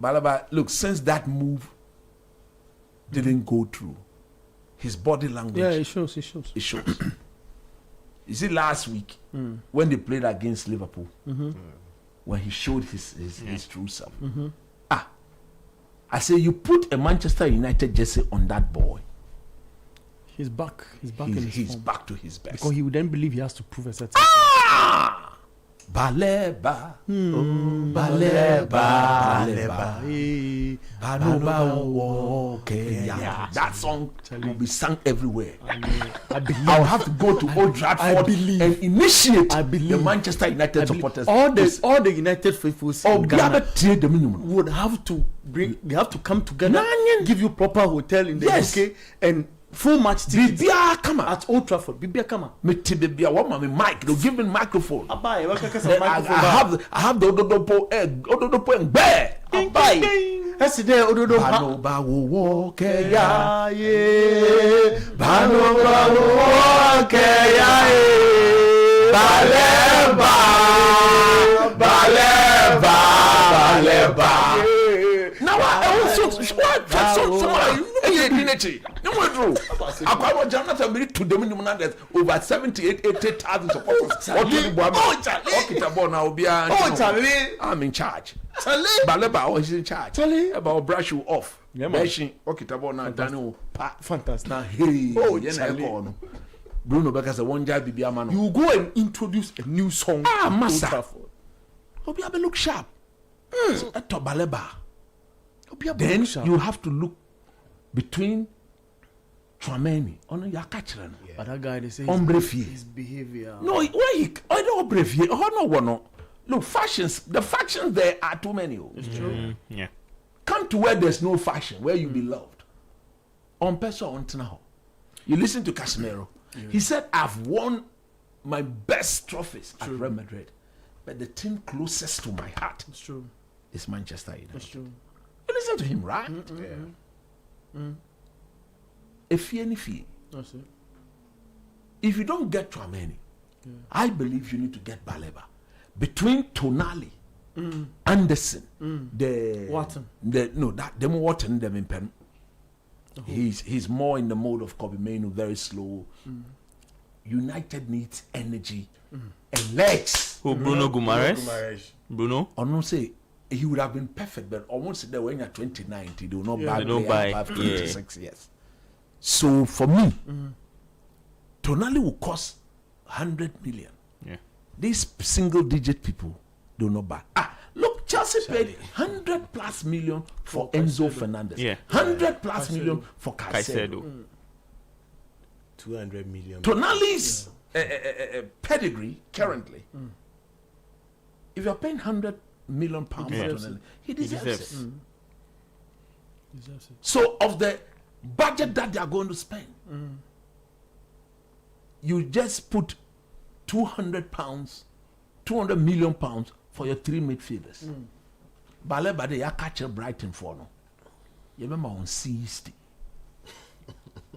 Baleba, look, since that move didn't go through, his body language. Yeah, it shows. It shows. You see, last week when they played against Liverpool, when he showed his true self. I say you put a Manchester United jersey on that boy. He's back. He's He's back to his best. Because he would then believe he has to prove a certain. Baleba, Baleba, Baleba, Baleba, that song will be sung everywhere. I'll have to go to Old Trafford and initiate the Manchester United supporters. All the United faithfuls in Ghana would have to they have to come together, give you proper hotel in the UK and full match tickets at Old Trafford. Bibia come. Bibia, what my mic? They'll give me microphone. I have the Ododopo egg, Ododopo and bear. That's there, Ododo. Banoba will walk ya ye. Banoba will walk ya ye. Baleba, Baleba, Baleba. Now I also what? I was to the over 78,000 supporters. I'm in charge. Baleba is in charge. About brush you off. Fantastic. Now, hey, Bruno Becker's a one job. You go and introduce a new song. Massa. Obiabe look sharp. Baleba. Then you have to look between Trameni on your catcher. But that guy, they say his behavior. No, why he? I don't brave. Oh no. Look, fashions. The factions there are too many. It's true. Yeah. Come to where there's no fashion, where you be loved. On person on now. You listen to Casemiro. He said, "I've won my best trophies at Real Madrid, but the team closest to my heart is Manchester United." That's true. You listen to him, right? If you don't get Trameni, I believe you need to get Baleba. Between Tonali, Anderson, the Watson, Watson, them in pen. He's more in the mode of Kobe Mainoo, very slow. United needs energy and legs. Who, Bruno Guimaraes? Bruno? I don't say he would have been perfect, but almost there when you're 29, they do not buy. Have 26 years. So for me, Tonali will cost 100 million. Yeah. These single-digit people do not buy. Look, Chelsea paid 100 plus million for Enzo Fernandez. 100 plus million for Caicedo. 200 million. Tonali's pedigree currently. If you're paying 100 million pounds for Tonali, he deserves it. So of the budget that they are going to spend, you just put 200 million pounds for your three midfielders. Baleba they are catching Brighton for no. You remember on 60.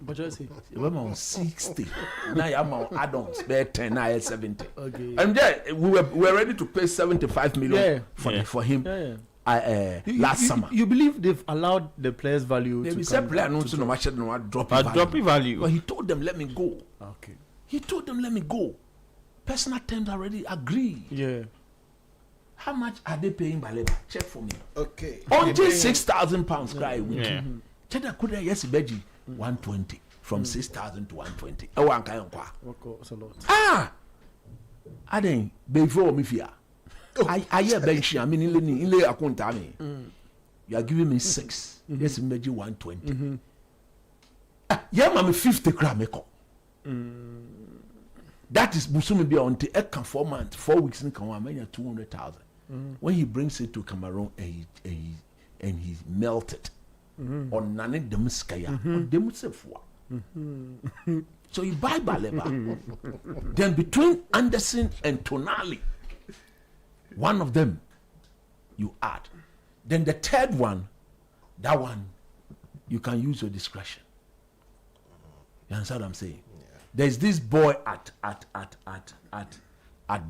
But just you remember on 60. Now you're on add-ons. They're 10, now you're 70. Okay. And then we were ready to pay 75 million for him. Last summer. You believe they've allowed the players' value to come down? Drop value. But he told them, let me go. Okay. He told them, let me go. Personal terms already agreed. Yeah. How much are they paying Baleba? Check for me. Okay. Until £6,000 cry a week. Check could yes Beji 120 from 6,000 to 120. Oh, that's a lot. I didn't before me fear. I hear bench. I mean, in the account. You are giving me 6. Yes, Beji 120. Yeah, I'm 50 gram. That is Busumi be until 4 months, 4 weeks in Kawa, 200,000. when he brings it to Cameroon and he melted on Nane Demiskaya, on Demusefwa. So you buy Baleba. Then between Anderson and Tonali, one of them you add. Then the third one, that one you can use your discretion. You understand what I'm saying? Yeah. There's this boy at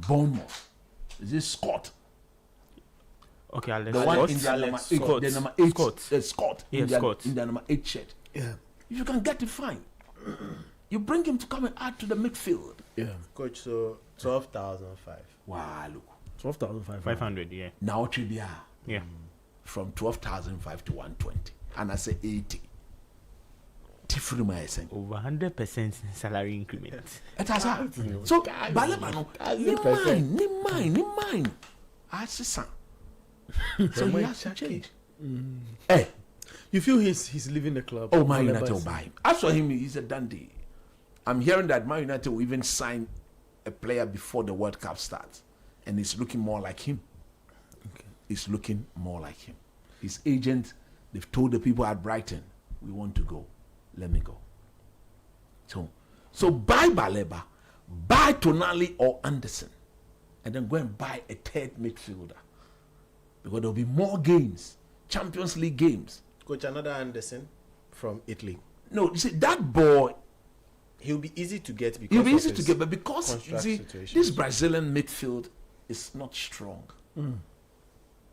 Bournemouth. Is this Scott? Okay, Alex. The one in the number 8. Scott. Scott. Yeah, Scott. In the number 8 shirt. Yeah. If you can get it, fine. You bring him to come and add to the midfield. Yeah. Coach, so 12,005. Wow, look. 12,500. Yeah. Now Tribia. Yeah. From 12,005 to 120. And I say 80. Over 100% salary increment. It has happened. So, Baleba no, ni mine. I see some. So he has to change. Hey, You feel he's leaving the club? oh, Man Baleba United will is- buy him. As for him, he's a dandy. I'm hearing that Man United will even sign a player before the World Cup starts. And it's looking more like him. Okay. It's looking more like him. His agent, they've told the people at Brighton, we want to go. Let me go. So buy Baleba, buy Tonali or Anderson, and then go and buy a third midfielder. Because there'll be more games, Champions League games. Coach, another Anderson from Italy. No, you see, that boy, He'll be easy to get because he'll be of easy to his get, but because, you contract see, situations. this Brazilian midfield is not strong.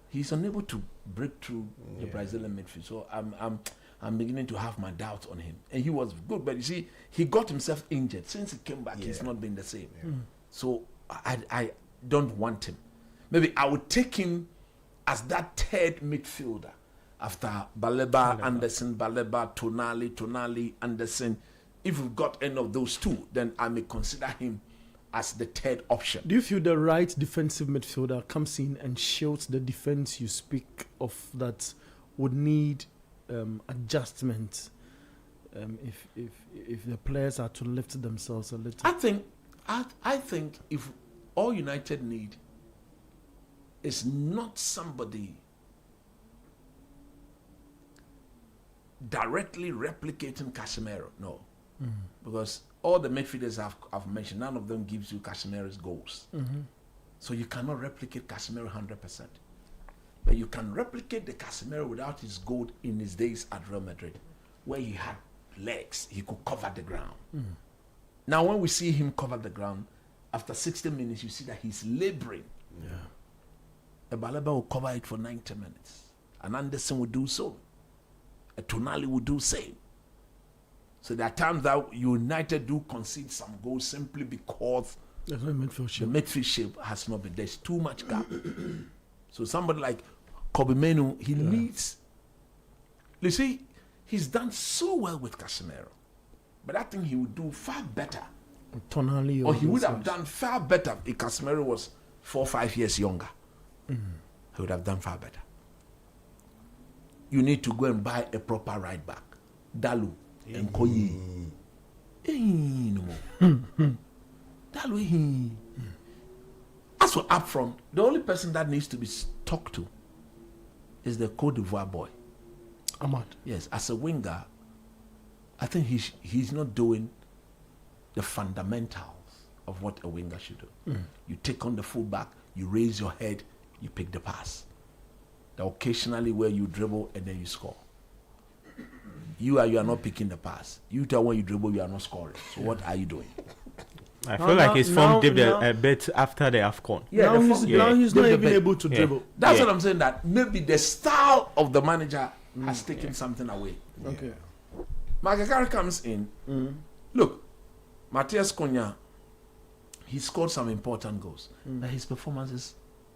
He's unable to break through the Brazilian midfield. So I'm beginning to have my doubts on him. And he was good, but you see, he got himself injured. Since he came back, he's not been the same. So I don't want him. Maybe I would take him as that third midfielder after Baleba, Anderson, Baleba, Tonali, Anderson. If we've got any of those two, then I may consider him as the third option. Do you feel the right defensive midfielder comes in and shields the defense you speak of that would need adjustment if the players are to lift themselves a little? I think if all United need is not somebody directly replicating Casemiro, no. Because all the midfielders I've mentioned, none of them gives you Casemiro's goals. So you cannot replicate Casemiro 100%. But you can replicate the Casemiro without his goal in his days at Real Madrid, where he had legs, he could cover the ground. Now when we see him cover the ground, after 60 minutes, you see that he's laboring. A Baleba will cover it for 90 minutes. And Anderson will do so. A Tonali will do same. So there are times that United do concede some goals simply because There's no midfield the shape. midfield shape has not been. There's too much gap. So somebody like Kobe Menu, he needs. You see, he's done so well with Casemiro, but I think he would do far better, Tonali or he would those have guys. done far better if Casemiro was 4 or 5 years younger. He would have done far better. You need to go and buy a proper right back, Dalu and Koyi. Dalu. As for up front, the only person that needs to be talked to is the Cote d'Ivoire boy. Ahmad. Yes, as a winger, I think he's not doing the fundamentals of what a winger should do. You take on the fullback, you raise your head, you pick the pass. The occasionally where you dribble and then you score. You are not picking the pass. You tell when you dribble, you are not scoring. So what are you doing? I Now- feel like his form now- dipped now- a bit after the AFCON. Yeah, now the he's, form- yeah. now he's not Dip the even bit. able to Yeah. dribble. That's Yeah. what I'm saying, that maybe the style of the manager has taken something away. Okay. Magakari comes in. Look, Matthias Cunha, he scored some important goals, but his performances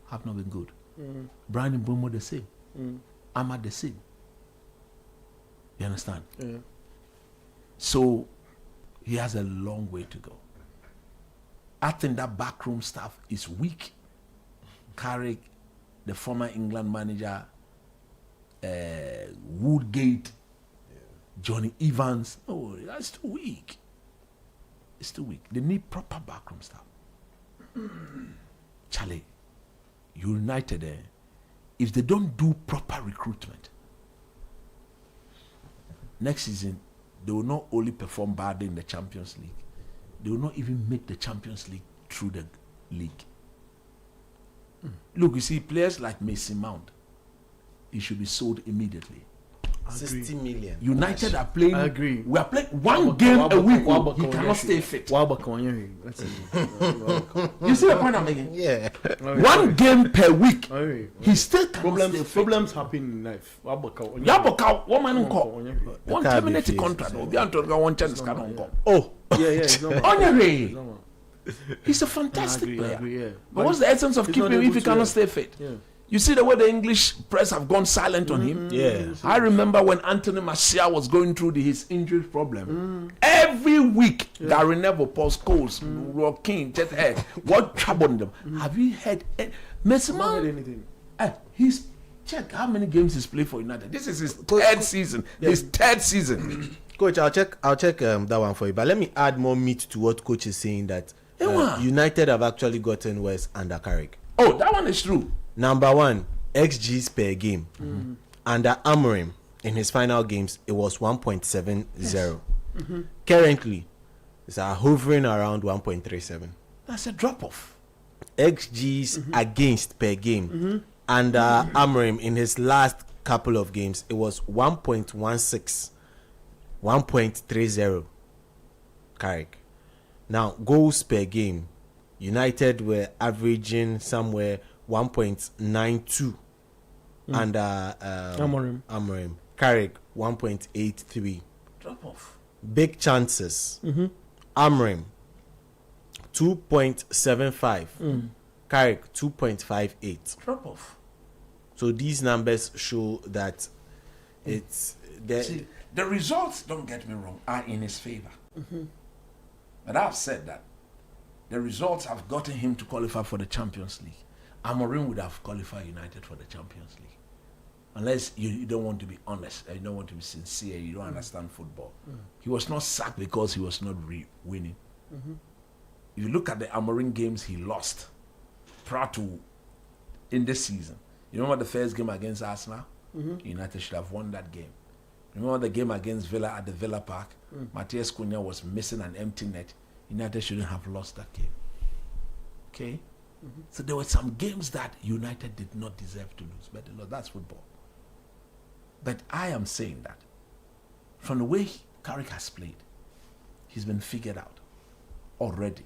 have not been good. Brian Mbeumo the same. Ahmad the same. You understand? Yeah. So he has a long way to go. I think that backroom staff is weak. Carrick, the former England manager, Woodgate, Johnny Evans. No, that's too weak. It's too weak. They need proper backroom staff. Charlie, United, if they don't do proper recruitment, next season they will not only perform badly in the Champions League, they will not even make the Champions League through the league. Look, you see, players like Mason Mount, he should be sold immediately. 60 million. United are playing. I agree. We are playing one game a week. He cannot stay fit. You see the point I'm making? Yeah. One game per week. He still cannot stay fit. Problems happen in life. Yaboka, one man call. One can't be terminated faced. contract. Obi Antonio one chance cannot call. Oh, He's not Onyere. He's a fantastic player. But what's the essence of he's keeping not him if able he to, cannot stay fit? Yeah. You see the way the English press have gone silent on him? yeah. I remember when Anthony Martial was going through his injury problem. Every week, Gary Neville, Paul Scholes, King, Jet Head, what troubled them? Have you heard? Messi Not heard Man, anything. he's check how many games he's played for United. This is his third season. His third season. Coach, I'll check that one for you. But let me add more meat to what coach is saying that Ewa. United have actually gotten worse under Carrick. Oh, that one is true. Number one, XGs per game. Under Amorim, in his final games, it was 1.70. Currently, it's hovering around 1.37. That's a drop off. XGs against per game. Under Amorim, in his last couple of games, it was 1.16, 1.30. Carrick. Now, goals per game, United were averaging somewhere 1.92 under Amorim. Carrick 1.83. Drop off. Big chances. Amorim 2.75. Carrick 2.58. Drop off. So these numbers show that it's See, the results, don't get me wrong, are in his favor. But I've said that the results have gotten him to qualify for the Champions League. Amorim would have qualified United for the Champions League. Unless you don't want to be honest, you don't want to be sincere, you don't understand football. He was not sacked because he was not winning. If you look at the Amorim games he lost prior to in this season, you remember the first game against Arsenal? United should have won that game. Remember the game against Villa at the Villa Park? Matthias Cunha was missing an empty net. United shouldn't have lost that game. Okay? So there were some games that United did not deserve to lose, but that's football. But I am saying that from the way Carrick has played, he's been figured out already.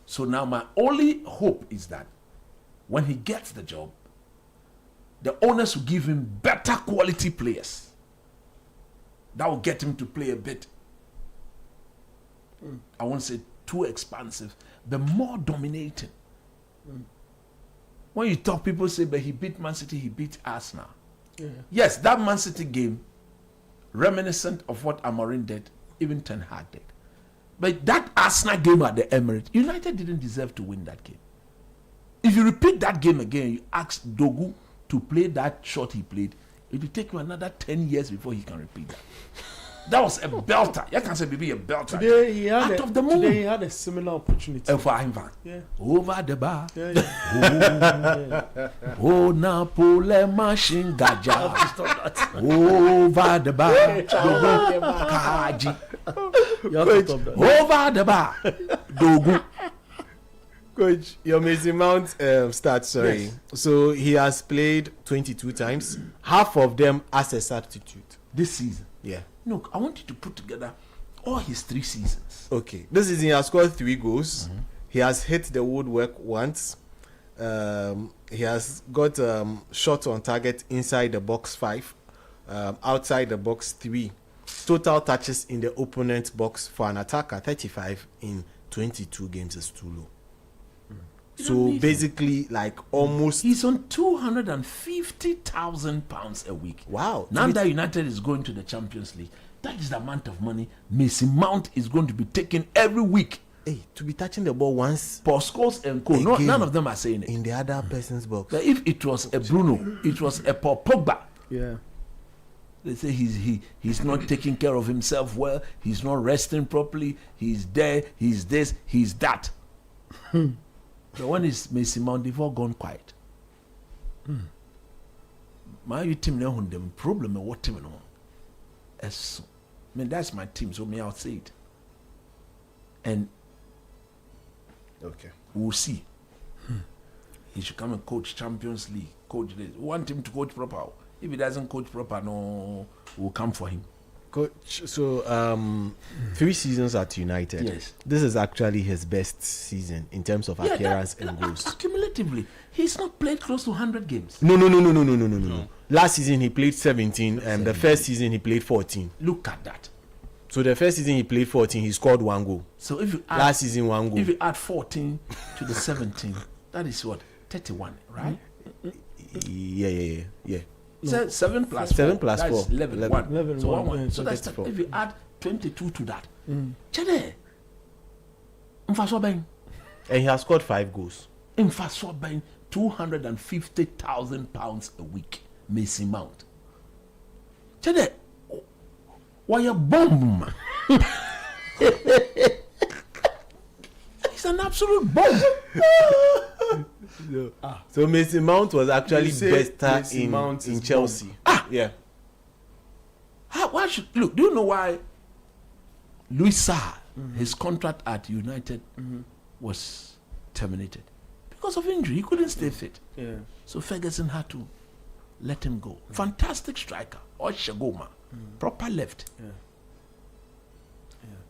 So now my only hope is that when he gets the job, the owners will give him better quality players that will get him to play a bit, I won't say too expansive, but more dominating. When you talk, people say, but he beat Man City, he beat Arsenal. Yes, that Man City game, reminiscent of what Amorim did, even Ten Hag did. But that Arsenal game at the Emirates, United didn't deserve to win that game. If you repeat that game again, you ask Dogu to play that shot he played, it will take you another 10 years before he can repeat that. That was a belter. You can say, baby, a belter. Today he had Out of the moon. Today he had a similar opportunity. For Ivan. Yeah. Over the bar. Yeah. Oh, Napole machine gaja. Over the bar. Kaji. You have to stop that. Over the bar. Dogu. Coach, your Mason Mount stats, sorry. Yes. So he has played 22 times, half of them as a substitute. This season. Yeah. Look, I want you to put together all his 3 seasons. Okay. This season he has scored 3 goals. He has hit the woodwork once. He has got shot on target inside the box 5, outside the box 3. Total touches in the opponent box for an attacker 35 in 22 games is too low. So basically, like almost. He's on £250,000 a week. Wow. Now that United is going to the Champions League, that is the amount of money Mason Mount is going to be taking every week. Hey, to be touching the ball once Paul Scholes and Co. Again. None of them are saying it. in the other person's box. But if it was a Bruno, it was a Paul Pogba. Yeah. They say he's not taking care of himself well. He's not resting properly. He's there. He's this. He's that. But when it's Mason Mount, they've all gone quiet. My team now on them problem what team no. Yes. I mean that's my team, so me I'll say it. And Okay. we'll see. He should come and coach Champions League, coach this. We want him to coach proper. If he doesn't coach proper, no, we'll come for him. Coach, so 3 seasons at United. Yes. This is actually his best season in terms of appearance and goals. Accumulatively, he's not played close to 100 games. No. Last season he played 17, and the first season he played 14. Look at that. So the first season he played 14, he scored 1 goal. So if you add, Last season 1 goal. if you add 14 to the 17, that is what 31, right? Yeah. So 7 plus 7 4, plus that's 4. 11, 11, so 1, 1. yeah, So that's 24. if you add 22 to that. Chede. Mfaso ben. And he has scored 5 goals. Mfaso ben 250,000 pounds a week. Mason Mount. Chede. Why a bomb? It's an absolute bomb. So Mason Mount was actually You say better Mason Mount in is Chelsea. Yeah. Why should look? Do you know why Luis Saha, his contract at United was terminated? Because of injury. He couldn't stay fit. Yeah. So Ferguson had to let him go. Fantastic striker. Oshagoma. Proper left. Yeah.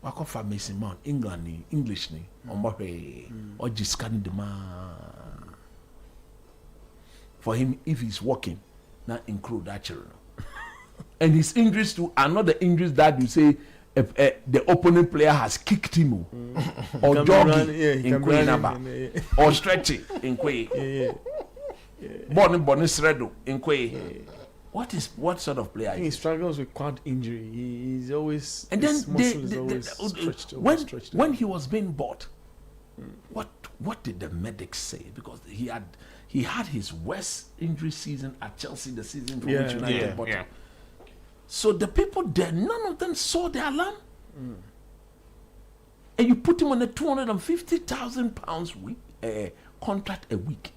Wako for Mason Mount. England ni, English ni. Omore. Or Jiskani the man. For him, if he's walking, not include that children. And his injuries too are not the injuries that you say the opponent player has kicked him or jogging in Queen or stretching in Queen. Bonnie Sredo in Queen. What sort of player? He struggles with quad injury. He's always And then his muscle is always stretched. when he was being bought, what did the medics say? Because he had his worst injury season at Chelsea, the season for which United bought him. So the people there, none of them saw the alarm. And you put him on a 250,000 pounds contract a week.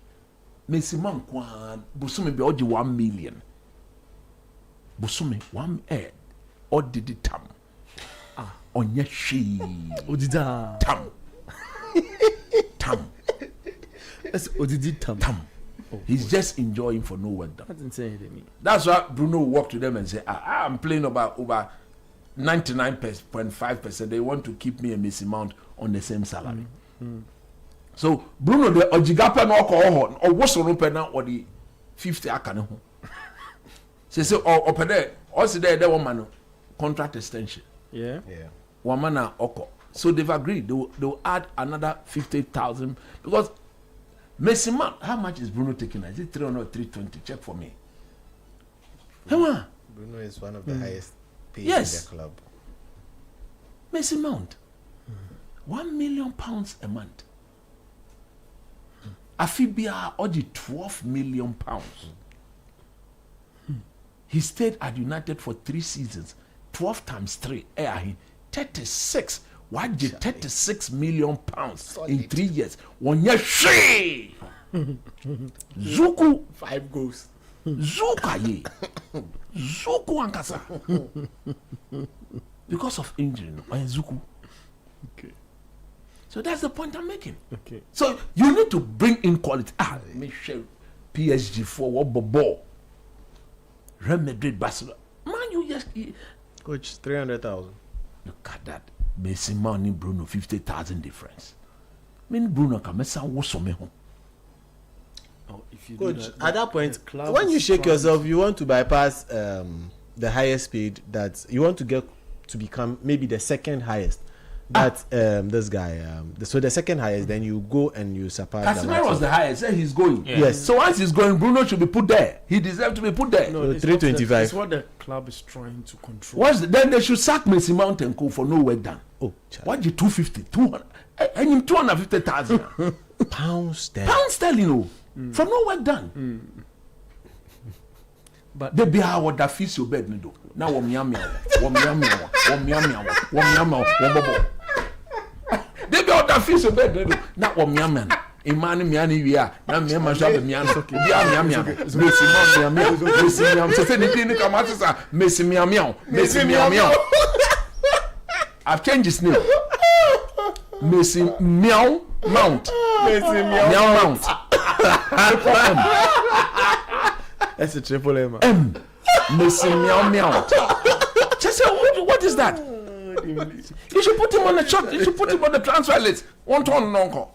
Messi man kwan busumi be oji 1 million. Busumi 1 odidi tam. Onye shi. Odida. Tam. Tam. That's Odidi Tam. Tam. He's just enjoying for no work done. I didn't say anything. That's why Bruno will walk to them and say, I'm playing about over 99.5%. They want to keep me and Messi Mount on the same salary. So Bruno the Ojigapa no alcohol or what's on open now or the 50 akane ho. Say open there, also there one contract extension. Yeah. One man oko. So they've agreed they'll add another 50,000 because Messi Mount, how much is Bruno taking? Is it 300 or 320? Check for me. Come on. Bruno is one of the highest paid in Yes. the club. Messi Mount, £1 million a month. Afibia oji £12 million. He stayed at United for 3 seasons. 12 times 3, 36. Why did 36 million pounds in 3 years? 1 year, she Zuku 5 goals. Zuka ye Zuku ankasa because of injury. Zuku. Okay. So that's the point I'm making. Okay. So you need to bring in quality. Make sure PSG for what ball. Real Madrid, Barcelona. Man, you just Coach, 300,000. look at that. Messi money Bruno 50,000 difference. I mean Bruno can mess up with some. Oh, if you Coach, at that point, the club when you is shake trying yourself, you want to bypass the highest paid. That you want to get to become maybe the second highest. That this guy. So the second highest, then you go and you surpass. Casemiro was the highest. Say he's going. Yeah. Yes. So once he's going, Bruno should be put there. He deserves to be put there. No, So it's not 325. It's what the club is trying to control. Then they should sack Messi Mount and go for no work done. Oh, child. What you 250, 200, and him 250,000 Pounds sterling. pounds sterling for no work done. But They be how that feels your bed nido. Now wom yam. They be how that feels your bed nido. Now wom yam. imani miani wia na me ma sha be miani so bia miamia mesi miamia so say ni kamata sa mesi miamia I've changed his name. Mesi Meow Mount. Meow Mount. That's a triple M. Mesi Meow. Just say, what is that? You should put him on the shot. You should put him on the transfer list. One ton non-call.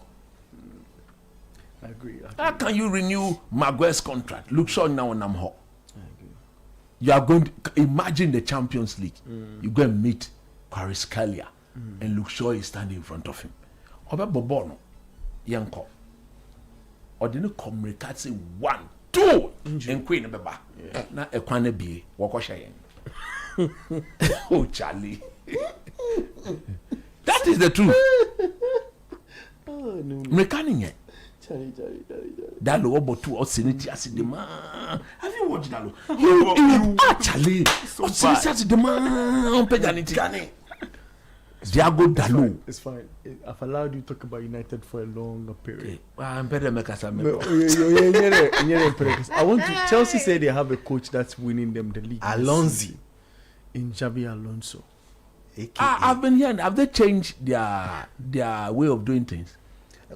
I agree. How can you renew Maguire's contract? Look, Shaw now on Namho. You are going to imagine the Champions League. You go and meet Kvaratskhelia, and Luke Shaw is standing in front of him. Oba Bobono, Yanko. Or didn't communicate say 1, 2 and Queen Beba. Now a Kwane B, Wakoshayen. Oh, Charlie. That is the truth. Mekaning. That low about 2 or Senate as the man. Have you watched that? You actually, or Senate as the man, Peganity. Diago Dalo. It's fine. I've allowed you to talk about United for a longer period. I'm better make us a I want to. Chelsea say they have a coach that's winning them the league. Alonso. In Xabi Alonso. I've been hearing. Have they changed their way of doing things?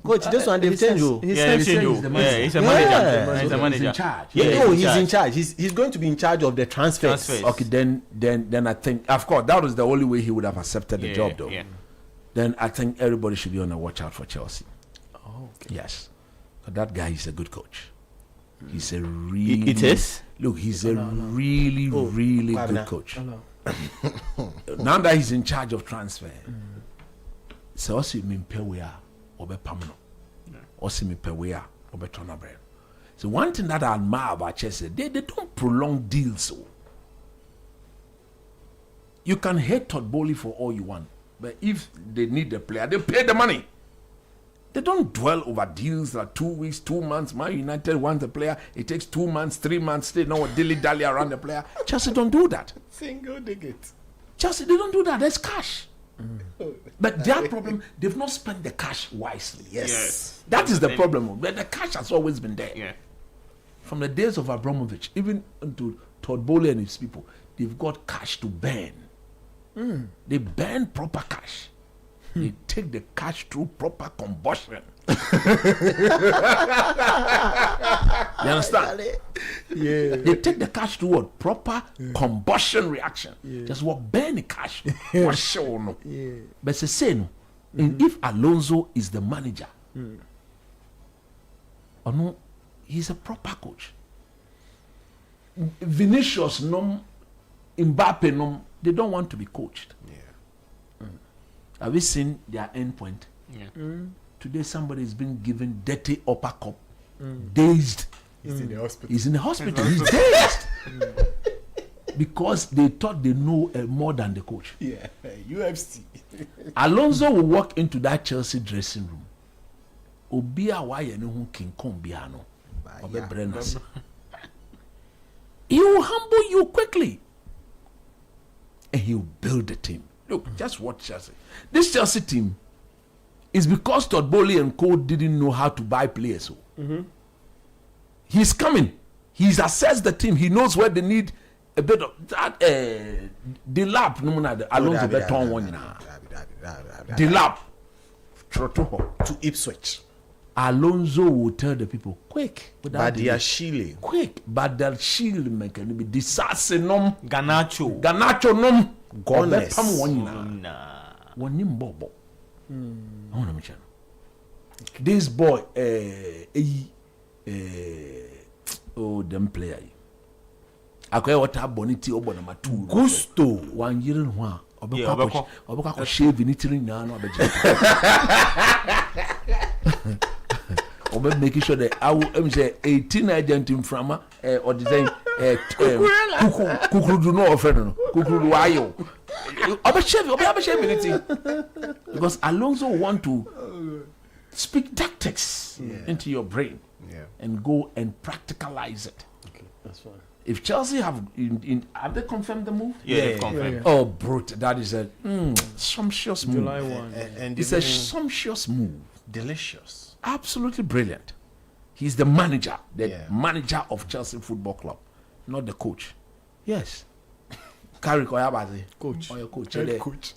Coach, this one they've changed. He's a manager. He's a manager. He's in charge. He's in charge. He's going to be in charge of the transfers. Okay, then I think, of course, that was the only way he would have accepted the job, though. Yeah. Then I think everybody should be on a watch out for Chelsea. Oh, okay. Yes, but that guy is a good coach. He's a really. It is. Look, he's a really good coach. Now that he's in charge of transfer, so also mean Pewea or Pamano, also me Pewea or Tonabre. So one thing that I admire about Chelsea, they don't prolong deals. So you can hate Todd Bowley for all you want, but if they need the player, they pay the money. They don't dwell over deals like 2 weeks, 2 months. Man United wants the player. It takes 2 months, 3 months. They know dilly-dally around the player. Chelsea don't do that. Single digit. Chelsea, they don't do that. There's cash. But their problem, they've not spent the cash wisely. Yes. That is the problem. But the cash has always been there. Yeah. From the days of Abramovich, even to Todd Bowley and his people, they've got cash to burn. They burn proper cash. They take the cash through proper combustion. You understand? Yeah. They take the cash through what? Proper combustion reaction. Just what burn the cash. What show no. But it's the same. And if Alonso is the manager, or no, he's a proper coach. Vinicius nom, Mbappe nom, they don't want to be coached. Have you seen their end point? Today somebody is being given dirty upper cup, dazed. He's in the hospital. He's in the hospital. He's dazed. Because they thought they know more than the coach. Yeah, UFC. Alonso will walk into that Chelsea dressing room. Obia why no King Kong biano. He will humble you quickly. And he will build the team. Look, just watch Chelsea. This Chelsea team is because Todd Bowley and Co didn't know how to buy players. He's coming. He's assessed the team. He knows where they need a bit of that. The lab, no matter Alonso Beton one. The lab To Ipswich. Alonso will tell the people quick. Badiashile. Quick, but that shield make be disase nom Garnacho nom Gones. pam one bobo. I want to mention this boy. Them player. Akwai wata boniti obo number 2. Gusto. 1 year and one. Obeko shave in Italy now. Obe making sure that I will say 18 agent in Frama or design kukuru do no offend kukuru ayo. Obe shave anything because Alonso want to speak tactics into your brain and go and practicalize it. Okay, that's fine. If Chelsea have they confirmed the move? Yeah, they've confirmed. Oh, brute! That is a sumptuous move. July 1. And It's a sumptuous move. delicious. Absolutely brilliant. He's the manager, the Yeah. manager of Chelsea Football Club, not the coach. Yes. Carrick Oyabazi. Coach. Or your coach. Head coach.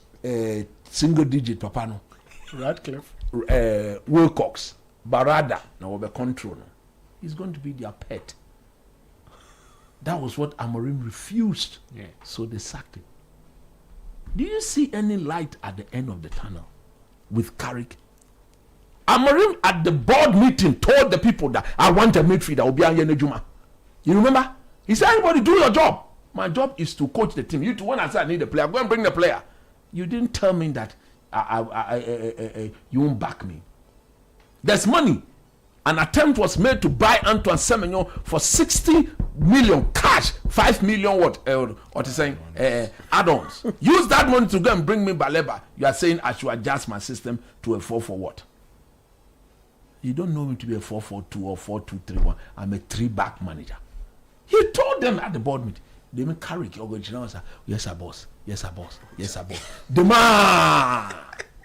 Single digit papa no. Radcliffe. Wilcox. Barada. Now we control. He's going to be their pet. That was what Amorim refused. Yeah. So they sacked him. Do you see any light at the end of the tunnel with Carrick? Amorim at the board meeting told the people that I want a midfielder, Obiang Juma. You remember? He said, everybody do your job. My job is to coach the team. You two, when I said I need a player, go and bring the player. You didn't tell me that you won't back me. There's money. An attempt was made to buy Antoine Semenyo for 60 million cash, 5 million what is saying add-ons. Use that money to go and bring me Baleba. You are saying I should adjust my system to a 4-4 what? You don't know me to be a 4-4-2 or 4-2-3-1. I'm a 3-back manager. He told them at the board meeting. They may carry yes, sir, boss. Yes, sir, boss. Yes, sir, boss. The man.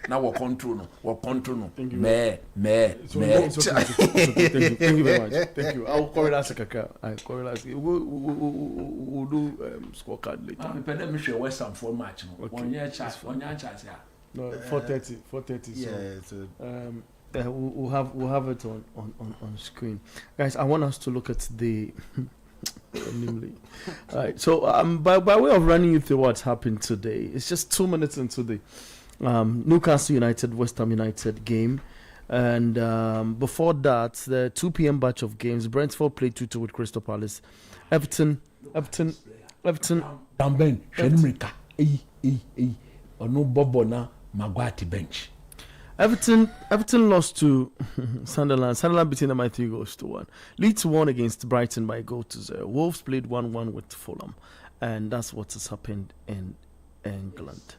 Now we're control no. We're control no. Thank you. Me. It's okay. Thank you very much. Thank you. I'll call it as a kaka. We'll do scorecard later. I'm prepared to show West Ham for match. One year chance. Yeah. No, 4:30. Yeah. So, we'll have it on screen, guys. I want us to look at the. All right. So by way of running you through what's happened today, it's just 2 minutes into the Newcastle United West Ham United game, and before that, the 2 p.m. batch of games. Brentford played 2-2 with Crystal Palace. Everton. Damben. Shenrika. Ono Bobo na Maguire bench. Everton lost to Sunderland. Sunderland beating them by 3-1. Leeds won against Brighton by 1-0. Wolves played 1-1 with Fulham, and that's what has happened in England.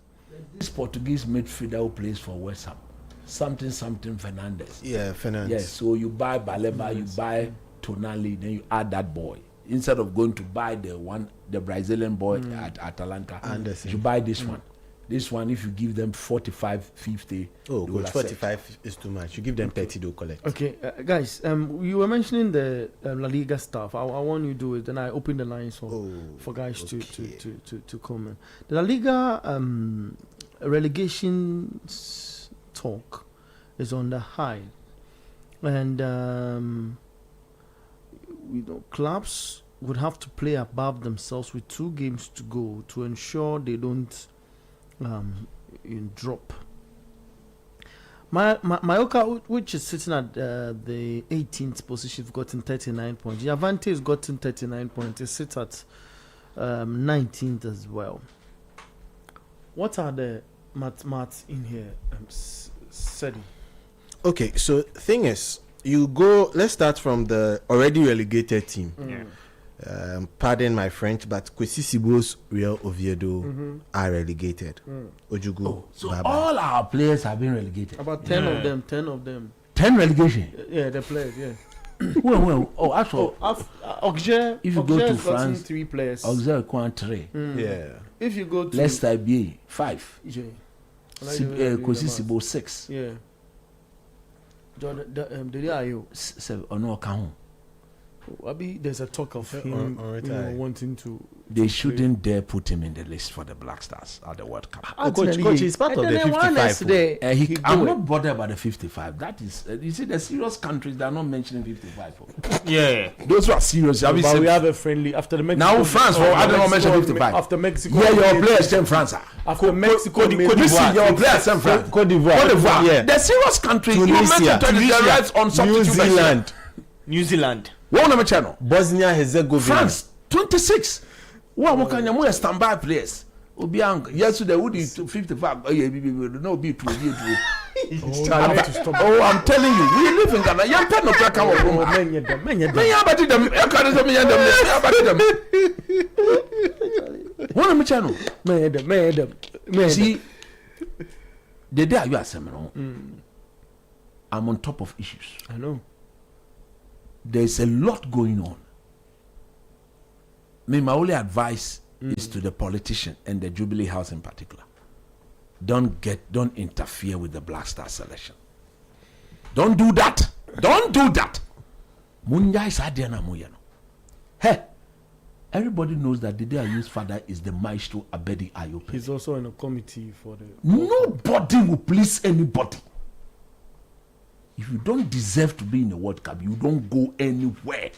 This Portuguese midfielder who plays for West Ham, something Fernandes. Yeah, Fernandes. Yes, so you buy Baleba, you buy Tonali, then you add that boy. Instead of going to buy the Brazilian boy at Atalanta, Anderson. you buy this one. This one, if you give them 45, 50. Oh, coach, 45 is too much. You give them 30, they'll collect. Okay, guys, you were mentioning the La Liga stuff. I want you to do it, then I open the lines for guys to comment. The La Liga relegation talk is on the high, and clubs would have to play above themselves with 2 games to go to ensure they don't drop. Mallorca, which is sitting at the 18th position, have gotten 39 points. Javante has gotten 39 points. It sits at 19th as well. What are the maths in here, Sedi? Okay, so thing is, you go. Let's start from the already relegated team. Yeah. Pardon my French, but Kwesi Sibo's Real Oviedo are relegated. Ojugu, So Baba. all our players have been relegated. About 10 of them. 10 of them. 10 relegation. Yeah, the players. Yeah. Well. Oh, actually, Auxerre. If you go to Auxerre's gotten France, 3 players. Auxerre Cointre. Yeah. If you go to Leicester BA 5. Yeah. Kwesi Sibo 6. Yeah. The Ayo. 7. Or no account. Abi, there's a talk of him wanting to. They shouldn't dare put him in the list for the Black Stars at the World Cup. Coach, he's part of the 55. I'm not bothered about the 55. That is, you see, the serious countries, they are not mentioning 55. Yeah. Those who are serious. But we have a friendly after the Mexico. Now France, I don't mention 55. After Mexico. Yeah, your players in France. After Mexico, Listen, your players in France. Cote d'Ivoire. Yeah. The serious countries. Tunisia. You mentioned the rights on substitute. New Zealand. One of my channel. Bosnia Herzegovina. France 26. What can you standby players? Obiang. Yesterday would be 55. No be true. Oh, I'm telling you, we live in Ghana. You can't not crack our room. One of my channel. See, the day you are saying, I'm on top of issues. I know. There's a lot going on. my only advice is to the politician and the Jubilee House in particular. Don't interfere with the Black Star selection. Don't do that. Don't do that. Munja is Adiana Muyano. Hey, everybody knows that the day I use father is the maestro Abedi Ayope. He's also in a committee for the. Nobody will please anybody. If you don't deserve to be in the World Cup, you don't go anywhere.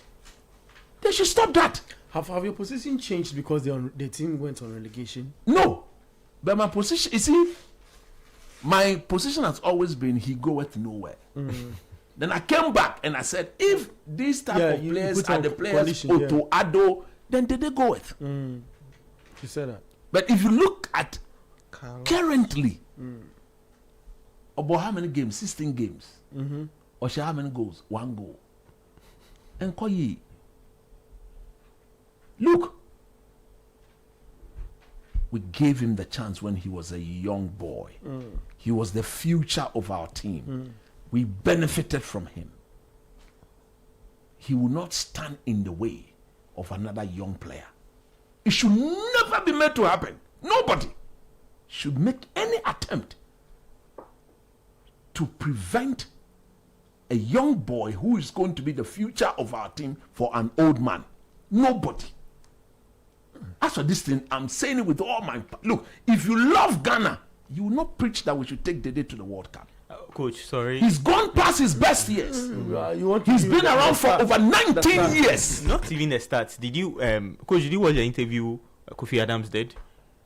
They should stop that. Have your position changed because the team went on relegation? No. But my position, you see, my position has always been he goeth nowhere. Then I came back and I said, if these type of players are the players Otto Addo, then they go with. You said that. But if you look at currently, about how many games? 16 games. Or how many goals? 1 goal. And Koyi, look, we gave him the chance when he was a young boy. He was the future of our team. We benefited from him. He will not stand in the way of another young player. It should never be made to happen. Nobody should make any attempt to prevent a young boy who is going to be the future of our team for an old man. Nobody. As for this thing, I'm saying it with all my... Look, if you love Ghana, you will not preach that we should take the day to the World Cup. Coach, sorry. He's gone past his best years. He's been around for over 19 years. Not even the stats. Did you, Coach, did you watch the interview Kofi Adams did?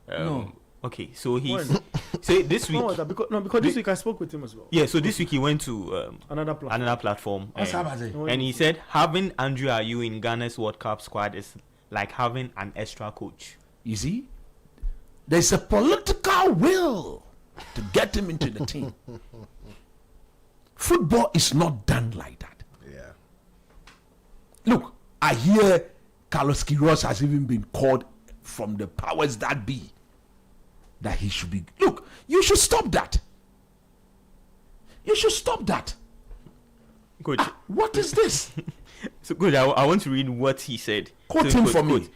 No. Okay, so he's... Say this week... Because this week I spoke with him as well. Yeah, so this week he went to another platform. And he said, having Andrew Ayew in Ghana's World Cup squad is like having an extra coach. You see, there's a political will to get him into the team. Football is not done like that. Yeah. Look, I hear Carlos Queiroz has even been called from the powers that be that he should be. Look, you should stop that. You should stop that. Coach, what is this? So good. I want to read what he said. Quote so, him for me.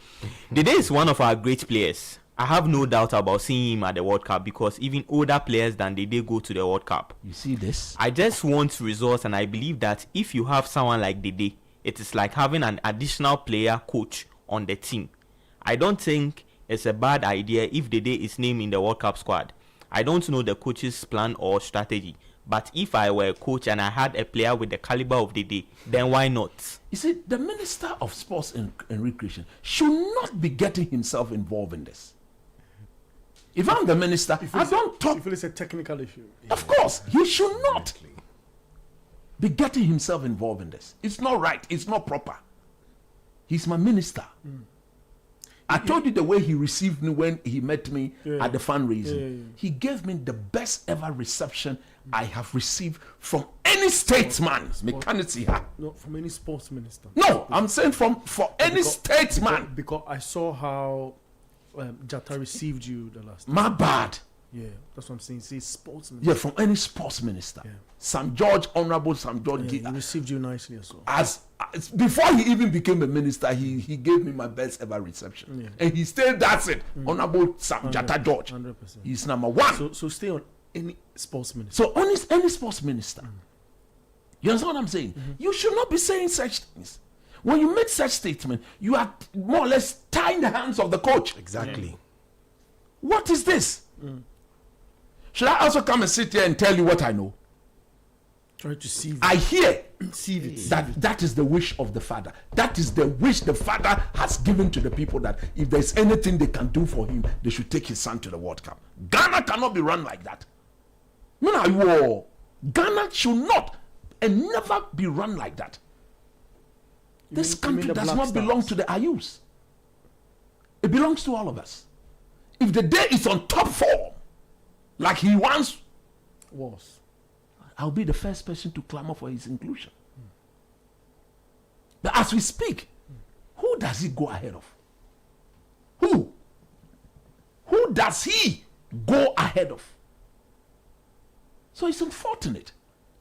Dede is one of our great players. I have no doubt about seeing him at the World Cup because even older players than Dede go to the World Cup. You see this? I just want results, and I believe that if you have someone like Dede, it is like having an additional player coach on the team. I don't think it's a bad idea if Dede is named in the World Cup squad. I don't know the coach's plan or strategy, but if I were a coach and I had a player with the caliber of Dede, then why not? You see, the Minister of Sports and Recreation should not be getting himself involved in this. If I'm the minister, I don't talk. You feel it's a technical issue? Of course, he should not be getting himself involved in this. It's not right. It's not proper. He's my minister. I told you the way he received me when he met me at the fundraising. He gave me the best ever reception I have received from any statesman. No, from any sports minister. No, I'm saying for any statesman. Because I saw how Jatta received you the last time. My bad. Yeah, that's what I'm saying. See, sports minister. Yeah, from any sports minister. Yeah. Sam George, Honorable Sam George. He received you nicely as well. As before he even became a minister, he gave me my best ever reception. Yeah. And he still does it. Honorable Sam Jatta George. 100%. He's number one. So stay on any sports minister. So on any sports minister. You understand what I'm saying? You should not be saying such things. When you make such statement, you are more or less tying the hands of the coach. Exactly. What is this? Should I also come and sit here and tell you what I know? Try to see. I hear it. that is the wish of the father. That is the wish the father has given to the people, that if there's anything they can do for him, they should take his son to the World Cup. Ghana cannot be run like that. Ghana should not and never be run like that. This country does not belong to the Ayus. It belongs to all of us. If the day is on top form, like he once was, I'll be the first person to clamor for his inclusion. But as we speak, who does he go ahead of? Who? Who does he go ahead of? So it's unfortunate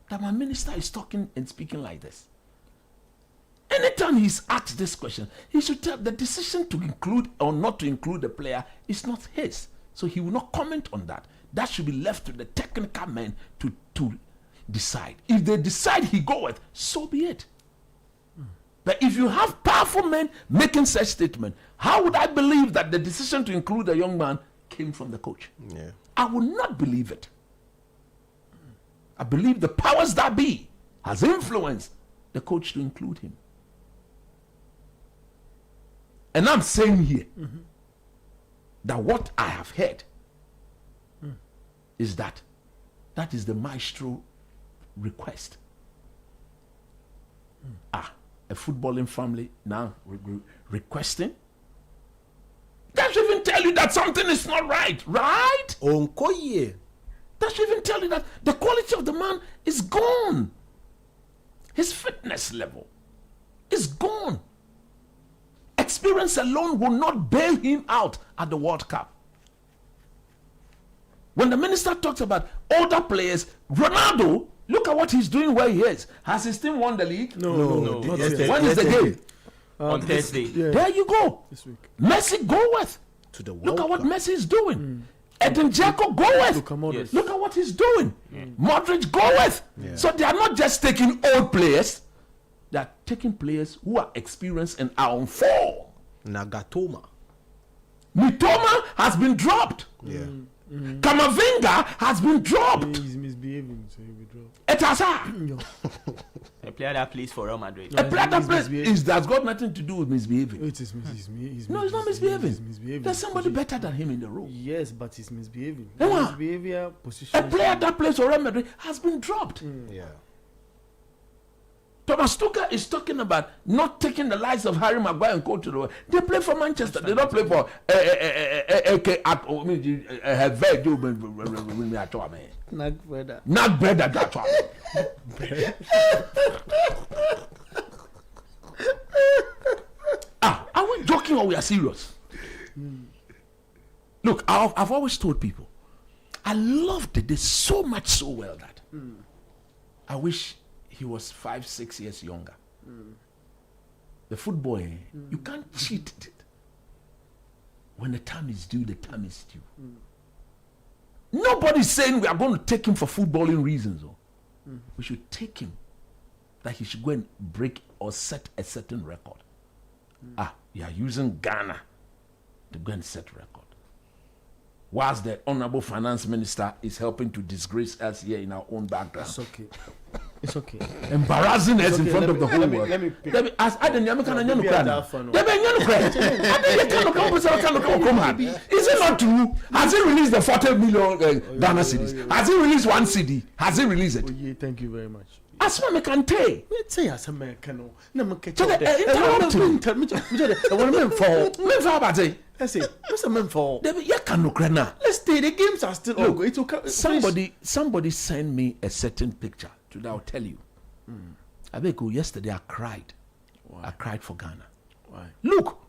that my minister is talking and speaking like this. anytime he's asked this question, he should tell the decision to include or not to include the player is not his. So he will not comment on that. That should be left to the technical men to decide. If they decide he go with, so be it. But if you have powerful men making such statement, how would I believe that the decision to include a young man came from the coach? Yeah. I will not believe it. I believe the powers that be has influenced the coach to include him. And I'm saying here that what I have heard is that is the maestro request. A footballing family now requesting. That should even tell you that something is not right, right? Onkoye. That should even tell you that the quality of the man is gone. His fitness level is gone. Experience alone will not bail him out at the World Cup. When the minister talks about older players, Ronaldo, look at what he's doing where he is. Has his team won the league? No. When is the game? On Thursday. Yeah. There you go. This week. Messi, go with. To the World Look at what Cup. Messi is doing. Edin Dzeko, go with. Luka Modric. Yes. Look at what he's doing. Modric, go with. Yeah. So they are not just taking old players, they are taking players who are experienced and are on form. Nagatoma. Mitoma has been dropped. Yeah. Kamavinga has been dropped. He's misbehaving, so he'll be dropped. Etasa, A player that plays for Real Madrid. a player that he's plays misbehaving. that's got nothing to do with misbehaving. It is he's No, he's not misbehaving. He's misbehaving. There's somebody better than him in the room. Yes, but he's misbehaving. Yeah. His behavior, position. A player that plays for Real Madrid has been dropped. Yeah. Thomas Tuchel is talking about not taking the likes of Harry Maguire and go to the world. They play for Manchester. They don't play for not better that one. Are we joking or we are serious? Look, I've always told people, I loved the day so much so well that I wish he was 5-6 years younger. The football, you can't cheat it. When the time is due, the time is due. Nobody's saying we are going to take him for footballing reasons. We should take him that he should go and break or set a certain record. You are using Ghana to go and set record. Whilst the Honorable Finance Minister is helping to disgrace us here in our own background. It's okay. It's okay. Embarrassing us in okay, front let of the me- whole let me- world. let me pick- As I didn't know, can I Maybe know at that? that fun, Is it not true? Has he released the 40 million Ghana cedis? Has he released one CD? Has he released it? Oh, yeah, thank you very much. Asma me kante. Let's say as American. No, I'm So the interrupting. I want to for. Me fa abate. Let's say, what's a man for? Debi ya kanu krena. Let's stay. The games are still Look, ongoing. It's okay. Somebody sent me a certain picture. Today I'll tell you. Abeko, yesterday I cried. I cried for Ghana. Why? Look,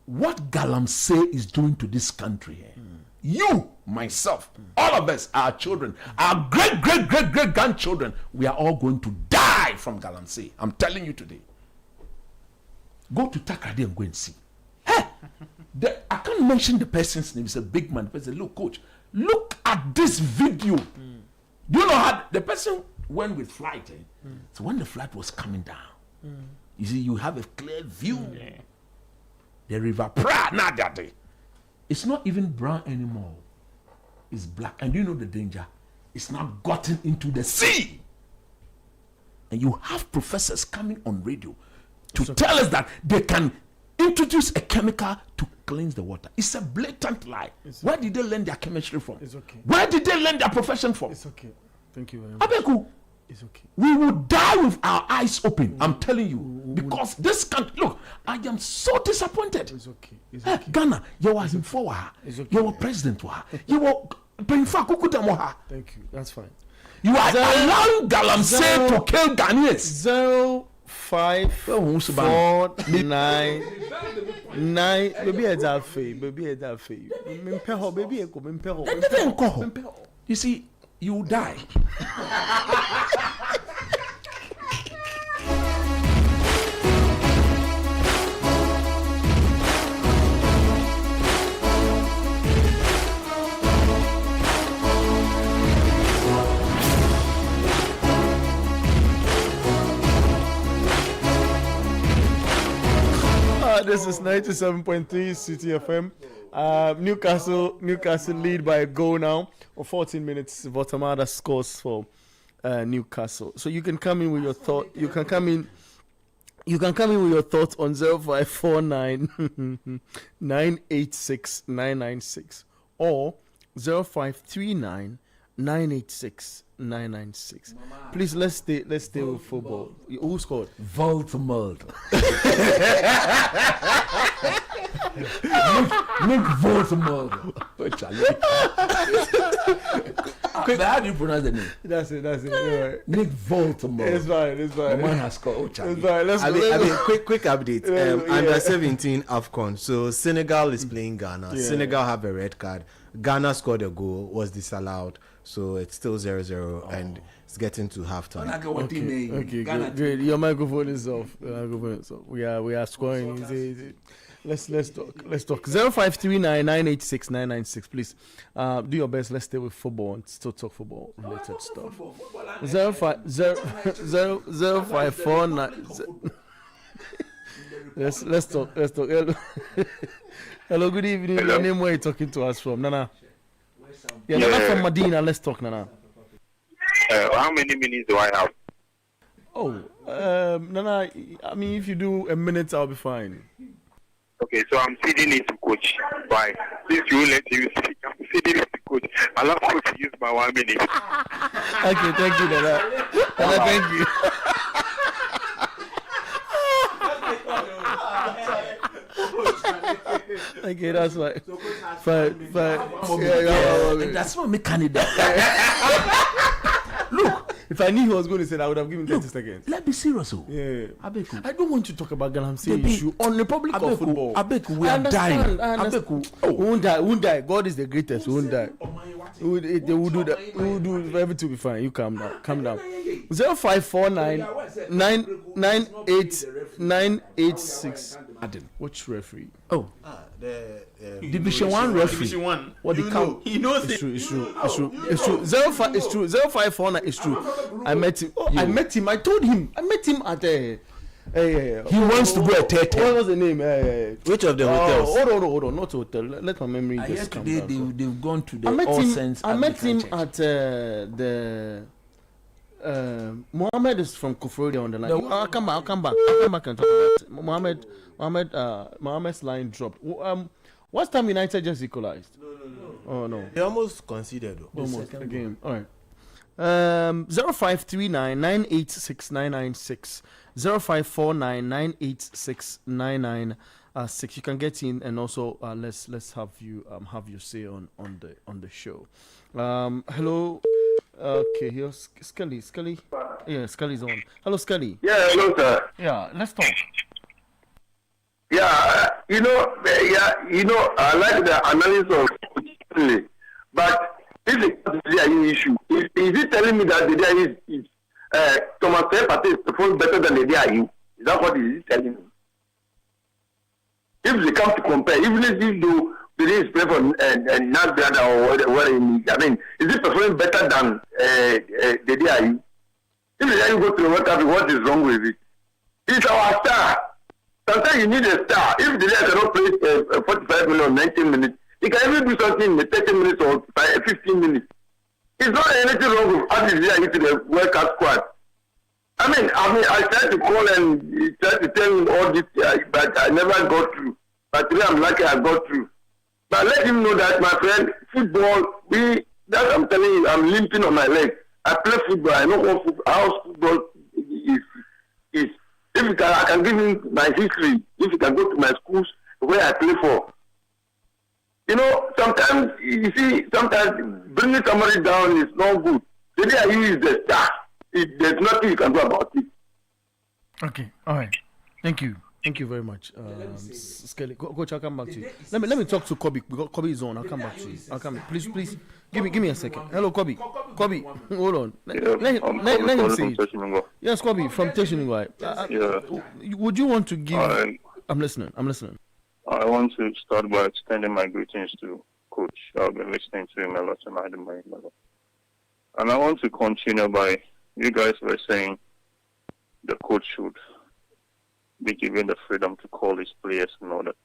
what Galamsey is doing to this country. You, myself, all of us, our children, our great grandchildren, we are all going to die from Galamsey. I'm telling you today. Go to Takrady and go and see. Hey, I can't mention the person's name. He's a big man. The person, look, coach, look at this video. Do you know how the person went with flight? So when the flight was coming down, you see, you have a clear view. The river Pra, not that day. It's not even brown anymore. It's black. And you know the danger? It's now gotten into the sea. And you have professors coming on radio to tell us that they can introduce a chemical to cleanse the water. It's a blatant lie. Where did they learn their chemistry from? It's okay. Where did they learn their profession from? It's okay. Thank you very much. Abeku, It's okay. we will die with our eyes open. I'm telling you. Because this can't. Look, I am so disappointed. It's okay. It's Hey, okay. Ghana, you were him for her. It's okay. You were president for her. You were Benfa Kukudamoha. Thank you. That's fine. You are Zero- allowing Galamsey zero- to kill Ghanaians. 0 5 4 9 9. Baby, it's a fee. Baby, it's a fee. Mimpeho, baby, eko mimpeho. You see, you will die. This is 97.3 City FM. Newcastle lead by a goal now. For 14 minutes, Votamada scores for Newcastle. So you can come in with your thought. You can come in with your thoughts on 0549 986 996 or 0539 986 996. Please let's stay with football. Who scored? Voldemort. Nick Voldemort. How do you pronounce the name? That's it. Right. Nick Voldemort. It's fine. The man has scored. It's fine. Let's go. Quick update. Under 17 AFCON. So Senegal is playing Ghana. Yeah. Senegal have a red card. Ghana scored a goal, was disallowed. So it's still 0-0 and it's getting to halftime. Okay, good. Your microphone is off. We are scoring. Easy. Let's talk. 0539 986 996. Please do your best. Let's stay with football and still talk football related stuff. 0549. Let's talk. Hello, good evening. Hello. Your name, where are you talking to us from? Nana. Yeah, Nana from Medina. Let's talk, Nana. How many minutes do I have? Oh, Nana, I mean, if you do a minute, I'll be fine. Okay, so I'm feeding it to coach. Bye. Since you won't let you speak, I'm feeding it to coach. Allow coach to use my 1 minute. Okay, thank you, Nana. Nana, thank you. Okay, that's fine. Fine. That's not me candidate. Look, if I knew he was going to say that, I would have given 30 seconds. Let's be serious. Yeah. Abeku. I don't want to talk about Ghana. I'm saying issue on the public of football. Abeku, we are dying. Abeku, won't die. God is the greatest. Won't die. They will do that. We will do everything. Will be fine. You calm down. 0549 998 986. Which referee? Oh, The Division 1 referee. Division 1. What the count? He knows It's true. It's true. 0549. It's true. I met him. I told him. I met him at He wants to go a Tete. What was the name? Which of the hotels? Hold on. Not hotel. Let my memory just come back. They've gone to the I met him Church. at the. Mohammed is from Kufrodia on the line. I'll come back and talk about it. Mohammed's line dropped. What time United just equalized? No. Oh no. They almost conceded. Almost a game. All right. 0539 986 996 0549 986 996. You can get in and also let's have you say on the show. Hello. Okay, here's Scully. Yeah, Scully's on. Hello, Scully. Yeah, hello, sir. Yeah, let's talk. Yeah, I like the analysis of Coach, but if it's an issue, is he telling me that the day is Thomas Partey is performing better than the day? Is that what he is telling me? If they come to compare, even if they do. Did he play for not brother or what? I mean, is he performing better than the DIU? If the DIU go to the World Cup, what is wrong with it? It's our star. Sometimes you need a star. If the DIU cannot play 45 minutes or 90 minutes, he can even do something in 30 minutes or 15 minutes. It's not anything wrong with adding the DIU to the World Cup squad. I tried to call and tried to tell him all this, but I never got through. But today I'm lucky I got through. But let him know that, my friend, football, that I'm telling you, I'm limping on my leg. I play football. I know how football is. If I can give him my history, if he can go to my schools where I play for. Sometimes bringing somebody down is not good. Today I use the star. There's nothing you can do about it. Okay, all right. Thank you very much, Skelly. Coach, I'll come back to you. Let me talk to Kobe because Kobe is on. I'll come back to you. Please. Give me a second. Hello, Kobe. Kobe, hold on. Let him say it. Yes, Kobe from Teshiningwai. Would you want to give? I'm listening. I want to start by extending my greetings to Coach. I've been listening to him a lot and I admire him a lot. And I want to continue by you guys were saying the coach should be given the freedom to call his players and all that.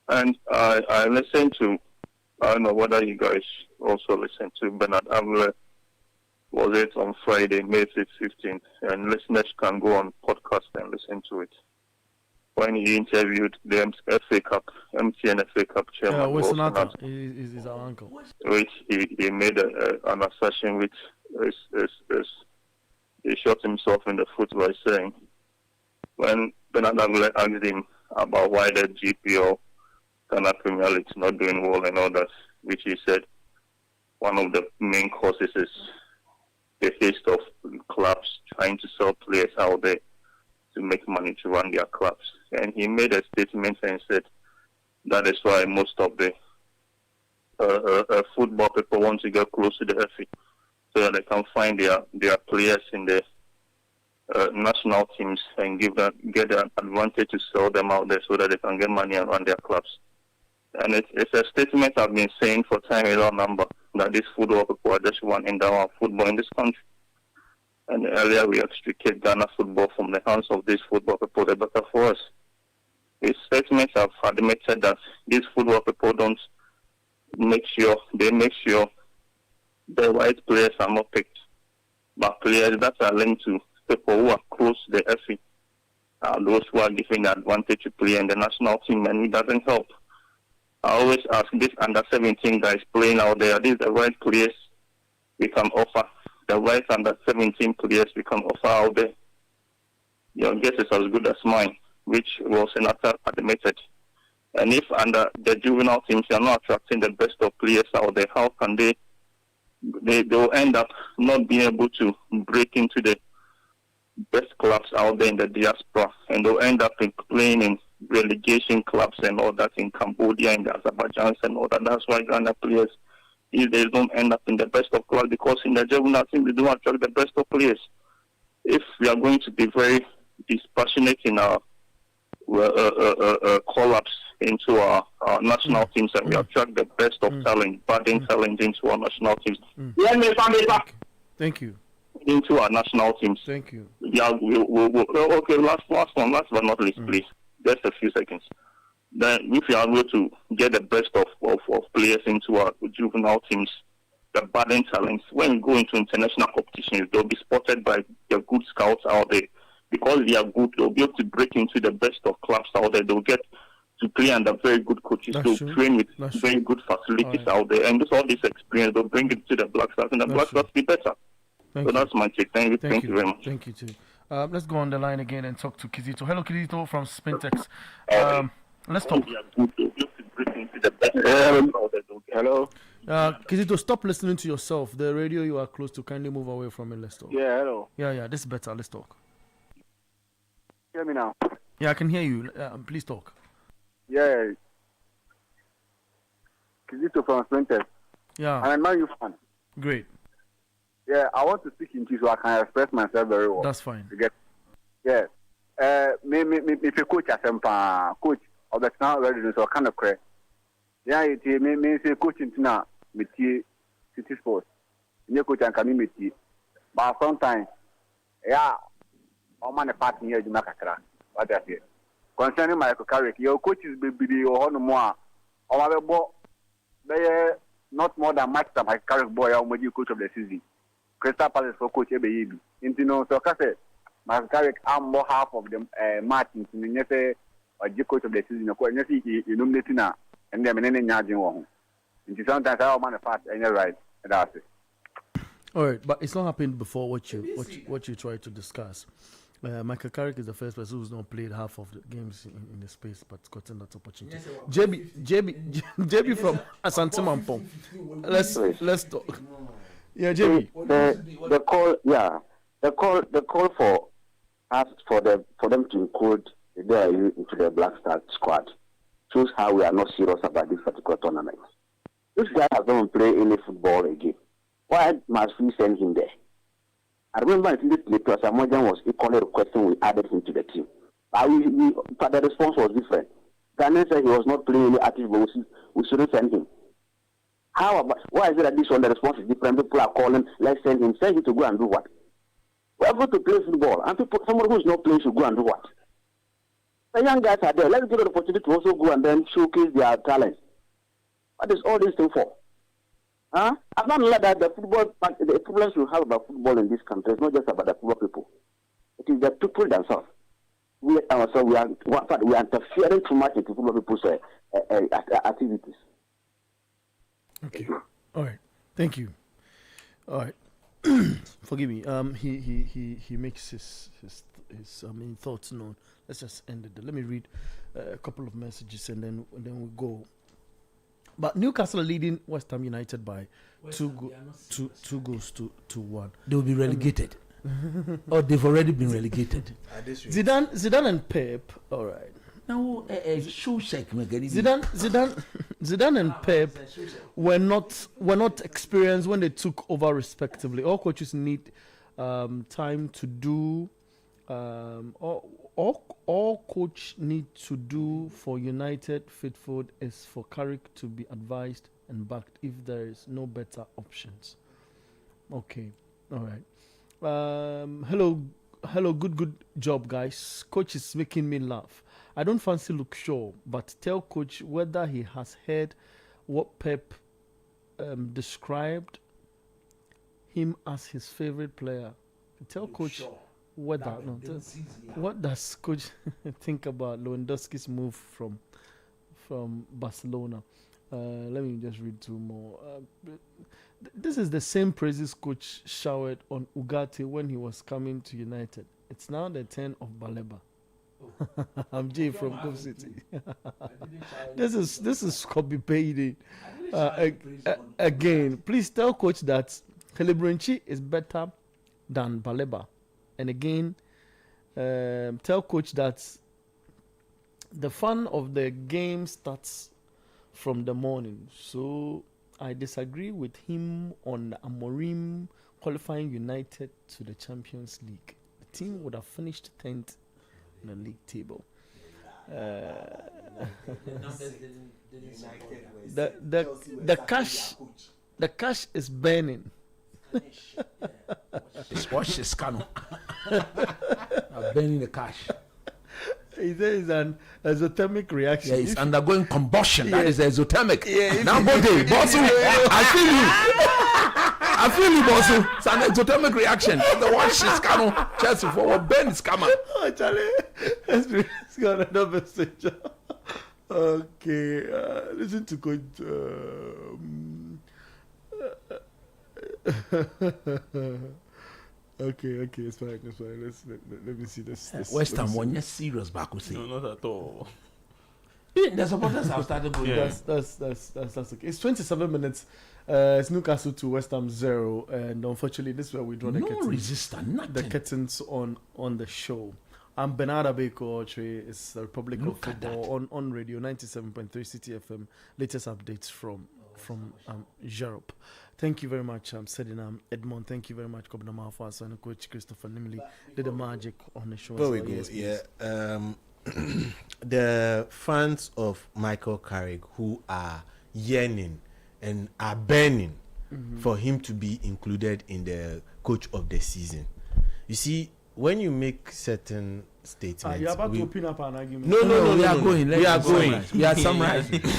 And I listened to, I don't know whether you guys also listened to Bernard Avler, was it on Friday, May 15th, and listeners can go on podcast and listen to it. When he interviewed the FA Cup, MTN FA Cup chairman, is our uncle. Which he made an assertion which he shot himself in the foot by saying, when Bernard Avler asked him about why the GPL Ghana Premier League is not doing well and all that, which he said one of the main causes is the haste of clubs trying to sell players out there to make money to run their clubs. And he made a statement and said that is why most of the football people want to get close to the FA so that they can find their players in the national teams and get the advantage to sell them out there so that they can get money and run their clubs. And it's a statement I've been saying for time without number, that these football people are just running down our football in this country. And earlier we extricate Ghana football from the hands of these football people, the better for us. These statements have admitted that these football people don't make sure the right players are not picked, but players that are linked to people who are close to the FA are those who are given the advantage to play in the national team, and it doesn't help. I always ask these under-17 guys playing out there, are these the right players we can offer? The right under-17 players we can offer out there? Your guess is as good as mine, which was Senator admitted. And if under the juvenile teams are not attracting the best of players out there, how can they'll end up not being able to break into the best clubs out there in the diaspora, and they'll end up playing in relegation clubs and all that in Cambodia and Azerbaijan and all that. That's why Ghana players, if they don't end up in the best of clubs, because in the juvenile team they don't attract the best of players. If we are going to be very dispassionate in our call-ups into our national teams, and we attract the best of talent, budding talent into our national teams. Thank you. Into our national teams. Thank you. Yeah, okay, last one, last but not least, please. Just a few seconds. Then, if you are able to get the best of players into our juvenile teams, the budding talents, when you go into international competitions, they'll be spotted by the good scouts out there. Because they are good, they'll be able to break into the best of clubs out there. They'll get to play under very good coaches. They'll train with very good facilities out there. And all this experience, they'll bring it to the Black Stars, and the Black Stars be better. That's my take. Thank you very much. Thank you too. Let's go on the line again and talk to Kizito. Hello, Kizito from Spintex. Let's talk. Hello. Kizito, stop listening to yourself. The radio you are close to, kindly move away from it. Let's talk. Yeah, hello. Yeah, this is better. Let's talk. Hear me now? Yeah, I can hear you. Please talk. Yeah. Kizito from Spintex. Yeah. I'm a Man U fan. Great. Yeah, I want to speak in English so I can express myself very well. That's fine. Yeah. Me coach asempa coach of the now ready so kind of credit. Yeah, it me say coaching now me City Sports. Me coach and can me but sometimes yeah, I'm on a party here in Makakra. What I say. Concerning Michael Carrick, your coach is baby or no more. Or my boy, they not more than match time Michael Carrick boy or my coach of the season. Crystal Palace for coach Ebe Into no so Cassette. Michael Carrick am more half of the match into the say or G coach of the season. You nominate now and then any Yajin one. Into sometimes I am on a fast and you're right. That's it. All right, but it's not happened before what you try to discuss. Michael Carrick is the first person who's not played half of the games in the space, but gotten that opportunity. JB from Asante Mampong. Let's talk. Yeah, JB. The call for us for them to include the into the Black Star squad shows how we are not serious about this particular tournament. This guy has not played any football again. Why must we send him there? I remember in this play, Samojan was equally requesting we added him to the team. But the response was different. Ghanaian said he was not playing any active, but we shouldn't send him. Why is it that this one, the response is different? People are calling, let's send him to go and do what? We're able to play football, and somebody who's not playing should go and do what? The young guys are there. Let's give them the opportunity to also go and then showcase their talent. What is all this thing for? Huh? I'm not like that. The problems we have about football in this country is not just about the football people. It is the people themselves. We are interfering too much into football people's activities. Okay. All right. Thank you. All right. Forgive me. He makes his thoughts known. Let's just end it. Let me read a couple of messages and then we'll go. But Newcastle are leading West Ham United by two goals to 1. They will be relegated. Or they've already been relegated. Zidane and Pep. All right. Now, show check. Zidane and Pep were not experienced when they took over respectively. All coaches need time to do. All coach need to do for United Faithful is for Carrick to be advised and backed if there is no better options. Okay. All right. Hello, good job, guys. Coach is making me laugh. I don't fancy Luke Shaw, but tell coach whether he has heard what Pep described him as his favorite player. Tell Luke coach Shaw. Whether what does coach think about Lewandowski's move from Barcelona? Let me just read 2 more. This is the same praises coach showered on Ugarte when he was coming to United. It's now the turn of Baleba. I'm Jay from Cove City. This is copy paid. Again, please tell coach that Helebrinchi is better than Baleba. And again, tell coach that the fun of the game starts from the morning. So I disagree with him on Amorim qualifying United to the Champions League. The team would have finished 10th in the league table. The cash is burning. Watch his canoe. Burning the cash. There is an exothermic reaction. Yeah, it's undergoing combustion. Yeah. That is exothermic. Yeah, now, Bosu, I feel you, Bosu. It's an exothermic reaction. The watch his canoe. Chelsea forward, burn his camera. Oh, Charlie. Let's go another message. Okay. Listen to coach. Okay, it's fine. Let me see this. West Ham won yes serious back. No, not at all. The supporters have started going. Yeah. That's okay. It's 27 minutes. It's Newcastle to West Ham 0, and unfortunately, this is where we draw the curtains. No resistance, nothing. The curtains on the show. I'm Bernard Abeko. It's the Republic of Football on radio 97.3 City FM. Latest updates from Europe. Thank you very much, Sedinam Edmond. Thank you very much, Kobna Malfas and Coach Christopher Nimley did the magic on the show. There we go. The fans of Michael Carrick who are yearning and are burning for him to be included in the coach of the season. You see, when you make certain statements, you're about to open up an argument. No, we are going. We are summarizing. I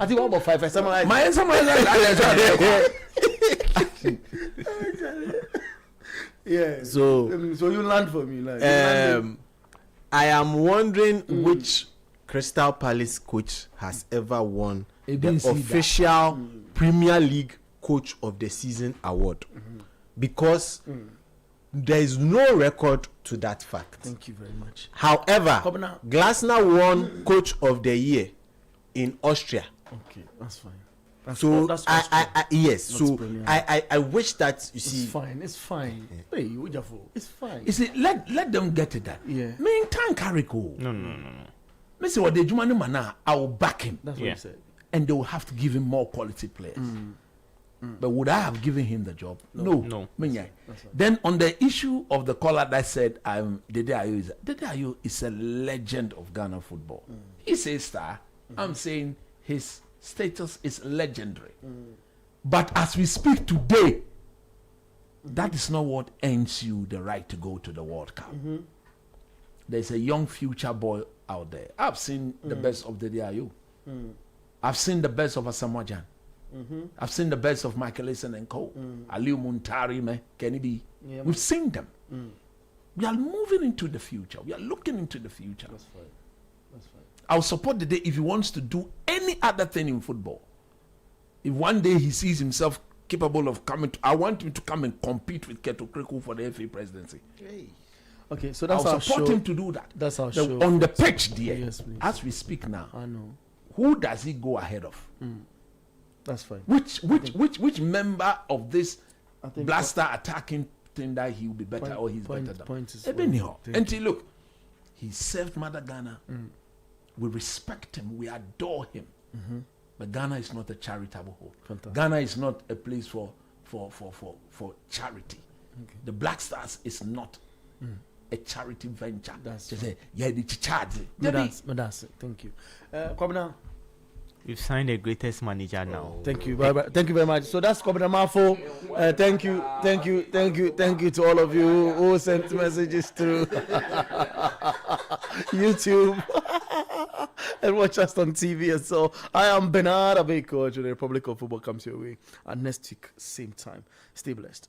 think 1 about 5. I summarize. My summarize. Yeah. So you land for me, like. I am wondering which Crystal Palace coach has ever won the official Premier League Coach of the Season award, because there is no record to that fact. Thank you very much. However, Glasner won Coach of the Year in Austria. Okay, that's fine. That's yes. So I wish that you see. It's fine. Hey, it's fine. You see, let them get it that. Yeah. Mean can't carry go. No. Missy, what they do, man, I will back him. That's what you said. And they will have to give him more quality players. But would I have given him the job? No. Right. Then on the issue of the caller that said Dede Ayew is a legend of Ghana football. He's a star. I'm saying his status is legendary. But as we speak today, that is not what earns you the right to go to the World Cup. there's a young future boy out there. I've seen the best of the DIU. I've seen the best of Asamoah Gyan. I've seen the best of Michael Eisen and Co. Aliu Muntari, Kenny B. Yeah, We've seen them. We are moving into the future. We are looking into the future. That's fine. I'll support the day if he wants to do any other thing in football. If one day he sees himself capable of coming, I want him to come and compete with Keto Kriku for the FA presidency. Okay, so that's I'll our support show. him to do that. That's our show. On the pitch, dear. Yes, please. As we speak now, I know. who does he go ahead of? That's fine. Which member of this I think blaster attacking thing that he will be better or he's better than? Point is Ebenio. Thank And look, he served Mother Ghana. We respect him. We adore him. But Ghana is not a charitable home. Fantastic. Ghana is not a place for charity. The Black Stars is not a charity venture. That's Just say, yeah, the charge. That's it. Thank you. Kwabena, We've signed the greatest manager now. thank you. Bye bye. Thank you very much. So that's Kwabena Mafo. Thank you to all of you who sent messages through YouTube and watch us on TV. And so I am Bernard Abeko. The Republic of Football comes your way. And next week, same time. Stay blessed.